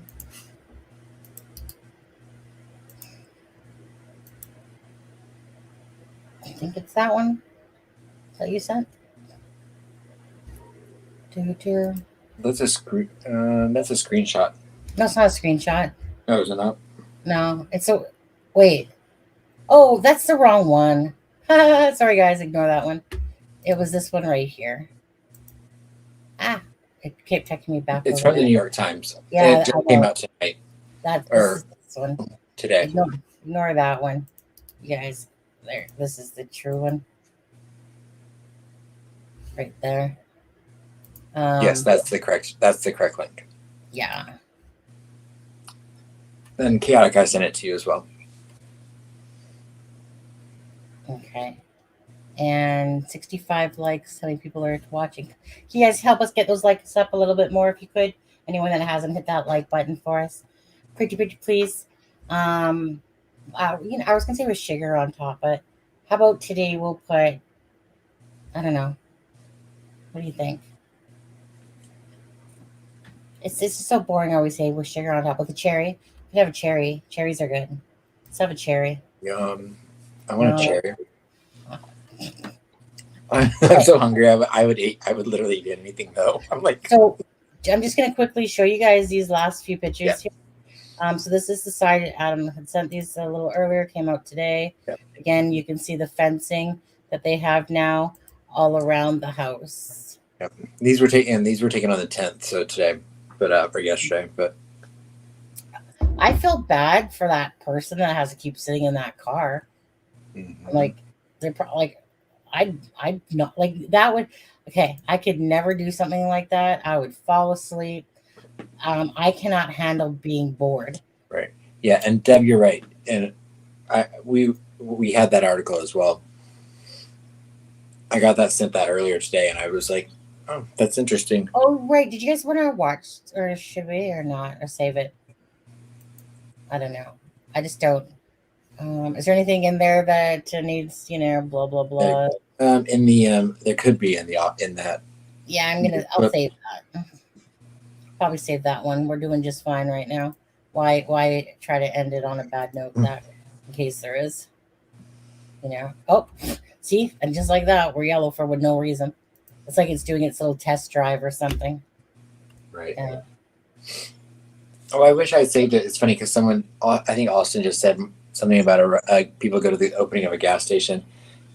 think it's that one that you sent. That's a screenshot. No, it's not a screenshot. Oh, is it not? No, it's a wait. Oh, that's the wrong one. Sorry, guys, ignore that one. It was this one right here. It kept taking me back. It's from the New York Times. Yeah, it just came out tonight. This one today. Ignore that one, you guys. There, this is the true one. Right there. Yes, that's the correct link. Yeah. Then Chaotic, I sent it to you as well. Okay. And 65 likes. How many people are watching? Can you guys help us get those likes up a little bit more if you could? Anyone that hasn't hit that like button for us, pretty please. I was gonna say with sugar on top, but how about today we'll put, I don't know. What do you think? It's just so boring. I always say with sugar on top. With a cherry, you could have a cherry. Cherries are good. Let's have a cherry. Yum. I want a cherry. I'm so hungry. I would literally eat anything though. So I'm just gonna quickly show you guys these last few pictures here. So this is the side Adam had sent these a little earlier, came out today. Yep. Again, you can see the fencing that they have now all around the house. Yep. These were taken on the 10th, so today, or yesterday. But I feel bad for that person that has to keep sitting in that car. Mm-hmm. Like they're probably I not like that would. Okay, I could never do something like that. I would fall asleep. I cannot handle being bored. Right. Yeah, and Deb, you're right. And we had that article as well. I got sent that earlier today, and I was like, "Oh, that's interesting." Oh, right. Did you guys want to watch, or should we, or not, or save it? I don't know. I just don't. Is there anything in there that needs, blah blah blah? In the there could be in that. Yeah, I'll save that. Probably save that one. We're doing just fine right now. Why try to end it on a bad note that in case there is, Oh, see, and just like that, we're yellow for no reason. It's like it's doing its little test drive or something. Right. Oh, I wish I had saved it. It's funny because I think Austin just said something about people go to the opening of a gas station,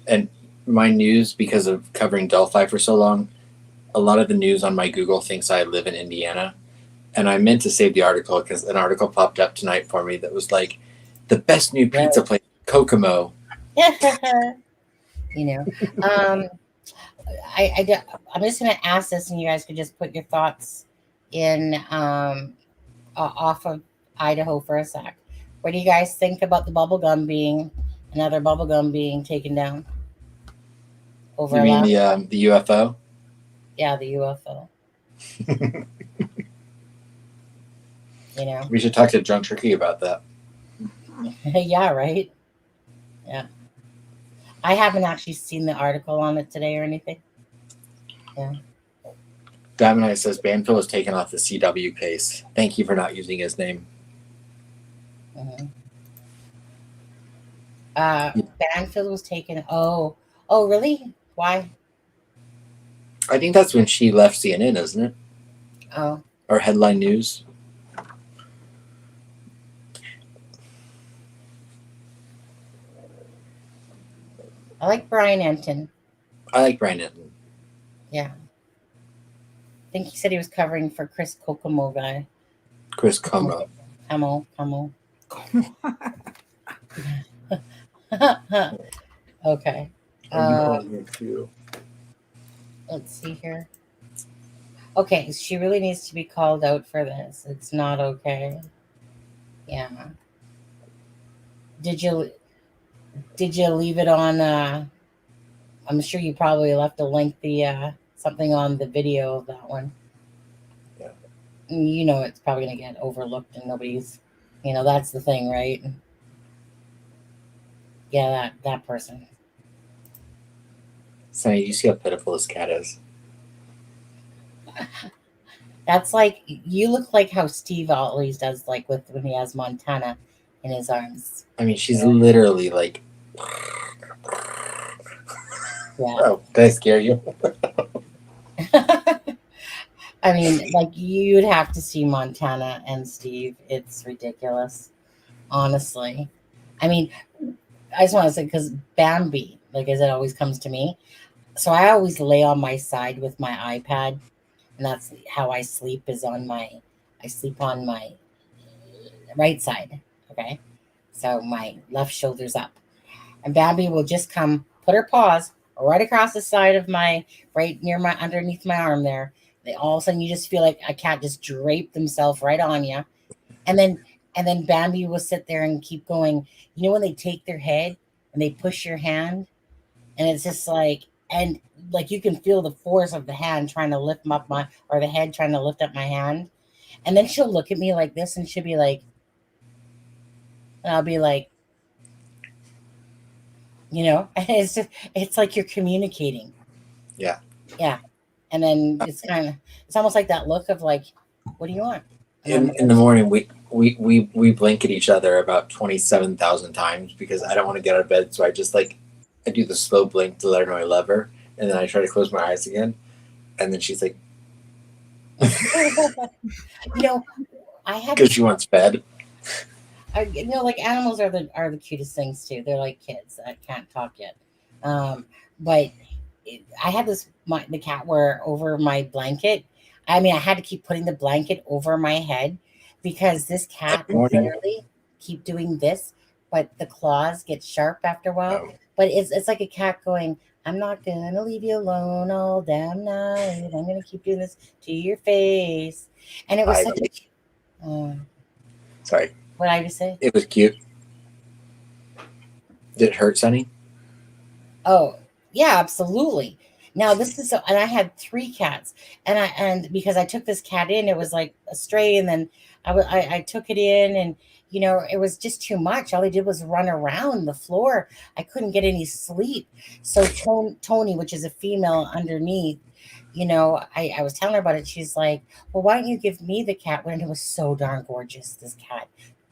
and my news, because of covering Delphi for so long, a lot of the news on my Google thinks I live in Indiana. And I meant to save the article because an article popped up tonight for me that was like the best new pizza place, Kokomo. I'm just going to ask this, and you guys could just put your thoughts in off of Idaho for a sec. What do you guys think about the another bubble gum being taken down? You mean the UFO? Yeah, the UFO. You know? We should talk to Drunk Turkey about that. Yeah, right? Yeah. I haven't actually seen the article on it today or anything. Yeah. Diamond says Banfield was taken off the CW case. Thank you for not using his name. Mm-hmm. Banfield was taken. Oh, really? Why? I think that's when she left CNN, isn't it? Oh, Or Headline News. I like Brian Enton. I like Brian Enton. Yeah. I think he said he was covering for Chris Kokomo guy. Chris Como. Como. Okay. Let's see here. Okay, she really needs to be called out for this. It's not okay. Yeah. Did you leave it on? I'm sure you probably left a link, the something on the video of that one. Yeah. You know it's probably gonna get overlooked and nobody's. That's the thing, right? Yeah, that person. Sonny, you see how pitiful this cat is? That's like, you look like how Steve always does, like when he has Montana in his arms. I mean, she's literally like. Yeah. Oh, did I scare you? I mean, like, you'd have to see Montana and Steve. It's ridiculous, honestly. I mean, I just want to say, because Bambi, like as it always comes to me, so I always lay on my side with my iPad, and that's how I sleep, is I sleep on my right side, okay? So my left shoulder's up. And Bambi will just come, put her paws right across the side of underneath my arm there. All of a sudden you just feel like a cat just draped themselves right on you. And then Bambi will sit there and keep going. You know when they take their head and they push your hand, and it's just like, and like you can feel the force of the hand trying to lift up or the head trying to lift up my hand. And then she'll look at me like this and she'll be like, and I'll be like, it's like you're communicating. Yeah. Yeah. And then it's almost like that look of like, what do you want? In the morning, we blink at each other about 27,000 times because I don't want to get out of bed. So I just I do the slow blink to let her know I love her. And then I try to close my eyes again. And then she's like, I had, because she wants fed. Like animals are the cutest things too. They're like kids that can't talk yet. But I had the cat were over my blanket. I mean, I had to keep putting the blanket over my head because this cat will literally keep doing this, but the claws get sharp after a while. Oh. But it's like a cat going, I'm not gonna leave you alone all damn night. I'm gonna keep doing this to your face. And it was such a sorry. What did I just say? It was cute. Did it hurt, Sonny? Oh, yeah, absolutely. Now and I had 3 cats, and because I took this cat in, it was like a stray, and then I took it in, and it was just too much. All they did was run around the floor. I couldn't get any sleep. So Tony, which is a female underneath, I was telling her about it. She's like, well, why don't you give me the cat? When it was so darn gorgeous, this cat.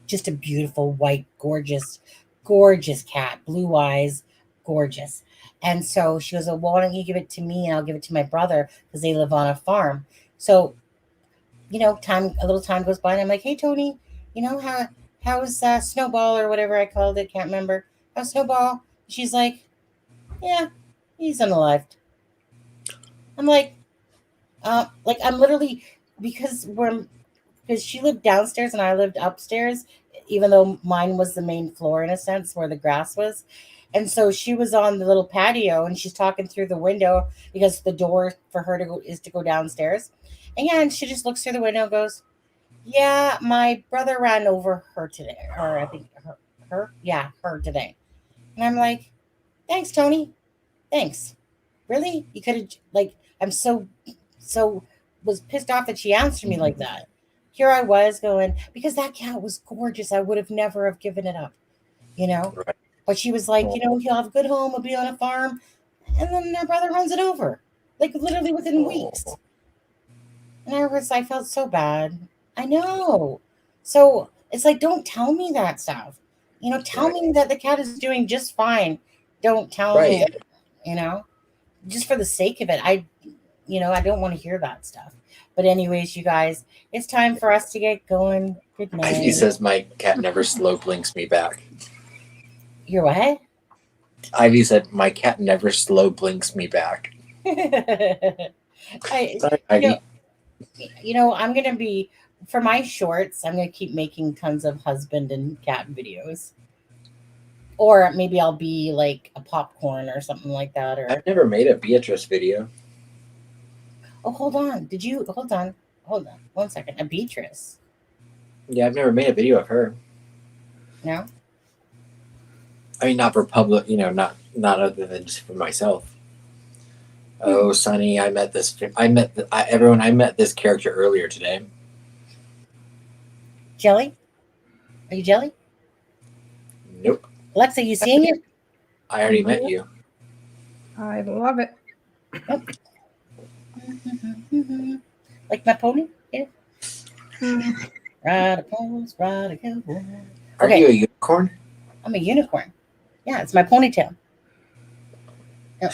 Just a beautiful, white, gorgeous cat, blue eyes, gorgeous. And so she goes, well, why don't you give it to me and I'll give it to my brother because they live on a farm. So, a little time goes by and I'm like, hey, Tony, how's Snowball or whatever I called it? Can't remember. How's Snowball? She's like, yeah, he's unalived. I'm like I'm literally, because she lived downstairs and I lived upstairs, even though mine was the main floor in a sense where the grass was. And so she was on the little patio and she's talking through the window because the door for her to go downstairs. And she just looks through the window and goes, yeah, my brother ran over her today. Or I think her today. And I'm like, thanks, Tony. Thanks. Really? You could have, I'm so was pissed off that she answered me like that. here I was going, because that cat was gorgeous. I would have never have given it up, you know? Right. But she was like, he'll have a good home, he'll be on a farm. And then their brother runs it over, like literally within weeks. And I felt so bad. I know. So it's like, don't tell me that stuff. Tell me that the cat is doing just fine. Don't tell me, just for the sake of it. I don't want to hear that stuff. But anyways, you guys, it's time for us to get going. Good night. He says my cat never slow blinks me back. You're what? Ivy said my cat never slow blinks me back. Sorry, Ivy. I'm going to be, for my shorts, I'm going to keep making tons of husband and cat videos. Or maybe I'll be like a popcorn or something like that. Or I've never made a Beatrice video. Oh, hold on. Hold on. 1 second. A Beatrice. Yeah, I've never made a video of her. No? I mean, not for public, not other than just for myself. Oh, Sonny, I met this character earlier today. Jelly? Are you Jelly? Nope. Alexa, you seeing it? I already met you. I love it. Like my pony? Yeah. Ride a pony, ride a cowboy. Are you a unicorn? I'm a unicorn. Yeah, it's my ponytail. No.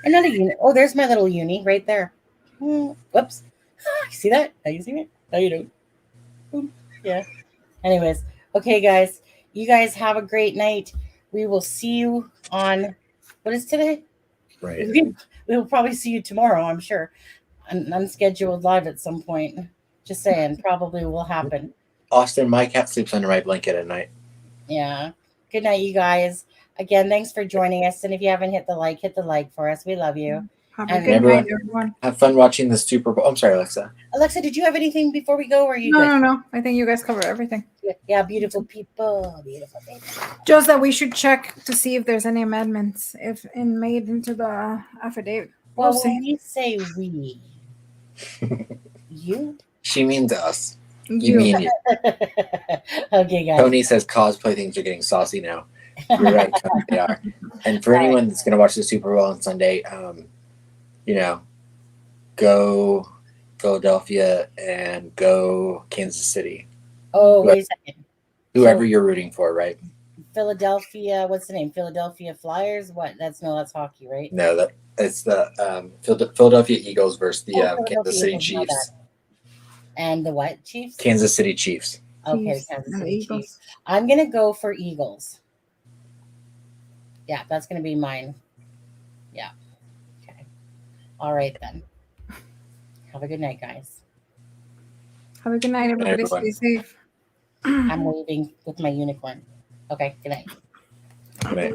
I'm not a uni. Oh, there's my little uni right there. Whoops. See that? Now you see it? No, you don't. Yeah. Anyways, okay, guys. You guys have a great night. We will see you on, what is today? Right. We will probably see you tomorrow, I'm sure. An unscheduled live at some point. Just saying, probably will happen. Austin, my cat sleeps under my blanket at night. Yeah. Good night, you guys. Again, thanks for joining us. And if you haven't hit the like for us. We love you. Have a good night, everyone. Have fun watching the Super Bowl. I'm sorry, Alexa. Alexa, did you have anything before we go? Or are you good? No. I think you guys covered everything. Yeah, beautiful people. Beautiful people. Just that we should check to see if there's any amendments made into the affidavit. Well, when we say we, you? She means us. You mean you. Okay, guys. Tony says cosplay things are getting saucy now. You're right, Tony, they are. And for anyone that's going to watch the Super Bowl on Sunday, go Philadelphia and go Kansas City. Oh, wait a second. Whoever you're rooting for, right? Philadelphia, what's the name? Philadelphia Flyers? What? That's hockey, right? No, it's the Philadelphia Eagles versus the Kansas City Chiefs. And the what Chiefs? Kansas City Chiefs. Okay, Kansas City Chiefs. I'm going to go for Eagles. Yeah, that's going to be mine. Yeah. Okay. All right, then. Have a good night, guys. Have a good night, everybody. Stay safe. I'm waving with my unicorn. Okay, good night. Good night.